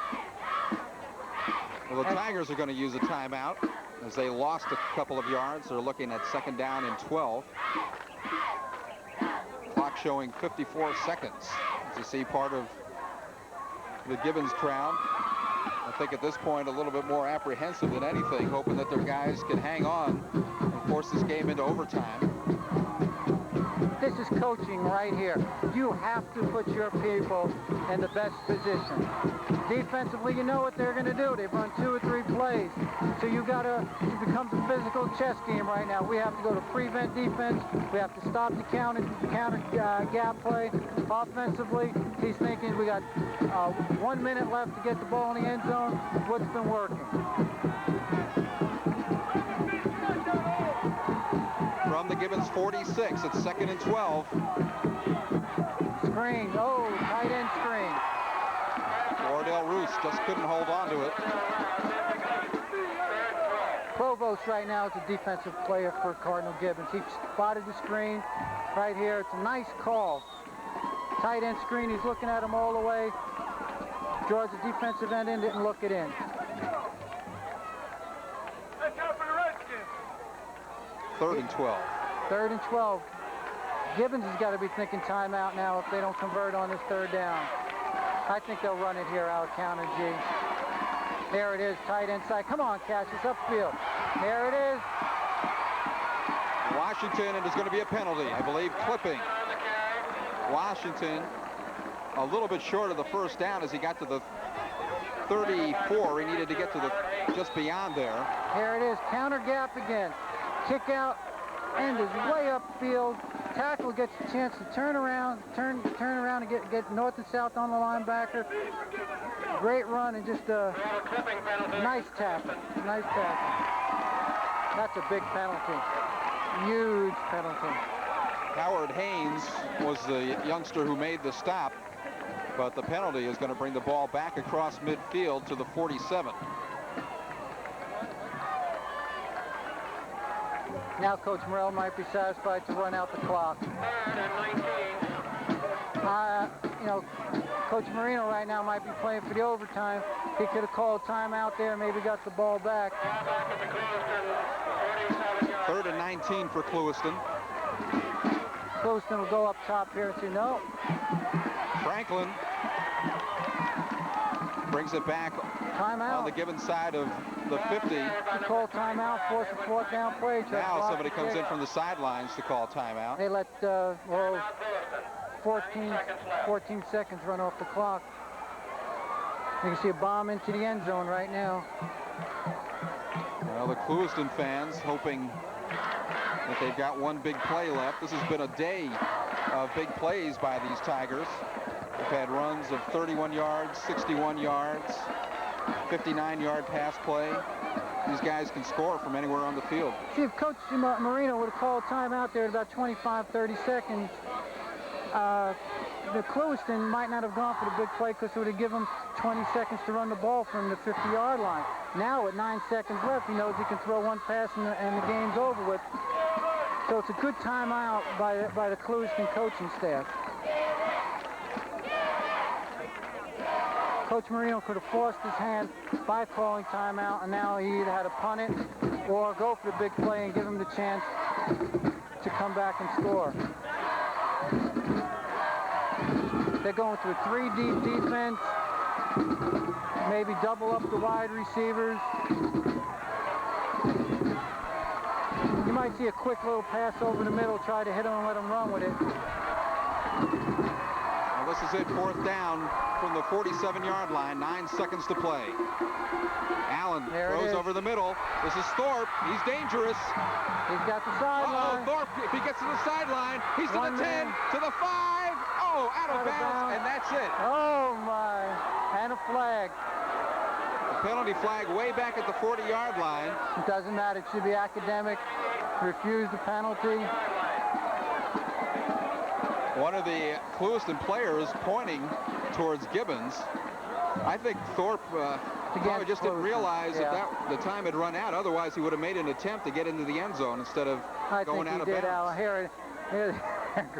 Well, the Tigers are going to use a timeout as they lost a couple of yards. They're looking at 2nd down and 12. Clock showing 54 seconds. As you see part of the Gibbons crowd, I think at this point a little bit more apprehensive than anything, hoping that their guys can hang on and force this game into overtime. This is coaching right here. You have to put your people in the best position. Defensively, you know what they're going to do. They've run 2 or 3 plays. So it becomes a physical chess game right now. We have to go to prevent defense. We have to stop the counter gap play. Offensively, he's thinking we got 1 minute left to get the ball in the end zone. What's been working? From the Gibbons 46, it's 2nd and 12. Screen, tight end screen. Wardell Roos just couldn't hold on to it. Provost right now is a defensive player for Cardinal Gibbons. He spotted the screen right here. It's a nice call. Tight end screen, he's looking at him all the way. draws the defensive end in, didn't look it in. Let's go for the Redskins. 3rd and 12. 3rd and 12. Gibbons has got to be thinking timeout now if they don't convert on this 3rd down. I think they'll run it here out of counter G. There it is, tight inside. Come on, Cassius, upfield. There it is. Washington, and there's going to be a penalty, I believe, clipping. Washington a little bit short of the 1st down as he got to the 34. He needed to get to the just beyond there. Here it is, counter gap again. Kick out, end is way upfield. Tackle gets a chance to turn around and get north and south on the linebacker. Great run and just a nice tackle. Nice tackle. That's a big penalty. Huge penalty. Howard Haynes was the youngster who made the stop, but the penalty is going to bring the ball back across midfield to the 47. Now Coach Morrell might be satisfied to run out the clock. 3rd and 19. You know, Coach Marino right now might be playing for the overtime. He could have called timeout there, maybe got the ball back. Back at the Clewiston 47-yard. 3rd and 19 for Clewiston. Clewiston will go up top here and say no. Franklin brings it back Timeout. on the Gibbons side of the 50. He called timeout, force a 4th down play. Now somebody comes in from the sidelines to call timeout. They let 14 seconds run off the clock. You can see a bomb into the end zone right now. Well, the Clewiston fans hoping that they've got one big play left. This has been a day of big plays by these Tigers. They've had runs of 31 yards, 61 yards, 59-yard pass play. These guys can score from anywhere on the field. See, if Coach Marino would have called timeout there at about 25, 30 seconds, the Clewiston might not have gone for the big play because it would have given him 20 seconds to run the ball from the 50-yard line. Now, with 9 seconds left, he knows he can throw one pass and the game's over with. So it's a good timeout by the Clewiston coaching staff. Coach Marino could have forced his hand by calling timeout, and now he either had to punt it or go for the big play and give him the chance to come back and score. They're going to a 3-deep defense, maybe double up the wide receivers. You might see a quick little pass over the middle, try to hit him and let him run with it. Well, this is it, 4th down from the 47-yard line, 9 seconds to play. Allen throws over the middle. This is Thorpe. He's dangerous. He's got the sideline. Thorpe, if he gets to the sideline, he's to the 10, to the 5. Oh, out of bounds, and that's it. Oh, my. And a flag. The penalty flag way back at the 40-yard line. It doesn't matter. It should be academic. Refuse the penalty. One of the Clewiston players pointing towards Gibbons. I think Thorpe probably just didn't realize that the time had run out. Otherwise, he would have made an attempt to get into the end zone instead of going out of bounds. Al. Here,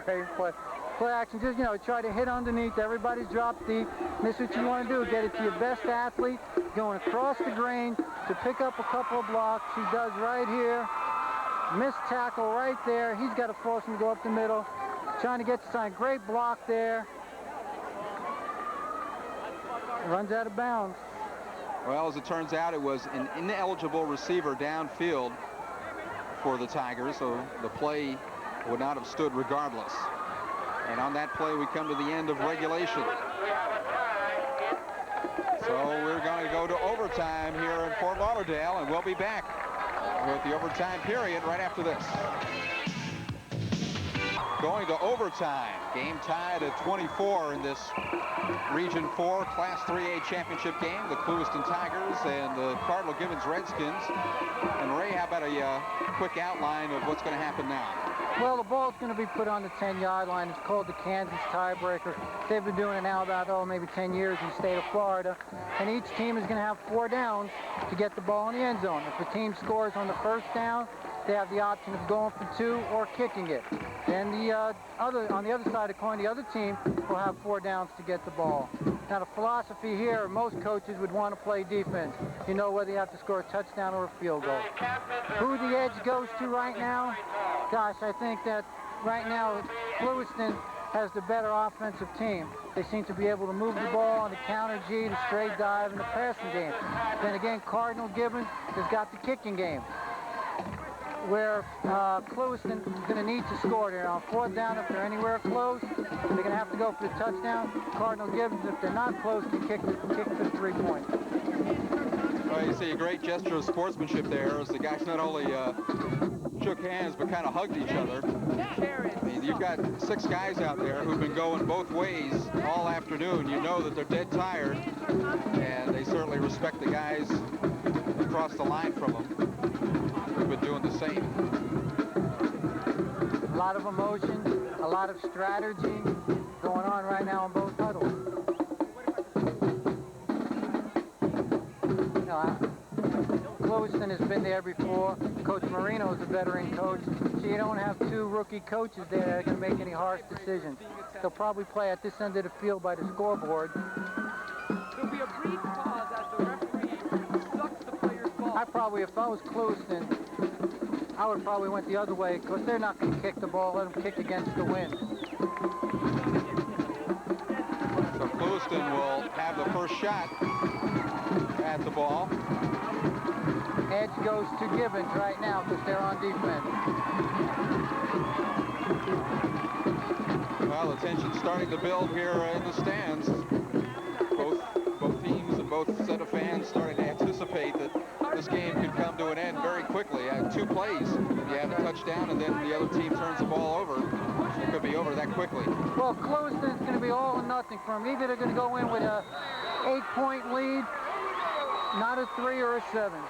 great play. Play action, just, you know, try to hit underneath. Everybody's dropped deep. This is what you want to do. Get it to your best athlete going across the grain to pick up a couple of blocks. He does right here. Missed tackle right there. He's got to force him to go up the middle. Trying to get the sign. Great block there. Runs out of bounds. Well, as it turns out, it was an ineligible receiver downfield for the Tigers, so the play would not have stood regardless. And on that play, we come to the end of regulation. So we're going to go to overtime here in Fort Lauderdale, and we'll be back with the overtime period right after this. Going to overtime. Game tied at 24 in this Region 4 Class 3A championship game. The Clewiston Tigers and the Cardinal Gibbons Redskins. And Ray, how about a quick outline of what's going to happen now? Well, the ball's going to be put on the 10-yard line. It's called the Kansas tiebreaker. They've been doing it now about, maybe 10 years in the state of Florida. And each team is going to have 4 downs to get the ball in the end zone. If the team scores on the 1st down, they have the option of going for 2 or kicking it. Then on the other side of the coin, the other team will have 4 downs to get the ball. Now the philosophy here, most coaches would want to play defense. You know whether you have to score a touchdown or a field goal. Who the edge goes to right now? Gosh, I think that right now Clewiston has the better offensive team. They seem to be able to move the ball on the counter G, the straight dive, and the passing game. Then again, Cardinal Gibbons has got the kicking game, where Clewiston is going to need to score there. On 4th down, if they're anywhere close, they're going to have to go for the touchdown. Cardinal Gibbons, if they're not close, can kick for the 3 points. Well, you see a great gesture of sportsmanship there as the guys not only shook hands but kind of hugged each other. I mean, you've got 6 guys out there who've been going both ways all afternoon. You know that they're dead tired, and they certainly respect the guys across the line from them who've been doing the same. A lot of emotion, a lot of strategy going on right now in both huddles. Clewiston has been there before. Coach Marino is a veteran coach, so you don't have 2 rookie coaches there that are going to make any harsh decisions. They'll probably play at this end of the field by the scoreboard. There'll be a brief pause as the referee sucks the player's ball. If I was Clewiston, I would probably went the other way because they're not going to kick the ball, let them kick against the wind. So Clewiston will have the first shot at the ball. Edge goes to Gibbons right now because they're on defense. Well, the tension's starting to build here in the stands. Both teams and both set of fans starting to anticipate that this game could come to an end very quickly. 2 plays, you have a touchdown, and then the other team turns the ball over. It could be over that quickly. Well, Clewiston's going to be all or nothing for them. Either they're going to go in with a 8-point lead, not a 3 or a 7.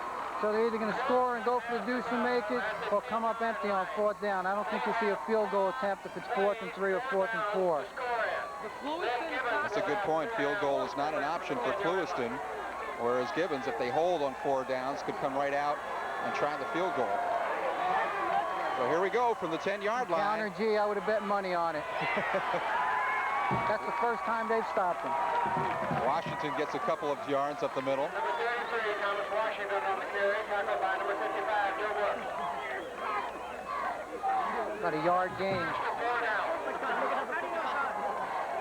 So they're either going to score and go for the deuce and make it, or come up empty on 4th down. I don't think you'll see a field goal attempt if it's 4th and 3 or 4th and 4. That's a good point. Field goal is not an option for Clewiston, whereas Gibbons, if they hold on 4 downs, could come right out and try the field goal. So here we go from the 10-yard line. Counter G, I would have bet money on it. That's the first time they've stopped him. Washington gets a couple of yards up the middle. Thomas Washington on the carry, tackled by number 55, Joe Wood. About a yard gain.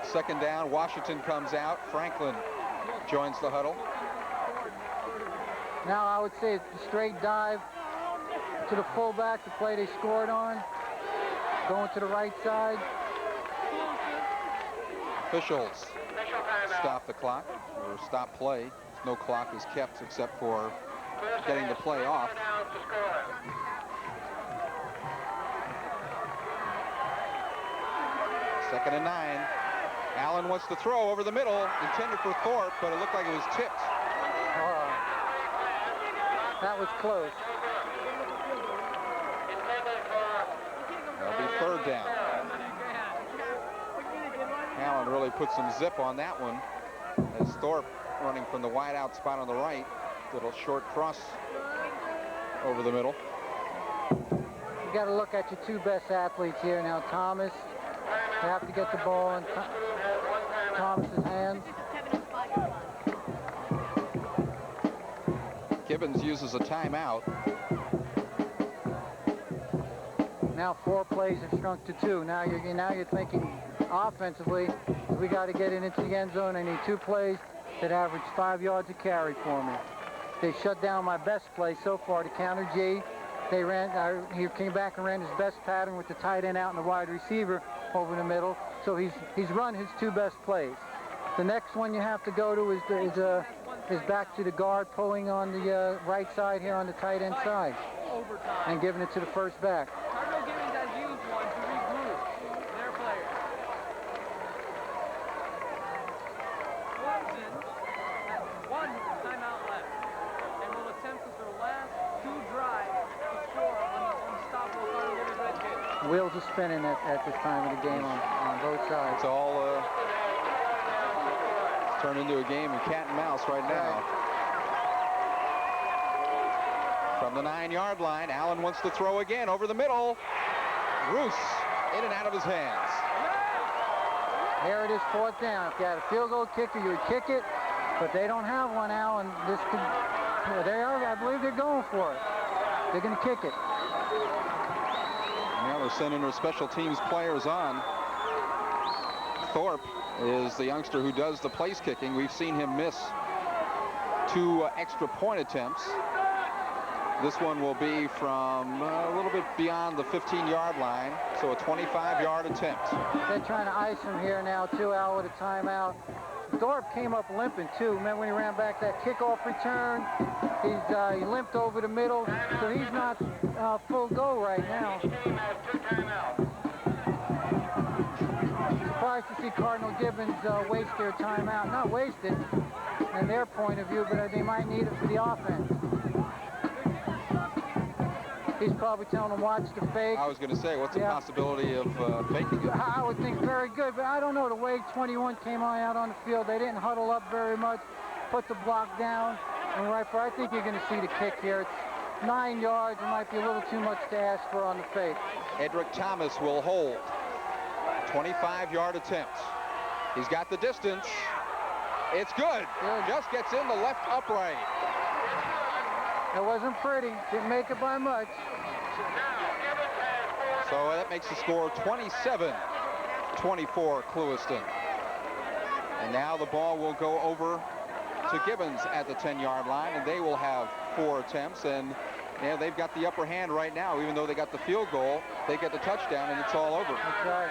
2nd down, Washington comes out. Franklin joins the huddle. Now I would say it's a straight dive to the fullback, the play they scored on. Going to the right side. Officials stop the clock, or stop play. No clock is kept except for getting the play off. 2nd and 9. Allen wants to throw over the middle, intended for Thorpe, but it looked like it was tipped. That was close. That'll be 3rd down. Allen really put some zip on that one as Thorpe, running from the wide out spot on the right, little short cross over the middle. You got to look at your 2 best athletes here now. Thomas, they have to get the ball in Thomas's hands. Gibbons uses a timeout. Now 4 plays have shrunk to 2. Now you're thinking offensively, we got to get it into the end zone. I need 2 plays that average 5 yards a carry for me. They shut down my best play so far, the counter G. They ran, he came back and ran his best pattern with the tight end out and the wide receiver over the middle. So he's run his 2 best plays. The next one you have to go to is back to the guard pulling on the right side here on the tight end side and giving it to the first back. Cardinal Gibbons has used one to regroup their players. Clemson has 1 timeout left and will attempt with their last 2 drives to score on the unstoppable Cardinal Gibbons red kit. Wheels are spinning at this time of the game on both sides. It's all turned into a game of cat and mouse right now. From the 9-yard line, Allen wants to throw again over the middle. Roos in and out of his hands. Here it is, 4th down. If you had a field goal kicker, you would kick it, but they don't have one now, and this could, they are, I believe they're going for it. They're going to kick it. Now they're sending their special teams players on. Thorpe is the youngster who does the place kicking. We've seen him miss 2 extra point attempts. This one will be from a little bit beyond the 15-yard line, so a 25-yard attempt. They're trying to ice him here now, 2 out with a timeout. Thorpe came up limping too. Remember when he ran back that kickoff return? He limped over the middle, so he's not full go right now. Surprised to see Cardinal Gibbons waste their timeout. Not wasted in their point of view, but they might need it for the offense. He's probably telling them watch the fake. I was going to say, what's the possibility of faking it? I would think very good, but I don't know. The way 21 came out on the field, they didn't huddle up very much, put the block down, and right for. I think you're going to see the kick here. It's 9 yards. It might be a little too much to ask for on the fake. Edric Thomas will hold. 25-yard attempt. He's got the distance. It's good. Just gets in the left upright. It wasn't pretty. Didn't make it by much. So that makes the score 27-24 Clewiston. And now the ball will go over to Gibbons at the 10-yard line, and they will have 4 attempts. And yeah, they've got the upper hand right now. Even though they got the field goal, they get the touchdown, and it's all over. That's right.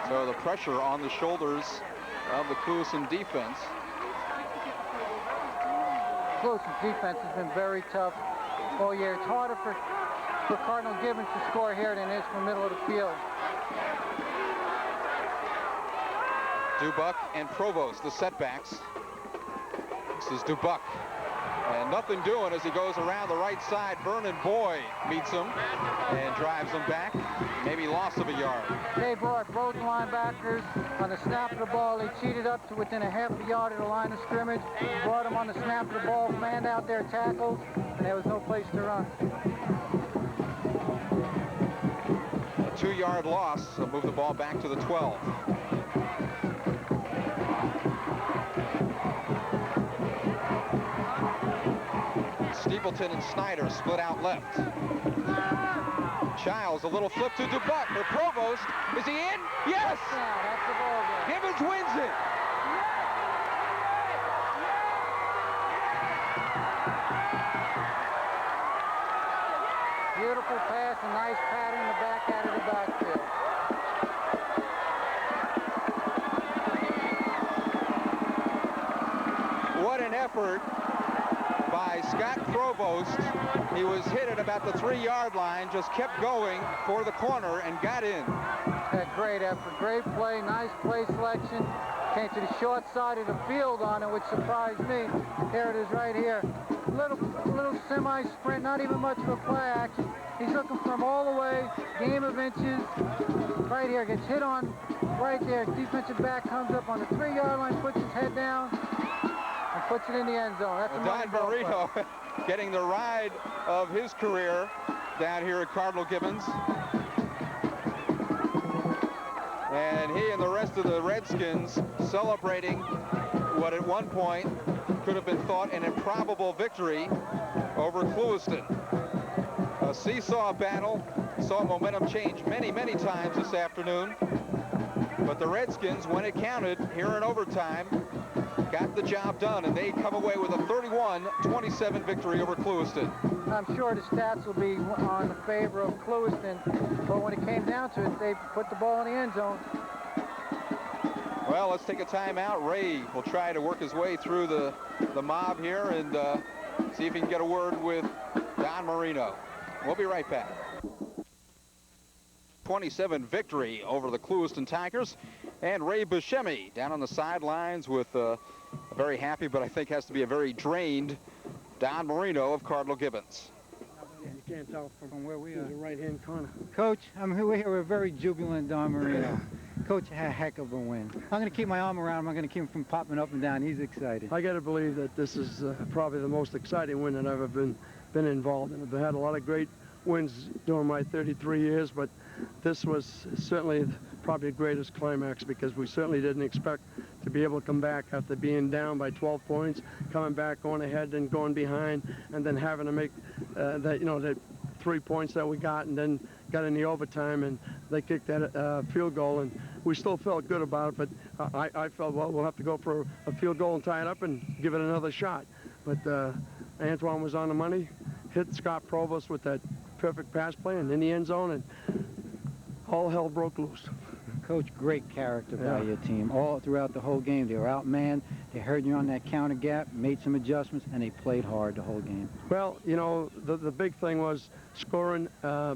So the pressure on the shoulders of the Clewiston defense. Clewiston's defense has been very tough all year. It's harder for Cardinal Gibbons to score here than it is from the middle of the field. Dubuck and Provost, the setbacks. This is Dubuck. And nothing doing as he goes around the right side. Vernon Boy meets him and drives him back. Maybe loss of a yard. They brought both linebackers on the snap of the ball. They cheated up to within a half a yard of the line of scrimmage. Brought them on the snap of the ball, fanned out their tackles, and there was no place to run. A 2-yard loss. So move the ball back to the 12. Stapleton and Snyder split out left. Childs, a little flip to Dubuck for Provost. Is he in? Yes! That's the ball game. Gibbons wins it. Beautiful pass, a nice pattern in the back out of the backfield. What an effort by Scott Provost. He was hit at about the 3-yard line, just kept going for the corner and got in. A great effort, great play, nice play selection. Came to the short side of the field on it, which surprised me. There it is right here. Little semi-sprint, not even much of a play action. He's looking from all the way, game of inches. Right here, gets hit on right there. Defensive back comes up on the 3-yard line, puts his head down, and puts it in the end zone. That's a Don Marino getting the ride of his career down here at Cardinal Gibbons. And he and the rest of the Redskins celebrating what at one point could have been thought an improbable victory over Clewiston. A seesaw battle, saw momentum change many, many times this afternoon. But the Redskins, when it counted here in overtime, got the job done, and they come away with a 31-27 victory over Clewiston. I'm sure the stats will be on the favor of Clewiston, but when it came down to it, they put the ball in the end zone. Well, let's take a timeout. Ray will try to work his way through the mob here and see if he can get a word with Don Marino. We'll be right back. 27 victory over the Clewiston Tigers, and Ray Buscemi down on the sidelines with a very happy, but I think has to be a very drained Don Marino of Cardinal Gibbons. Yeah, you can't tell from where we are. The right-hand corner. Coach, we're here with very jubilant Don Marino. Coach, a heck of a win. I'm going to keep my arm around him. I'm going to keep him from popping up and down. He's excited. I got to believe that this is probably the most exciting win that I've ever been involved in. I've had a lot of great wins during my 33 years, but this was certainly probably the greatest climax, because we certainly didn't expect to be able to come back after being down by 12 points, coming back, going ahead and going behind, and then having to make that 3 points that we got, and then got in the overtime, and they kicked that field goal, and we still felt good about it, but I felt, well, we'll have to go for a field goal and tie it up and give it another shot. But Antoine was on the money, hit Scott Provost with that perfect pass play and in the end zone, and all hell broke loose. Coach, great character by your team. All throughout the whole game, they were outmanned. They heard you on that counter gap, made some adjustments, and they played hard the whole game. Well, you know, the big thing was scoring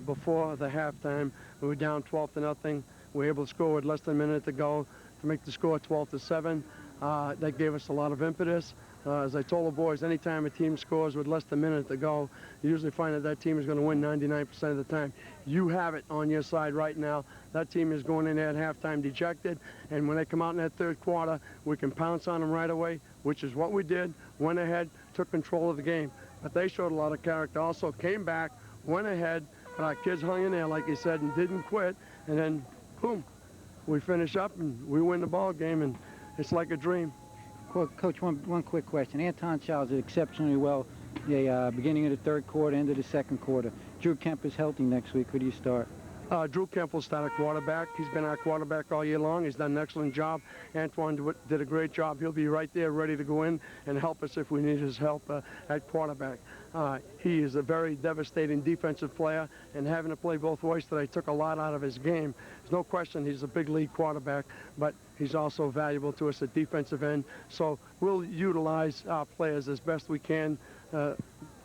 before the halftime. We were down 12-0. We were able to score with less than a minute to go to make the score 12-7. That gave us a lot of impetus. As I told the boys, anytime a team scores with less than a minute to go, you usually find that that team is going to win 99% of the time. You have it on your side right now. That team is going in there at halftime dejected, and when they come out in that third quarter, we can pounce on them right away, which is what we did. Went ahead, took control of the game. But they showed a lot of character. Also came back, went ahead, but our kids hung in there, like you said, and didn't quit. And then, boom, we finish up and we win the ball game, and it's like a dream. Well, Coach, one quick question. Anton Childs did exceptionally well the beginning of the third quarter, end of the second quarter. Drew Kemp is healthy next week. Who do you start? Drew Kemp will start at quarterback. He's been our quarterback all year long. He's done an excellent job. Antoine did a great job. He'll be right there ready to go in and help us if we need his help at quarterback. He is a very devastating defensive player, and having to play both ways today took a lot out of his game. There's no question he's a big league quarterback, but he's also valuable to us at defensive end. So we'll utilize our players as best we can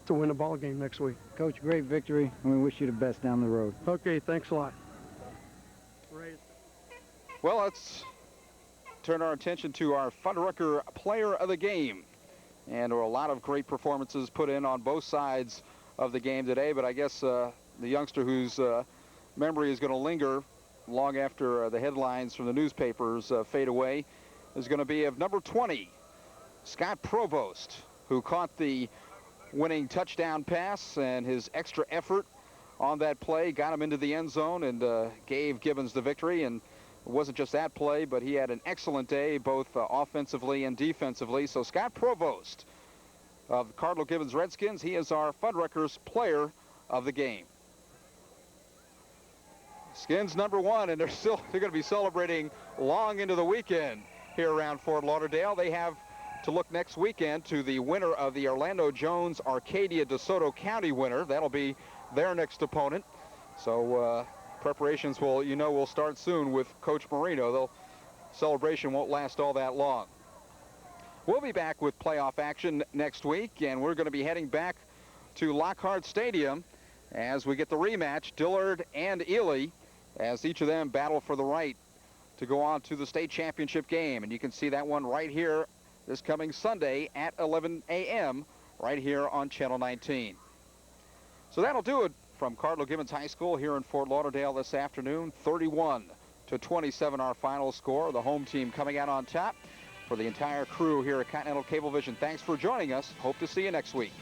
to win a ball game next week. Coach, great victory, and we wish you the best down the road. Okay, thanks a lot. Well, let's turn our attention to our Fuddrucker Player of the Game. And there were a lot of great performances put in on both sides of the game today, but I guess the youngster whose memory is going to linger long after the headlines from the newspapers fade away is going to be of number 20, Scott Provost, who caught the winning touchdown pass, and his extra effort on that play got him into the end zone and gave Gibbons the victory. And it wasn't just that play, but he had an excellent day both offensively and defensively. So Scott Provost of the Cardinal Gibbons Redskins, he is our Fuddruckers Player of the Game. Skins number 1, and they're going to be celebrating long into the weekend here around Fort Lauderdale. They have to look next weekend to the winner of the Orlando Jones Arcadia DeSoto County winner. That'll be their next opponent. So preparations will start soon with Coach Marino. The celebration won't last all that long. We'll be back with playoff action next week, and we're going to be heading back to Lockhart Stadium as we get the rematch, Dillard and Ely, as each of them battle for the right to go on to the state championship game. And you can see that one right here this coming Sunday at 11 a.m. right here on Channel 19. So that'll do it from Cardinal Gibbons High School here in Fort Lauderdale this afternoon. 31-27 our final score. The home team coming out on top. For the entire crew here at Continental Cablevision, thanks for joining us. Hope to see you next week.